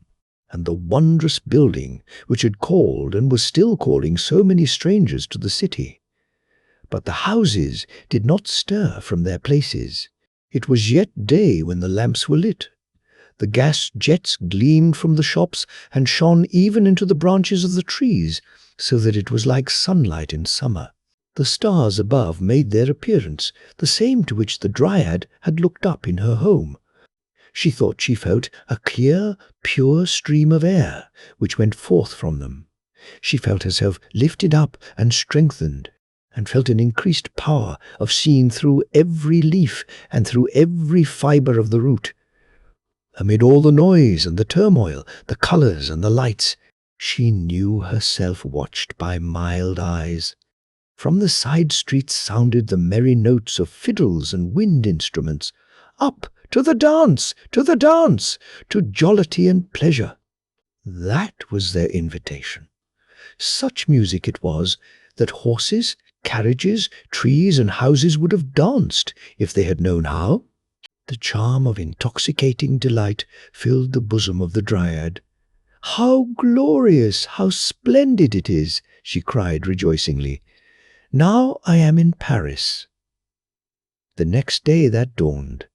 and the wondrous building which had called and was still calling so many strangers to the city. But the houses did not stir from their places. It was yet day when the lamps were lit. The gas jets gleamed from the shops and shone even into the branches of the trees, so that it was like sunlight in summer. The stars above made their appearance, the same to which the Dryad had looked up in her home. She thought she felt a clear, pure stream of air which went forth from them. She felt herself lifted up and strengthened, and felt an increased power of seeing through every leaf and through every fibre of the root. Amid all the noise and the turmoil, the colours and the lights, she knew herself watched by mild eyes. From the side streets sounded the merry notes of fiddles and wind instruments. Up to the dance, to the dance, to jollity and pleasure. That was their invitation. Such music it was that horses, carriages, trees, and houses would have danced if they had known how. The charm of intoxicating delight filled the bosom of the Dryad. "How glorious, how splendid it is!" she cried rejoicingly. "Now I am in Paris." The next day that dawned.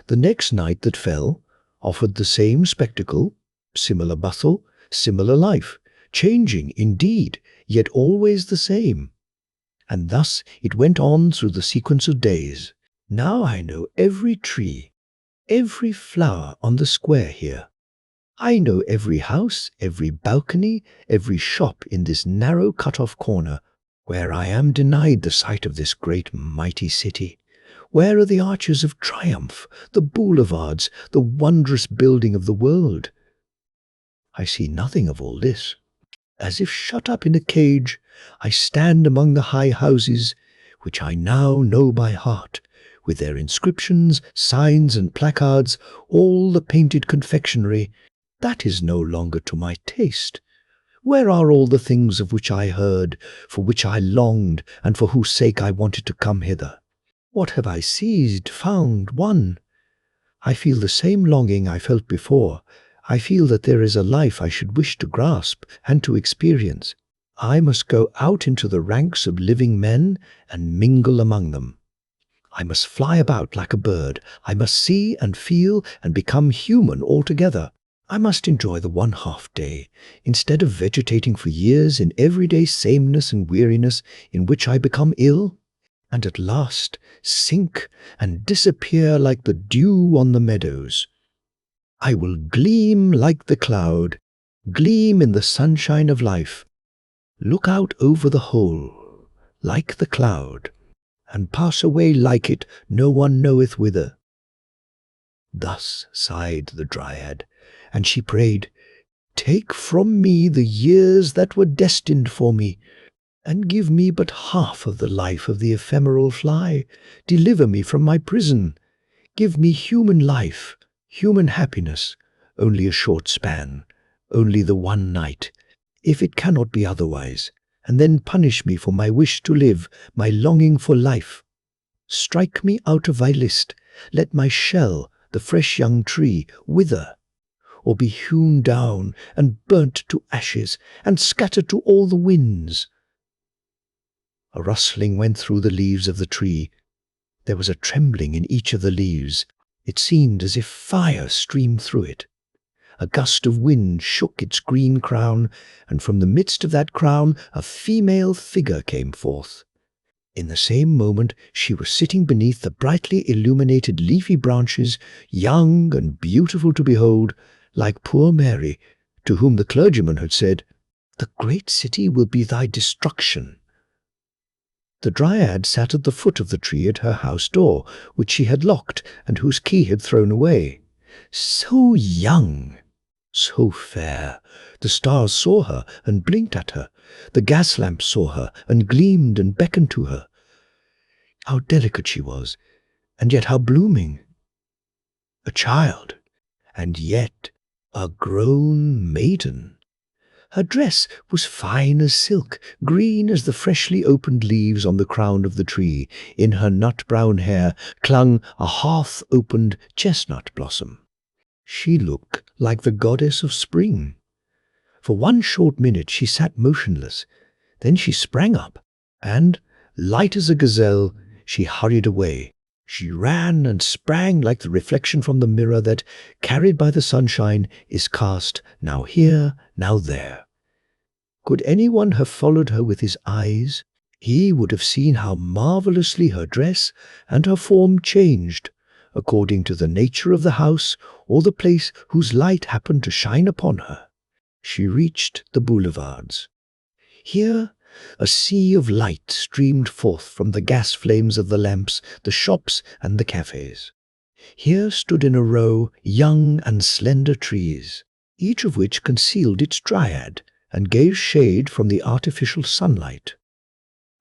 The next night that fell offered the same spectacle, similar bustle, similar life, changing indeed, yet always the same. And thus it went on through the sequence of days. Now I know every tree, every flower on the square here. I know every house, every balcony, every shop in this narrow cut-off corner, where I am denied the sight of this great mighty city. Where are the arches of triumph, the boulevards, the wondrous building of the world? I see nothing of all this. As if shut up in a cage, I stand among the high houses, which I now know by heart, with their inscriptions, signs, and placards, all the painted confectionery. That is no longer to my taste. Where are all the things of which I heard, for which I longed, and for whose sake I wanted to come hither? What have I seized, found, won? I feel the same longing I felt before. I feel that there is a life I should wish to grasp and to experience. I must go out into the ranks of living men and mingle among them. I must fly about like a bird. I must see and feel and become human altogether. I must enjoy the 1/2 day, instead of vegetating for years in everyday sameness and weariness in which I become ill, and at last sink and disappear like the dew on the meadows. I will gleam like the cloud, gleam in the sunshine of life, look out over the whole, like the cloud, and pass away like it, no one knoweth whither. Thus sighed the Dryad, and she prayed, "Take from me the years that were destined for me, and give me but half of the life of the ephemeral fly. Deliver me from my prison. Give me human life, human happiness, only a short span, only the one night, if it cannot be otherwise, and then punish me for my wish to live, my longing for life. Strike me out of thy list, let my shell, the fresh young tree, wither, or be hewn down and burnt to ashes and scattered to all the winds." A rustling went through the leaves of the tree. There was a trembling in each of the leaves. It seemed as if fire streamed through it. A gust of wind shook its green crown, and from the midst of that crown a female figure came forth. In the same moment she was sitting beneath the brightly illuminated leafy branches, young and beautiful to behold, like poor Mary, to whom the clergyman had said, "The great city will be thy destruction." The Dryad sat at the foot of the tree at her house door, which she had locked and whose key had thrown away. So young, so fair, the stars saw her and blinked at her. The gas lamps saw her and gleamed and beckoned to her. How delicate she was, and yet how blooming. A child, and yet a grown maiden. Her dress was fine as silk, green as the freshly opened leaves on the crown of the tree. In her nut-brown hair clung a half-opened chestnut blossom. She looked like the goddess of spring. For one short minute she sat motionless. Then she sprang up, and, light as a gazelle, she hurried away. She ran and sprang like the reflection from the mirror that, carried by the sunshine, is cast now here, now there. Could anyone have followed her with his eyes, he would have seen how marvellously her dress and her form changed, according to the nature of the house or the place whose light happened to shine upon her. She reached the boulevards. Here a sea of light streamed forth from the gas flames of the lamps, the shops, and the cafes. Here stood in a row young and slender trees, each of which concealed its Dryad and gave shade from the artificial sunlight.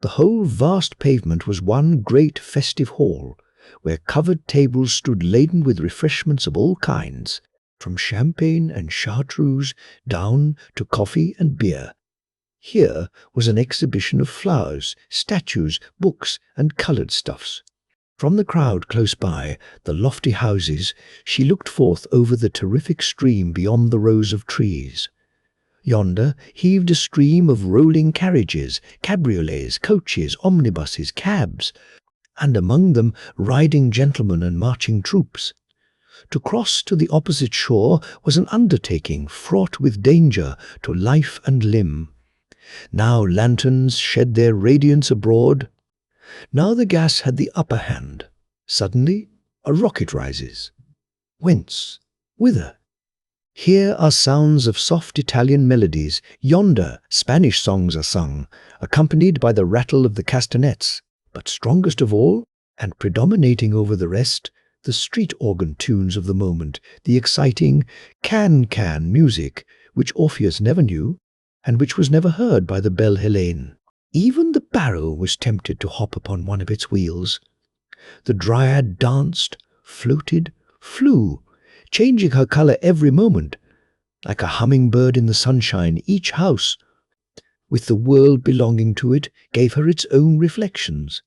The whole vast pavement was one great festive hall, where covered tables stood laden with refreshments of all kinds, from champagne and chartreuse down to coffee and beer. Here was an exhibition of flowers, statues, books, and coloured stuffs. From the crowd close by, the lofty houses, she looked forth over the terrific stream beyond the rows of trees. Yonder heaved a stream of rolling carriages, cabriolets, coaches, omnibuses, cabs, and among them riding gentlemen and marching troops. To cross to the opposite shore was an undertaking fraught with danger to life and limb. Now lanterns shed their radiance abroad. Now the gas had the upper hand. Suddenly a rocket rises. Whence? Whither? Here are sounds of soft Italian melodies. Yonder Spanish songs are sung, accompanied by the rattle of the castanets. But strongest of all, and predominating over the rest, the street organ tunes of the moment, the exciting can-can music, which Orpheus never knew, and which was never heard by the Belle Helene. Even the barrow was tempted to hop upon one of its wheels. The dryad danced, floated, flew, changing her colour every moment. Like a hummingbird in the sunshine, each house, with the world belonging to it, gave her its own reflections.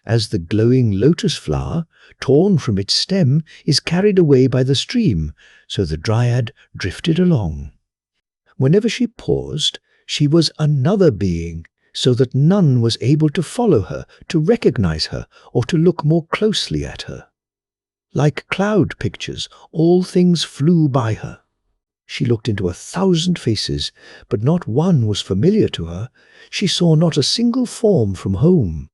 As the glowing lotus flower, torn from its stem, is carried away by the stream, so the dryad drifted along. Whenever she paused, she was another being, so that none was able to follow her, to recognize her, or to look more closely at her. Like cloud pictures, all things flew by her. She looked into 1,000 faces, but not one was familiar to her. She saw not a single form from home.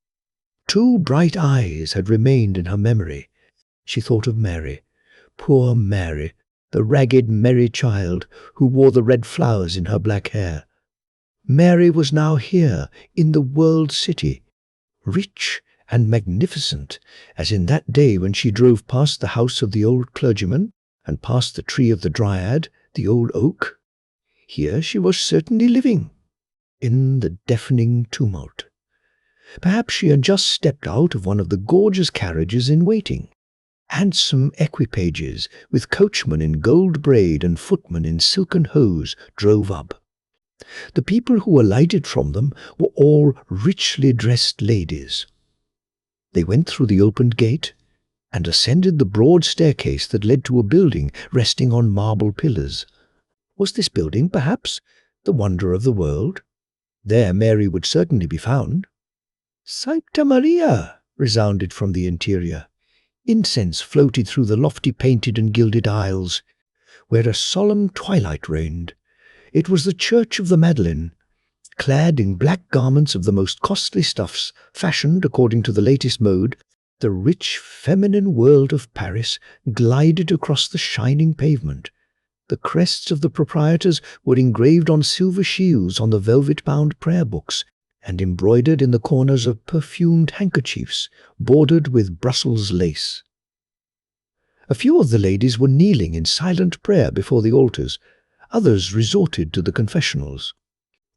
2 bright eyes had remained in her memory. She thought of Mary, poor Mary, the ragged, merry child who wore the red flowers in her black hair. Mary was now here, in the world city, rich and magnificent, as in that day when she drove past the house of the old clergyman, and past the tree of the dryad, the old oak. Here she was certainly living, in the deafening tumult. Perhaps she had just stepped out of one of the gorgeous carriages in waiting. Handsome equipages, with coachmen in gold braid and footmen in silken hose, drove up. The people who alighted from them were all richly dressed ladies. They went through the opened gate and ascended the broad staircase that led to a building resting on marble pillars. Was this building, perhaps, the wonder of the world? There Mary would certainly be found. "Sancta Maria!" resounded from the interior. Incense floated through the lofty painted and gilded aisles, where a solemn twilight reigned. It was the Church of the Madeleine. Clad in black garments of the most costly stuffs, fashioned according to the latest mode, the rich feminine world of Paris glided across the shining pavement. The crests of the proprietors were engraved on silver shields on the velvet-bound prayer books, and embroidered in the corners of perfumed handkerchiefs, bordered with Brussels lace. A few of the ladies were kneeling in silent prayer before the altars. Others resorted to the confessionals.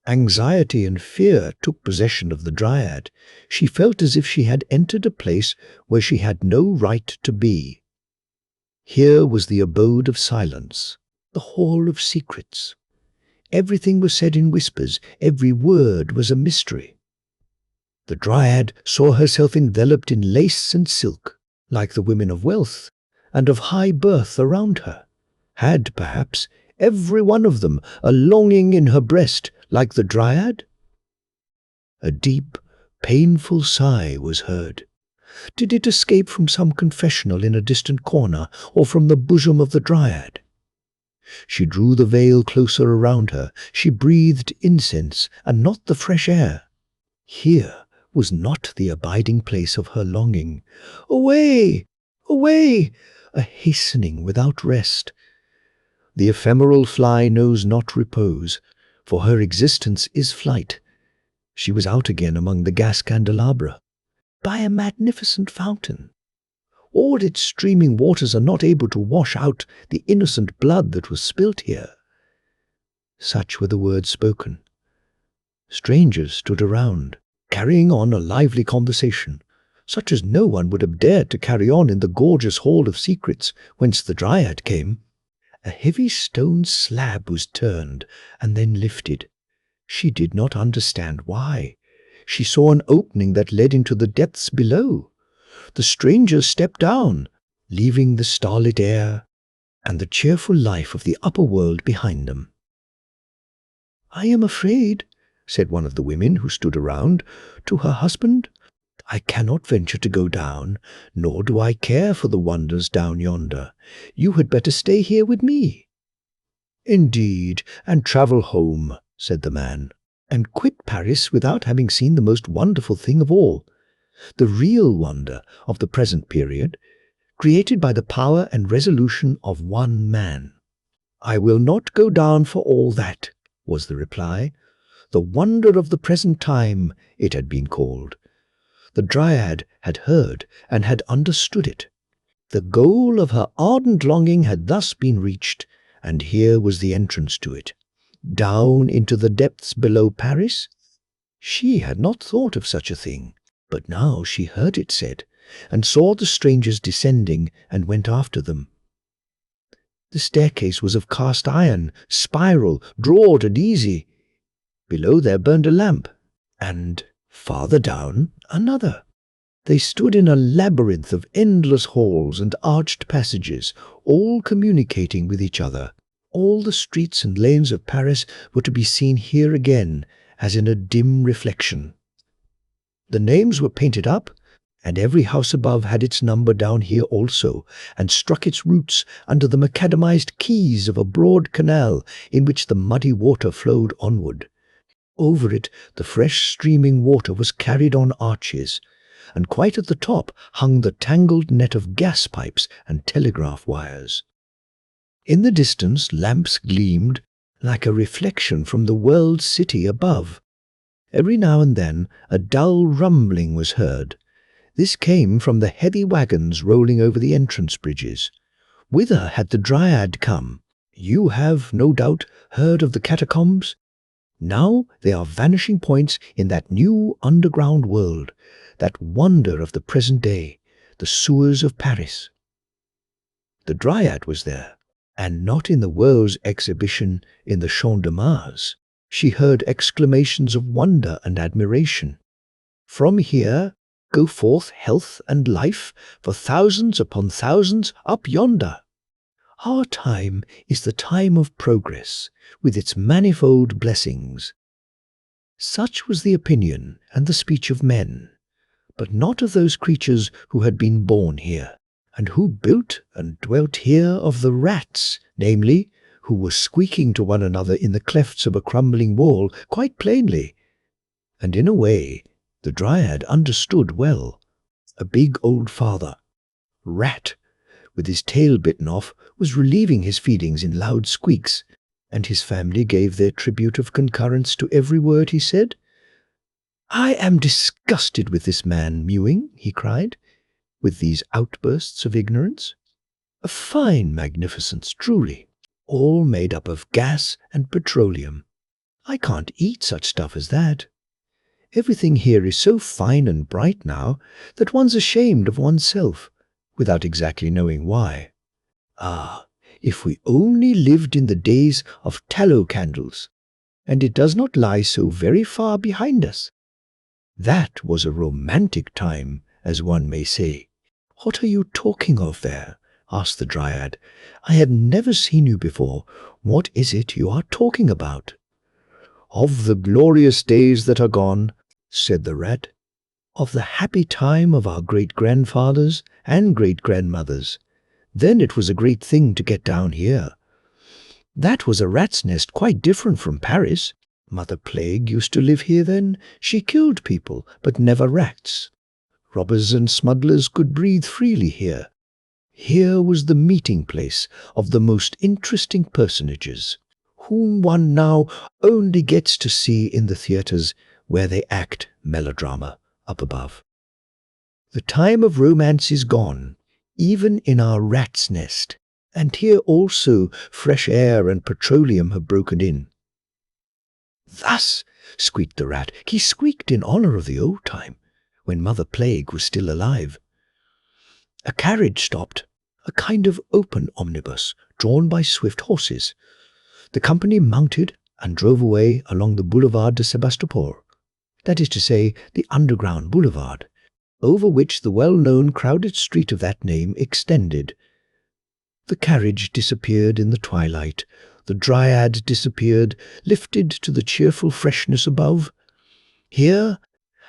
Anxiety and fear took possession of the dryad. She felt as if she had entered a place where she had no right to be. Here was the abode of silence, the hall of secrets. Everything was said in whispers, every word was a mystery. The dryad saw herself enveloped in lace and silk, like the women of wealth and of high birth around her. Had, perhaps, every one of them a longing in her breast, like the dryad? A deep, painful sigh was heard. Did it escape from some confessional in a distant corner, or from the bosom of the dryad? She drew the veil closer around her. She breathed incense, and not the fresh air. Here was not the abiding place of her longing. Away! Away! A hastening without rest. The ephemeral fly knows not repose, for her existence is flight. She was out again among the gas candelabra, by a magnificent fountain. All its streaming waters are not able to wash out the innocent blood that was spilt here. Such were the words spoken. Strangers stood around, carrying on a lively conversation. such as no one would have dared to carry on in the gorgeous Hall of Secrets whence the Dryad came. A heavy stone slab was turned and then lifted. She did not understand why. She saw an opening that led into the depths below. The strangers stepped down, leaving the starlit air and the cheerful life of the upper world behind them. "I am afraid," said one of the women who stood around, to her husband, "I cannot venture to go down, nor do I care for the wonders down yonder. You had better stay here with me." "Indeed, and travel home," said the man, "and quit Paris without having seen the most wonderful thing of all, the real wonder of the present period, created by the power and resolution of one man." "I will not go down for all that," was the reply. The wonder of the present time, it had been called. The Dryad had heard and had understood it. The goal of her ardent longing had thus been reached, and here was the entrance to it. Down into the depths below Paris? She had not thought of such a thing, but now she heard it said, and saw the strangers descending, and went after them. The staircase was of cast iron, spiral, broad and easy. Below there burned a lamp, and farther down another. They stood in a labyrinth of endless halls and arched passages, all communicating with each other. All the streets and lanes of Paris were to be seen here again, as in a dim reflection. The names were painted up, and every house above had its number down here also, and struck its roots under the macadamized quays of a broad canal in which the muddy water flowed onward. Over it the fresh streaming water was carried on arches, and quite at the top hung the tangled net of gas pipes and telegraph wires. In the distance lamps gleamed like a reflection from the world city above. Every now and then a dull rumbling was heard. This came from the heavy wagons rolling over the entrance bridges. Whither had the Dryad come? You have, no doubt, heard of the catacombs? Now they are vanishing points in that new underground world, that wonder of the present day, the sewers of Paris. The Dryad was there, and not in the world's exhibition in the Champ de Mars. She heard exclamations of wonder and admiration. From here go forth health and life for thousands upon thousands up yonder. Our time is the time of progress, with its manifold blessings. Such was the opinion and the speech of men, but not of those creatures who had been born here, and who built and dwelt here, of the rats, namely, who were squeaking to one another in the clefts of a crumbling wall quite plainly. And in a way, the Dryad understood well. A big old father, rat, with his tail bitten off, was relieving his feelings in loud squeaks, and his family gave their tribute of concurrence to every word he said. "I am disgusted with this man mewing," he cried, "with these outbursts of ignorance. A fine magnificence, truly, all made up of gas and petroleum. I can't eat such stuff as that. Everything here is so fine and bright now that one's ashamed of oneself, without exactly knowing why. Ah, if we only lived in the days of tallow candles, and it does not lie so very far behind us. That was a romantic time, as one may say." "What are you talking of there?" asked the Dryad. "I have never seen you before. What is it you are talking about?" "Of the glorious days that are gone," said the Rat. "Of the happy time of our great-grandfathers and great-grandmothers. Then it was a great thing to get down here. That was a rat's nest quite different from Paris. Mother Plague used to live here then. She killed people, but never rats. Robbers and smugglers could breathe freely here. Here was the meeting place of the most interesting personages, whom one now only gets to see in the theatres where they act melodrama up above. The time of romance is gone, even in our rat's nest, and here also fresh air and petroleum have broken in." "Thus," squeaked the Rat. He squeaked in honour of the old time, when Mother Plague was still alive. A carriage stopped, a kind of open omnibus drawn by swift horses. The company mounted and drove away along the Boulevard de Sebastopol, that is to say, the underground boulevard, over which the well-known crowded street of that name extended. The carriage disappeared in the twilight. The dryad disappeared, lifted to the cheerful freshness above. Here,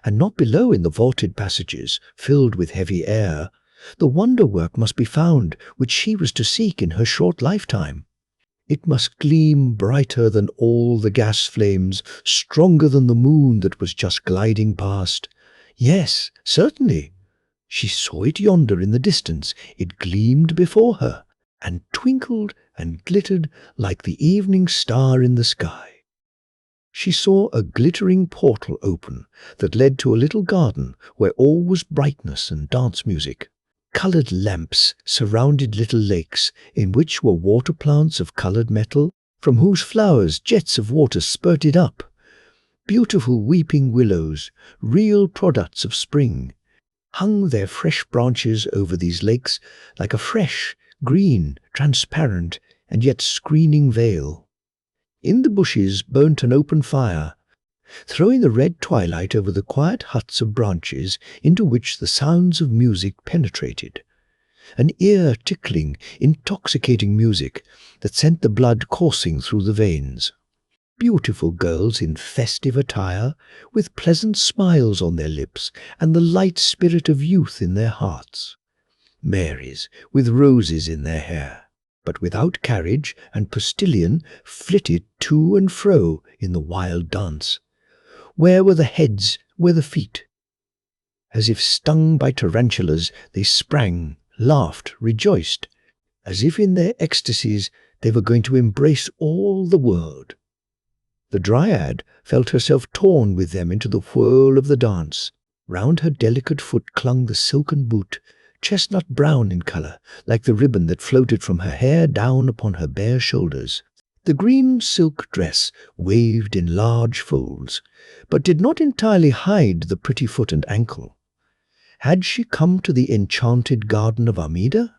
and not below in the vaulted passages, filled with heavy air, the wonder-work must be found which she was to seek in her short lifetime. It must gleam brighter than all the gas flames, stronger than the moon that was just gliding past. Yes, certainly. She saw it yonder in the distance. It gleamed before her, and twinkled and glittered like the evening star in the sky. She saw a glittering portal open that led to a little garden where all was brightness and dance music. Coloured lamps surrounded little lakes in which were water plants of coloured metal, from whose flowers jets of water spurted up. Beautiful weeping willows, real products of spring, hung their fresh branches over these lakes like a fresh, green, transparent, and yet screening veil. In the bushes burnt an open fire, throwing the red twilight over the quiet huts of branches into which the sounds of music penetrated. An ear-tickling, intoxicating music that sent the blood coursing through the veins. Beautiful girls in festive attire, with pleasant smiles on their lips and the light spirit of youth in their hearts. Marys, with roses in their hair, but without carriage and postilion, flitted to and fro in the wild dance. Where were the heads, where the feet? As if stung by tarantulas, they sprang, laughed, rejoiced, as if in their ecstasies they were going to embrace all the world. The dryad felt herself torn with them into the whirl of the dance. Round her delicate foot clung the silken boot, chestnut brown in colour, like the ribbon that floated from her hair down upon her bare shoulders. The green silk dress waved in large folds, but did not entirely hide the pretty foot and ankle. Had she come to the enchanted garden of Armida?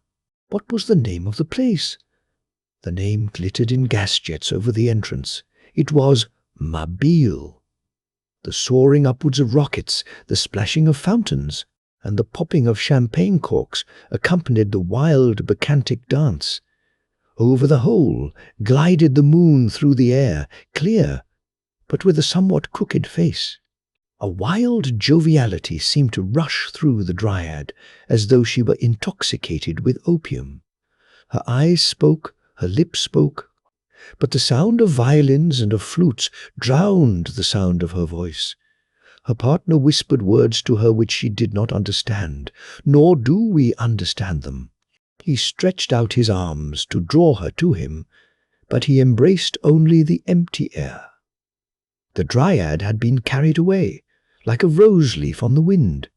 What was the name of the place? The name glittered in gas jets over the entrance. It was Mabille. The soaring upwards of rockets, the splashing of fountains, and the popping of champagne corks accompanied the wild bacchantic dance. Over the whole glided the moon through the air, clear, but with a somewhat crooked face. A wild joviality seemed to rush through the dryad, as though she were intoxicated with opium. Her eyes spoke, her lips spoke, but the sound of violins and of flutes drowned the sound of her voice. Her partner whispered words to her which she did not understand, nor do we understand them. He stretched out his arms to draw her to him, but he embraced only the empty air. The dryad had been carried away, like a rose-leaf on the wind.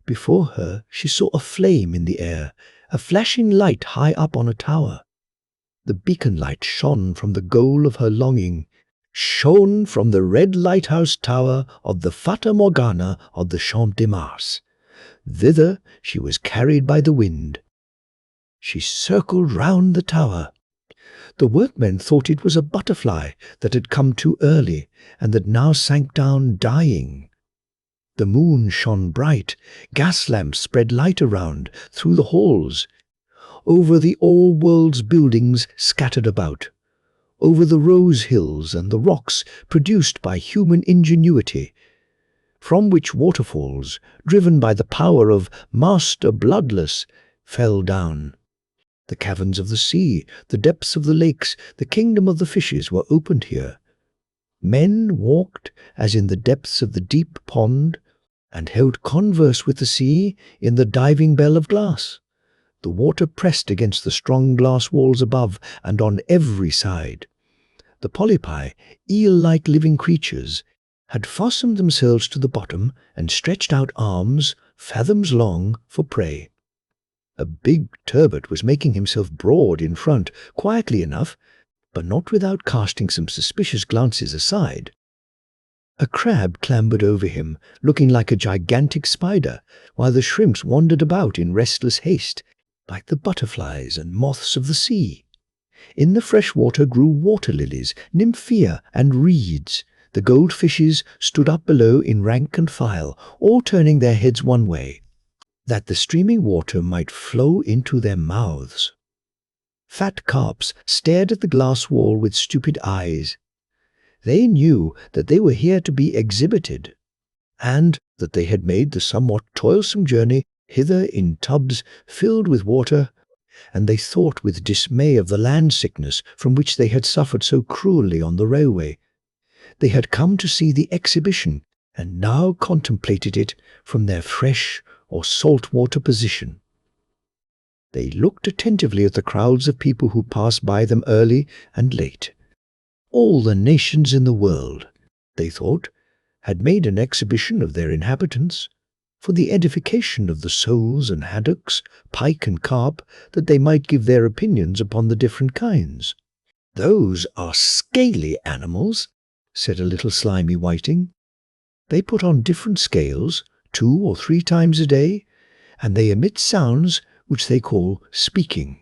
Before her she saw a flame in the air, a flashing light high up on a tower. The beacon light shone from the goal of her longing, shone from the red lighthouse tower of the Fata Morgana of the Champ de Mars. Thither she was carried by the wind. She circled round the tower. The workmen thought it was a butterfly that had come too early and that now sank down dying. The moon shone bright. Gas lamps spread light around, through the halls, over the all-world's buildings scattered about, over the rose hills and the rocks produced by human ingenuity, from which waterfalls, driven by the power of Master Bloodless, fell down. The caverns of the sea, the depths of the lakes, the kingdom of the fishes were opened here. Men walked as in the depths of the deep pond, and held converse with the sea in the diving bell of glass. The water pressed against the strong glass walls above and on every side. The polypi, eel-like living creatures, had fastened themselves to the bottom and stretched out arms, fathoms long, for prey. A big turbot was making himself broad in front, quietly enough, but not without casting some suspicious glances aside. A crab clambered over him, looking like a gigantic spider, while the shrimps wandered about in restless haste, like the butterflies and moths of the sea. In the fresh water grew water lilies, nymphea, and reeds. The goldfishes stood up below in rank and file, all turning their heads one way, that the streaming water might flow into their mouths. Fat carps stared at the glass wall with stupid eyes. They knew that they were here to be exhibited, and that they had made the somewhat toilsome journey hither in tubs filled with water, and they thought with dismay of the land sickness from which they had suffered so cruelly on the railway. They had come to see the exhibition, and now contemplated it from their fresh or salt water position. They looked attentively at the crowds of people who passed by them early and late. All the nations in the world, they thought, had made an exhibition of their inhabitants, for the edification of the soles and haddocks, pike and carp, that they might give their opinions upon the different kinds. "Those are scaly animals," said a little slimy whiting. "They put on different scales 2 or 3 times a day, and they emit sounds which they call speaking.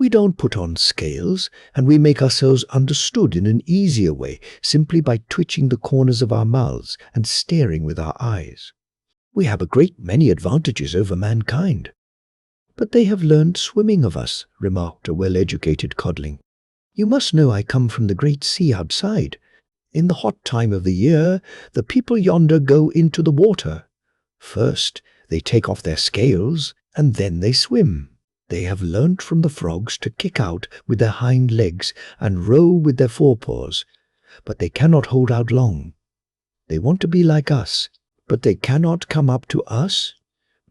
We don't put on scales, and we make ourselves understood in an easier way simply by twitching the corners of our mouths and staring with our eyes. We have a great many advantages over mankind." "But they have learned swimming of us," remarked a well-educated codling. "You must know I come from the great sea outside. In the hot time of the year, the people yonder go into the water. First, they take off their scales, and then they swim. They have learnt from the frogs to kick out with their hind legs and row with their forepaws, but they cannot hold out long. They want to be like us, but they cannot come up to us.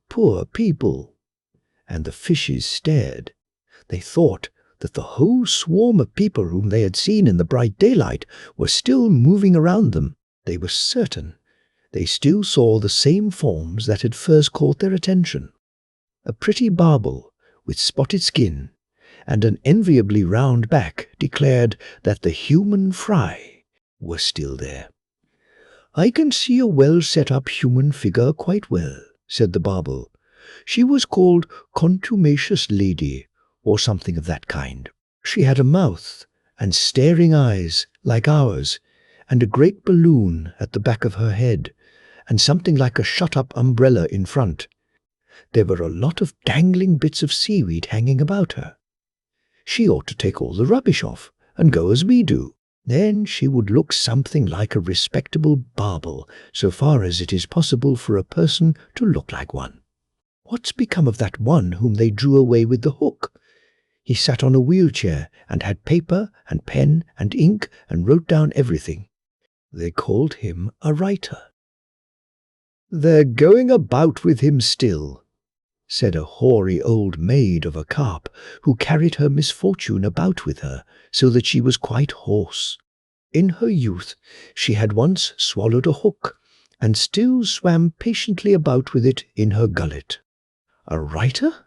Poor people!" And the fishes stared. They thought that the whole swarm of people whom they had seen in the bright daylight were still moving around them. They were certain they still saw the same forms that had first caught their attention. A pretty barbel, with spotted skin, and an enviably round back, declared that the human fry were still there. "I can see a well-set-up human figure quite well," said the barbel. "She was called Contumacious Lady, or something of that kind. She had a mouth and staring eyes like ours, and a great balloon at the back of her head, and something like a shut-up umbrella in front. There were a lot of dangling bits of seaweed hanging about her. She ought to take all the rubbish off and go as we do. Then she would look something like a respectable barbel, so far as it is possible for a person to look like one. What's become of that one whom they drew away with the hook? He sat on a wheelchair and had paper and pen and ink and wrote down everything. They called him a writer." "They're going about with him still," said a hoary old maid of a carp, who carried her misfortune about with her, so that she was quite hoarse. In her youth she had once swallowed a hook, and still swam patiently about with it in her gullet. "A writer?"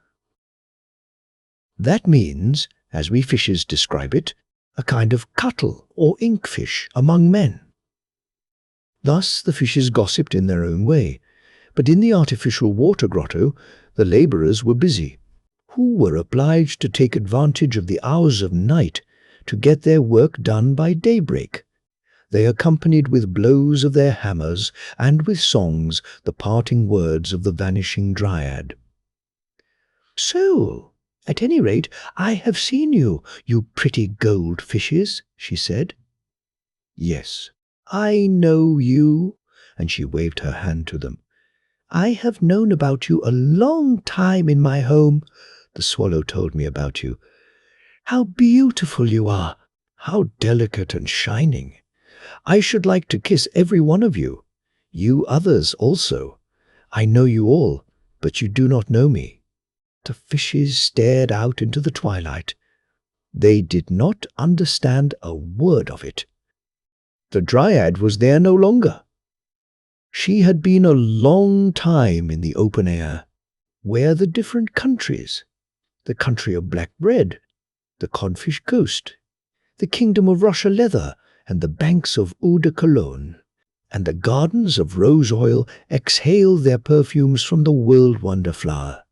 That means, as we fishers describe it, a kind of cuttle or inkfish among men. Thus the fishes gossiped in their own way, but in the artificial water grotto the labourers were busy, who were obliged to take advantage of the hours of night to get their work done by daybreak. They accompanied with blows of their hammers and with songs the parting words of the vanishing dryad. "So, at any rate, I have seen you, you pretty gold fishes," she said. "Yes, I know you," and she waved her hand to them. "I have known about you a long time in my home. The swallow told me about you. How beautiful you are! How delicate and shining! I should like to kiss every one of you. You others also. I know you all, but you do not know me." The fishes stared out into the twilight. They did not understand a word of it. The dryad was there no longer. She had been a long time in the open air. Where the different countries? The country of black bread, the codfish coast, the kingdom of Russia leather, and the banks of eau de Cologne. and the gardens of rose oil exhale their perfumes from the world-wonder flower.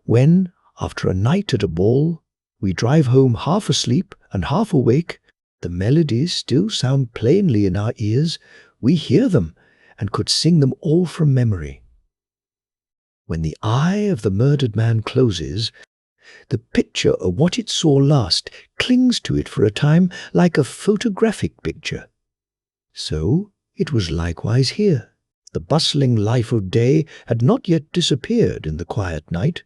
When, after a night at a ball, we drive home half asleep and half awake, the melodies still sound plainly in our ears. We hear them and could sing them all from memory. When the eye of the murdered man closes, the picture of what it saw last clings to it for a time like a photographic picture. So it was likewise here. The bustling life of day had not yet disappeared in the quiet night.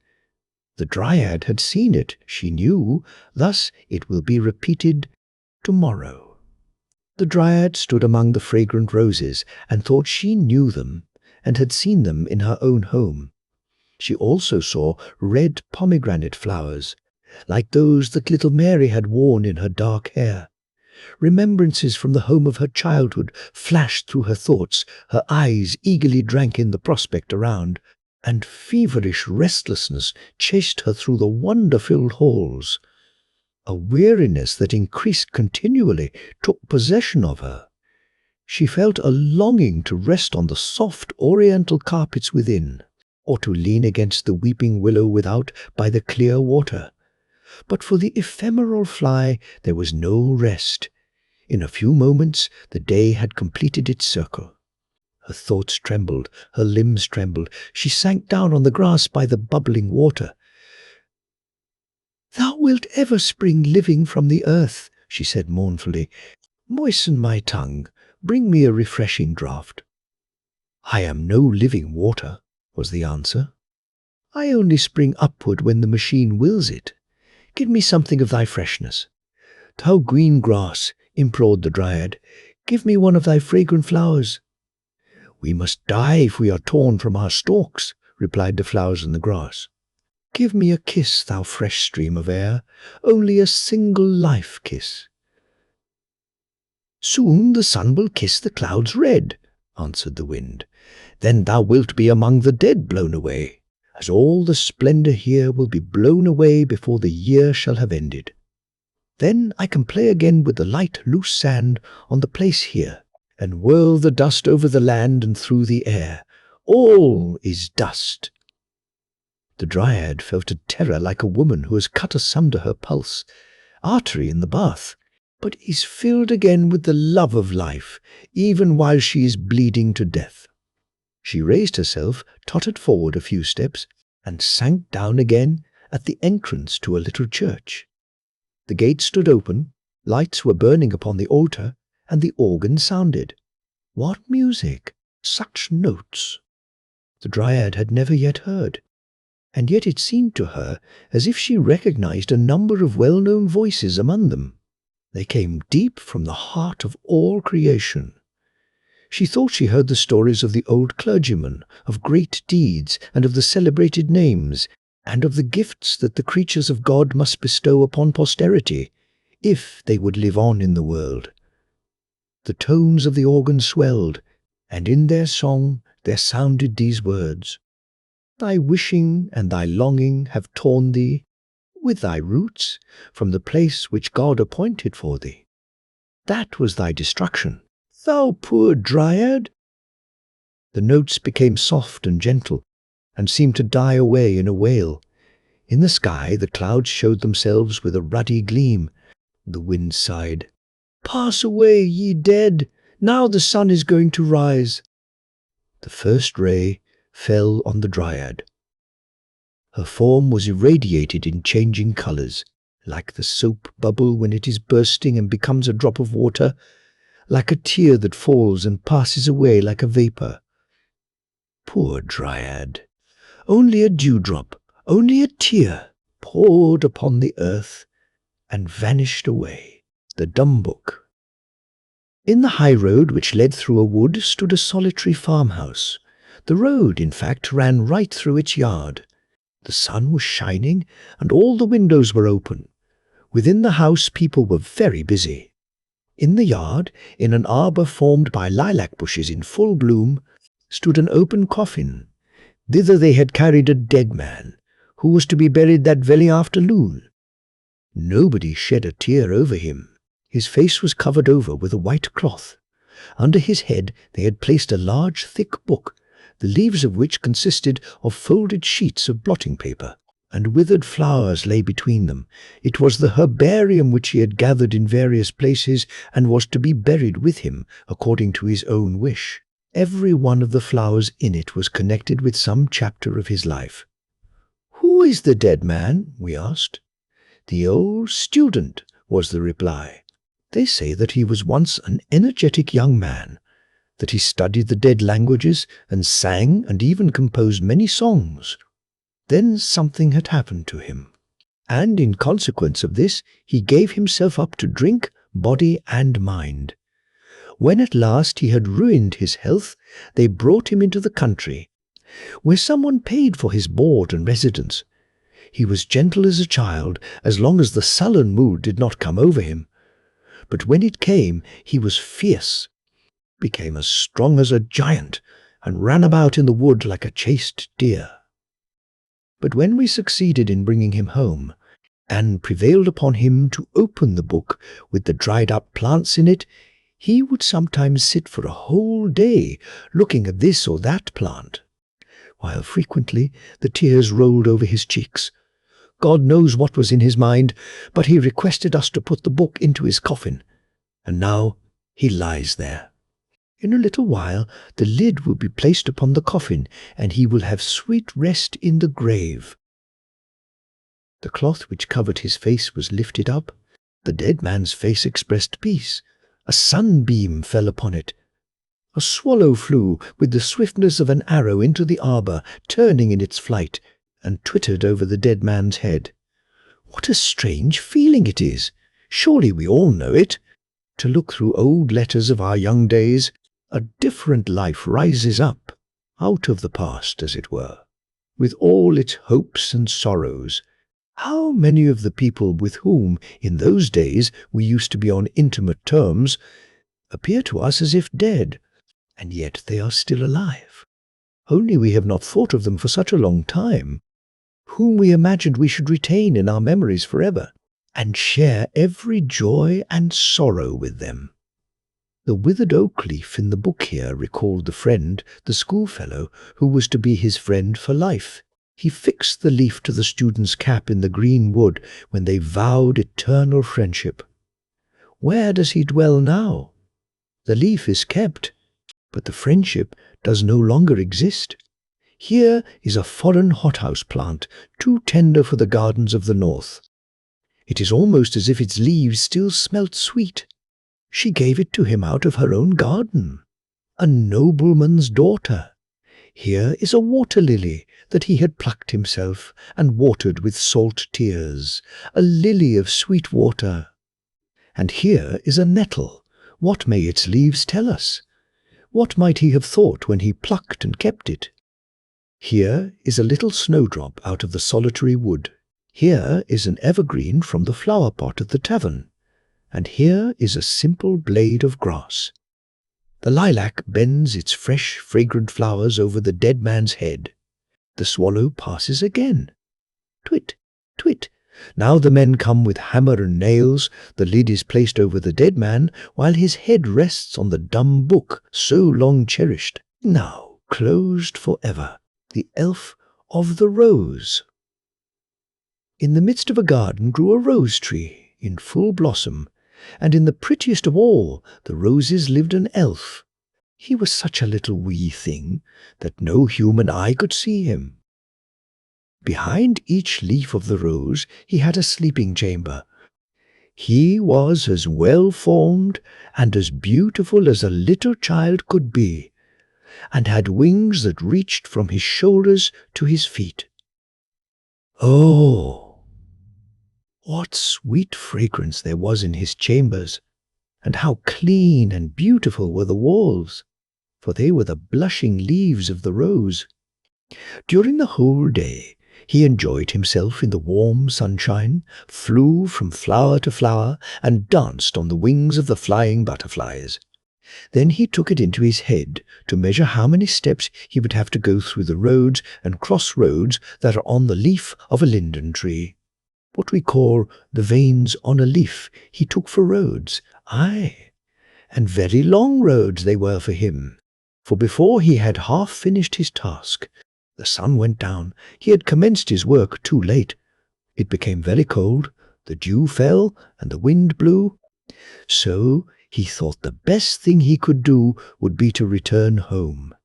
The Dryad had seen it, she knew, thus it will be repeated tomorrow. The Dryad stood among the fragrant roses and thought she knew them and had seen them in her own home. She also saw red pomegranate flowers, like those that little Mary had worn in her dark hair. Remembrances from the home of her childhood flashed through her thoughts. Her eyes eagerly drank in the prospect around, and feverish restlessness chased her through the wonder-filled halls. A weariness that increased continually took possession of her. She felt a longing to rest on the soft oriental carpets within, or to lean against the weeping willow without by the clear water. But for the ephemeral fly there was no rest. In a few moments the day had completed its circle. Her thoughts trembled, her limbs trembled. She sank down on the grass by the bubbling water. "Thou wilt ever spring living from the earth," she said mournfully. "Moisten my tongue, bring me a refreshing draught." "I am no living water," was the answer. "I only spring upward when the machine wills it. Give me something of thy freshness." "Thou green grass," implored the Dryad, "give me one of thy fragrant flowers." "We must die if we are torn from our stalks," replied the flowers and the grass. "Give me a kiss, thou fresh stream of air, only a single life kiss." "Soon the sun will kiss the clouds red," answered the wind. "Then thou wilt be among the dead blown away, as all the splendour here will be blown away before the year shall have ended. Then I can play again with the light loose sand on the place here, and whirl the dust over the land and through the air. All is dust." The Dryad felt a terror like a woman who has cut asunder her pulse, artery in the bath, but is filled again with the love of life, even while she is bleeding to death. She raised herself, tottered forward a few steps, and sank down again at the entrance to a little church. The gate stood open, lights were burning upon the altar, and the organ sounded. What music! Such notes! The Dryad had never yet heard, and yet it seemed to her as if she recognized a number of well-known voices among them. They came deep from the heart of all creation. She thought she heard the stories of the old clergyman, of great deeds, and of the celebrated names, and of the gifts that the creatures of God must bestow upon posterity, if they would live on in the world. The tones of the organ swelled, and in their song there sounded these words: "Thy wishing and thy longing have torn thee, with thy roots, from the place which God appointed for thee. That was thy destruction, thou poor Dryad." The notes became soft and gentle, and seemed to die away in a wail. In the sky the clouds showed themselves with a ruddy gleam. The wind sighed, "Pass away, ye dead, now the sun is going to rise." The first ray fell on the Dryad. Her form was irradiated in changing colours, like the soap bubble when it is bursting and becomes a drop of water, like a tear that falls and passes away like a vapour. Poor Dryad! Only a dewdrop, only a tear, poured upon the earth and vanished away. The Dumb Book. In the high road which led through a wood stood a solitary farmhouse. The road, in fact, ran right through its yard. The sun was shining, and all the windows were open. Within the house people were very busy. In the yard, in an arbour formed by lilac bushes in full bloom, stood an open coffin. Thither they had carried a dead man, who was to be buried that very afternoon. Nobody shed a tear over him. His face was covered over with a white cloth. Under his head they had placed a large thick book, the leaves of which consisted of folded sheets of blotting paper, and withered flowers lay between them. It was the herbarium which he had gathered in various places and was to be buried with him, according to his own wish. Every one of the flowers in it was connected with some chapter of his life. "Who is the dead man?" we asked. "The old student," was the reply. "They say that he was once an energetic young man, that he studied the dead languages and sang and even composed many songs. Then something had happened to him, and in consequence of this he gave himself up to drink, body and mind. When at last he had ruined his health, they brought him into the country, where someone paid for his board and residence. He was gentle as a child, as long as the sullen mood did not come over him. But when it came, he was fierce, became as strong as a giant, and ran about in the wood like a chased deer. But when we succeeded in bringing him home, and prevailed upon him to open the book with the dried-up plants in it, he would sometimes sit for a whole day looking at this or that plant, while frequently the tears rolled over his cheeks. God knows what was in his mind, but he requested us to put the book into his coffin, and now he lies there. In a little while the lid will be placed upon the coffin, and he will have sweet rest in the grave." The cloth which covered his face was lifted up. The dead man's face expressed peace. A sunbeam fell upon it. A swallow flew with the swiftness of an arrow into the arbour, turning in its flight, and twittered over the dead man's head. What a strange feeling it is! Surely we all know it. To look through old letters of our young days, a different life rises up, out of the past, as it were, with all its hopes and sorrows. How many of the people with whom, in those days, we used to be on intimate terms, appear to us as if dead, and yet they are still alive. Only we have not thought of them for such a long time, whom we imagined we should retain in our memories forever, and share every joy and sorrow with them. The withered oak leaf in the book here recalled the friend, the schoolfellow, who was to be his friend for life. He fixed the leaf to the student's cap in the green wood when they vowed eternal friendship. Where does he dwell now? The leaf is kept, but the friendship does no longer exist. Here is a foreign hothouse plant, too tender for the gardens of the north. It is almost as if its leaves still smelt sweet. She gave it to him out of her own garden. A nobleman's daughter. Here is a water lily that he had plucked himself and watered with salt tears, a lily of sweet water. And here is a nettle. What may its leaves tell us? What might he have thought when he plucked and kept it? Here is a little snowdrop out of the solitary wood. Here is an evergreen from the flower pot at the tavern. And here is a simple blade of grass. The lilac bends its fresh, fragrant flowers over the dead man's head. The swallow passes again. Twit, twit. Now the men come with hammer and nails. The lid is placed over the dead man, while his head rests on the dumb book so long cherished, now closed forever. The elf of the rose. In the midst of a garden grew a rose tree in full blossom, and in the prettiest of all the roses lived an elf. He was such a little wee thing that no human eye could see him. Behind each leaf of the rose he had a sleeping chamber. He was as well formed and as beautiful as a little child could be, and had wings that reached from his shoulders to his feet. Oh! What sweet fragrance there was in his chambers, and how clean and beautiful were the walls, for they were the blushing leaves of the rose. During the whole day he enjoyed himself in the warm sunshine, flew from flower to flower, and danced on the wings of the flying butterflies. Then he took it into his head to measure how many steps he would have to go through the roads and cross-roads that are on the leaf of a linden tree. What we call the veins on a leaf he took for roads, aye, and very long roads they were for him. For before he had half finished his task, the sun went down. He had commenced his work too late. It became very cold, the dew fell, and the wind blew. So he thought the best thing he could do would be to return home.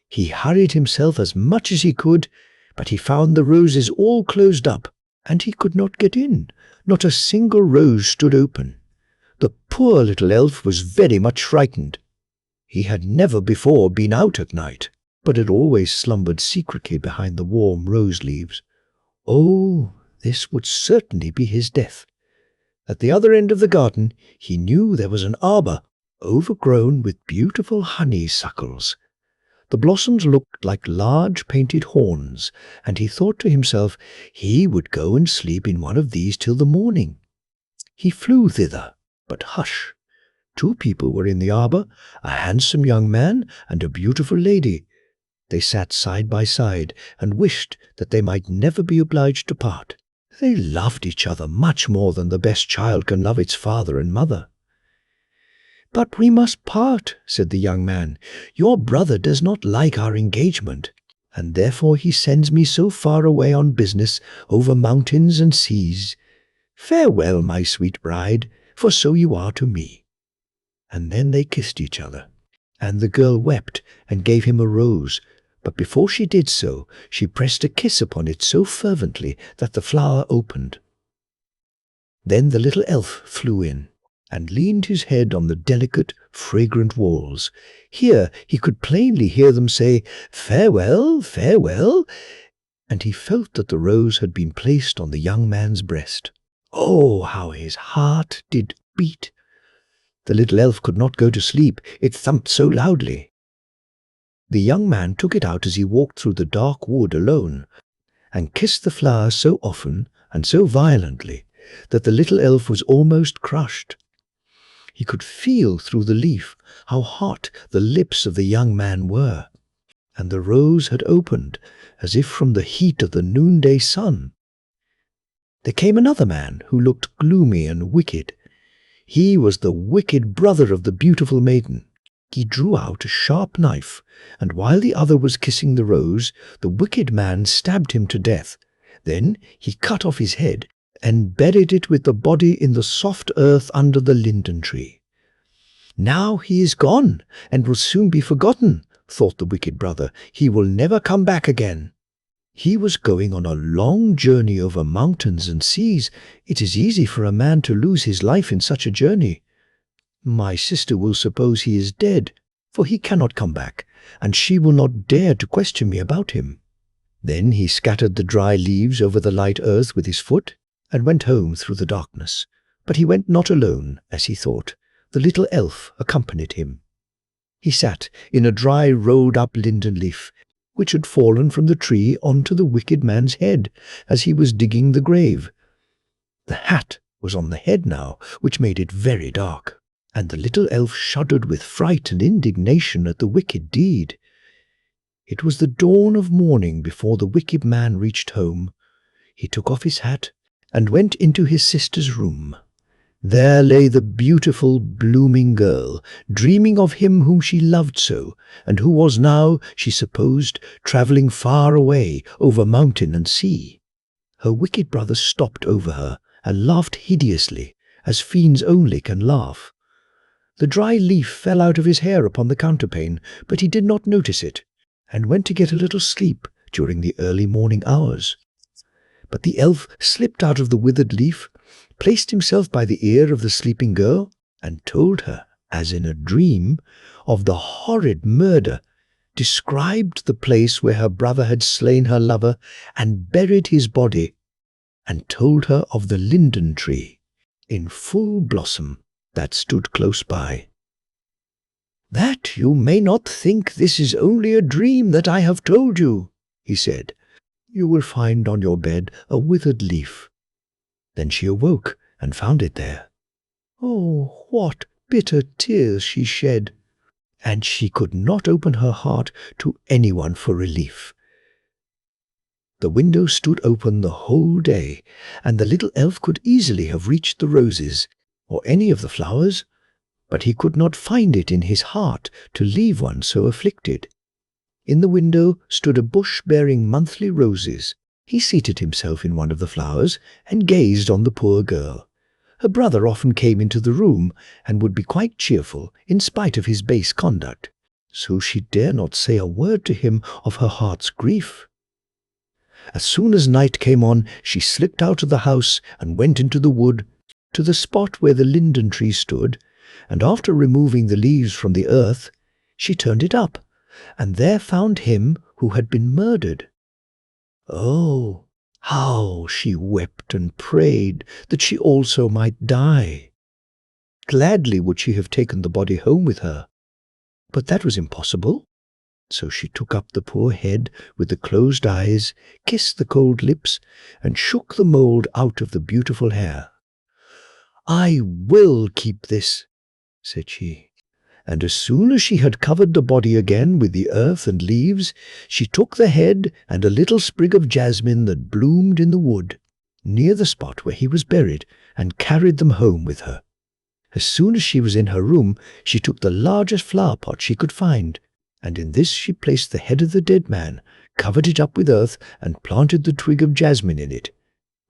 He hurried himself as much as he could, but he found the roses all closed up, and he could not get in. Not a single rose stood open. The poor little elf was very much frightened. He had never before been out at night, but had always slumbered secretly behind the warm rose leaves. Oh, this would certainly be his death. At the other end of the garden he knew there was an arbour, overgrown with beautiful honeysuckles. The blossoms looked like large painted horns, and he thought to himself he would go and sleep in one of these till the morning. He flew thither, but hush! 2 people were in the arbour, a handsome young man and a beautiful lady. They sat side by side and wished that they might never be obliged to part. They loved each other much more than the best child can love its father and mother. "But we must part," said the young man. "Your brother does not like our engagement, and therefore he sends me so far away on business over mountains and seas. Farewell, my sweet bride, for so you are to me." And then they kissed each other, and the girl wept and gave him a rose, but before she did so, she pressed a kiss upon it so fervently that the flower opened. Then the little elf flew in, and leaned his head on the delicate, fragrant walls. Here he could plainly hear them say, "Farewell, farewell," and he felt that the rose had been placed on the young man's breast. Oh, how his heart did beat! The little elf could not go to sleep, it thumped so loudly. The young man took it out as he walked through the dark wood alone, and kissed the flower so often and so violently that the little elf was almost crushed. He could feel through the leaf how hot the lips of the young man were, and the rose had opened as if from the heat of the noonday sun. There came another man who looked gloomy and wicked. He was the wicked brother of the beautiful maiden. He drew out a sharp knife, and while the other was kissing the rose, the wicked man stabbed him to death. Then he cut off his head and buried it with the body in the soft earth under the linden tree. "Now he is gone, and will soon be forgotten," thought the wicked brother. "He will never come back again." He was going on a long journey over mountains and seas. It is easy for a man to lose his life in such a journey. My sister will suppose he is dead, for he cannot come back, and she will not dare to question me about him. Then he scattered the dry leaves over the light earth with his foot, and went home through the darkness. But he went not alone, as he thought. The little elf accompanied him. He sat in a dry rolled-up linden leaf, which had fallen from the tree onto the wicked man's head as he was digging the grave. The hat was on the head now, which made it very dark, and the little elf shuddered with fright and indignation at the wicked deed. It was the dawn of morning before the wicked man reached home. He took off his hat and went into his sister's room. There lay the beautiful, blooming girl, dreaming of him whom she loved so, and who was now, she supposed, travelling far away over mountain and sea. Her wicked brother stopped over her and laughed hideously, as fiends only can laugh. The dry leaf fell out of his hair upon the counterpane, but he did not notice it, and went to get a little sleep during the early morning hours. But the elf slipped out of the withered leaf, placed himself by the ear of the sleeping girl, and told her, as in a dream, of the horrid murder, described the place where her brother had slain her lover and buried his body, and told her of the linden tree, in full blossom, that stood close by. "That you may not think this is only a dream that I have told you," he said. "You will find on your bed a withered leaf." Then she awoke and found it there. Oh, what bitter tears she shed! And she could not open her heart to anyone for relief. The window stood open the whole day, and the little elf could easily have reached the roses, or any of the flowers, but he could not find it in his heart to leave one so afflicted. In the window stood a bush bearing monthly roses. He seated himself in one of the flowers and gazed on the poor girl. Her brother often came into the room and would be quite cheerful in spite of his base conduct, so she dare not say a word to him of her heart's grief. As soon as night came on, she slipped out of the house and went into the wood, to the spot where the linden tree stood, and after removing the leaves from the earth, she turned it up, and there found him who had been murdered. Oh, how she wept and prayed that she also might die. Gladly would she have taken the body home with her, but that was impossible. So she took up the poor head with the closed eyes, kissed the cold lips, and shook the mould out of the beautiful hair. "I will keep this," said she. And as soon as she had covered the body again with the earth and leaves, she took the head and a little sprig of jasmine that bloomed in the wood, near the spot where he was buried, and carried them home with her. As soon as she was in her room, she took the largest flower pot she could find, and in this she placed the head of the dead man, covered it up with earth, and planted the twig of jasmine in it.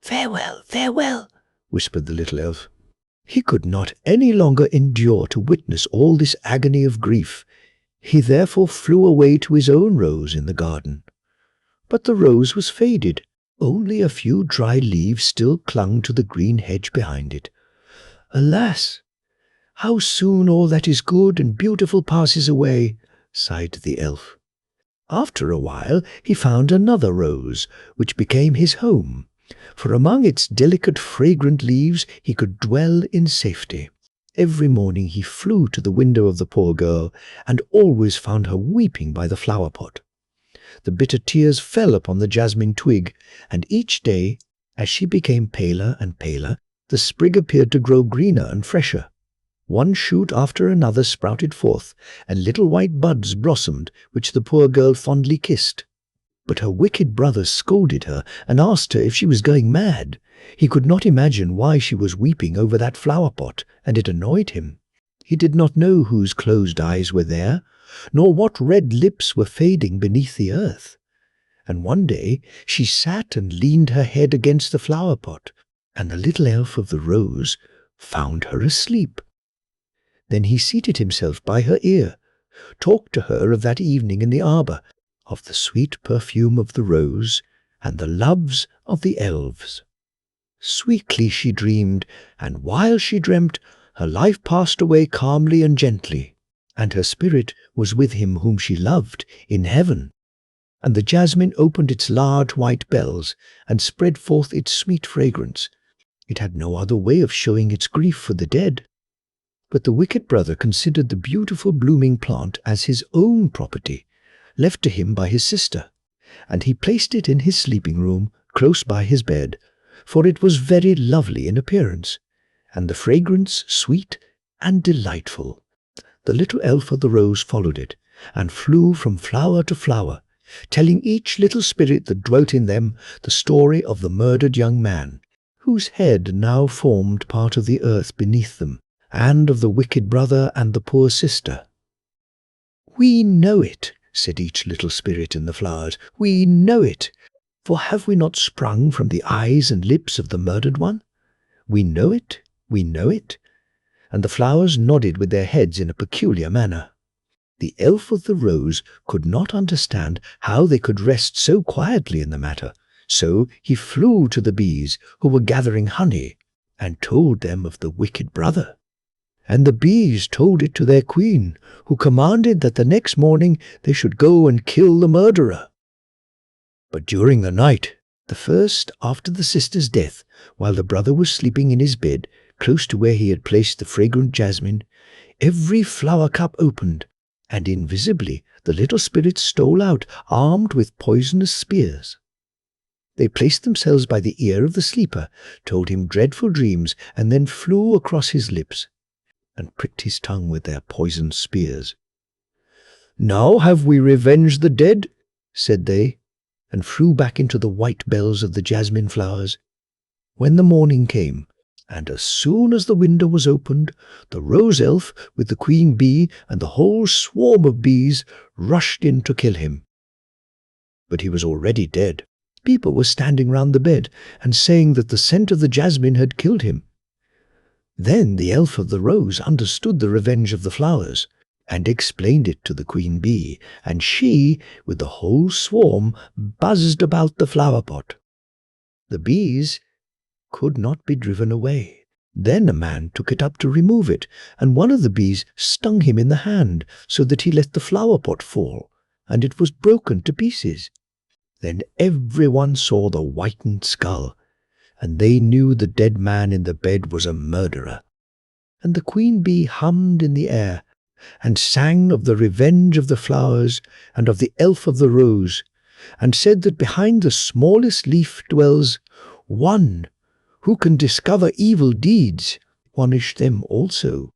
"Farewell, farewell," whispered the little elf. He could not any longer endure to witness all this agony of grief. He therefore flew away to his own rose in the garden. But the rose was faded. Only a few dry leaves still clung to the green hedge behind it. "Alas, how soon all that is good and beautiful passes away," sighed the elf. After a while he found another rose, which became his home, for among its delicate fragrant leaves he could dwell in safety. Every morning he flew to the window of the poor girl, and always found her weeping by the flower pot. The bitter tears fell upon the jasmine twig, and each day, as she became paler and paler, the sprig appeared to grow greener and fresher. One shoot after another sprouted forth, and little white buds blossomed, which the poor girl fondly kissed. But her wicked brother scolded her and asked her if she was going mad. He could not imagine why she was weeping over that flower pot, and it annoyed him. He did not know whose closed eyes were there, nor what red lips were fading beneath the earth. And one day she sat and leaned her head against the flower pot, and the little elf of the rose found her asleep. Then he seated himself by her ear, talked to her of that evening in the arbour, of the sweet perfume of the rose, and the loves of the elves. Sweetly she dreamed, and while she dreamt, her life passed away calmly and gently, and her spirit was with him whom she loved in heaven. And the jasmine opened its large white bells, and spread forth its sweet fragrance. It had no other way of showing its grief for the dead. But the wicked brother considered the beautiful blooming plant as his own property, left to him by his sister, and he placed it in his sleeping room close by his bed, for it was very lovely in appearance, and the fragrance sweet and delightful. The little elf of the rose followed it, and flew from flower to flower, telling each little spirit that dwelt in them the story of the murdered young man, whose head now formed part of the earth beneath them, and of the wicked brother and the poor sister. "We know it," said each little spirit in the flowers. "We know it, for have we not sprung from the eyes and lips of the murdered one? We know it, we know it." And the flowers nodded with their heads in a peculiar manner. The elf of the rose could not understand how they could rest so quietly in the matter, so he flew to the bees who were gathering honey, and told them of the wicked brother. And the bees told it to their queen, who commanded that the next morning they should go and kill the murderer. But during the night, the first after the sister's death, while the brother was sleeping in his bed, close to where he had placed the fragrant jasmine, every flower cup opened, and invisibly the little spirits stole out, armed with poisonous spears. They placed themselves by the ear of the sleeper, told him dreadful dreams, and then flew across his lips, and pricked his tongue with their poisoned spears. "Now have we revenged the dead," said they, and flew back into the white bells of the jasmine flowers. When the morning came, and as soon as the window was opened, the rose elf with the queen bee and the whole swarm of bees rushed in to kill him. But he was already dead. People were standing round the bed and saying that the scent of the jasmine had killed him. Then the elf of the rose understood the revenge of the flowers and explained it to the queen bee, and she, with the whole swarm, buzzed about the flower pot. The bees could not be driven away. Then a man took it up to remove it, and one of the bees stung him in the hand, so that he let the flower pot fall, and it was broken to pieces. Then everyone saw the whitened skull, and they knew the dead man in the bed was a murderer. And the queen bee hummed in the air, and sang of the revenge of the flowers and of the elf of the rose, and said that behind the smallest leaf dwells one who can discover evil deeds, punish them also.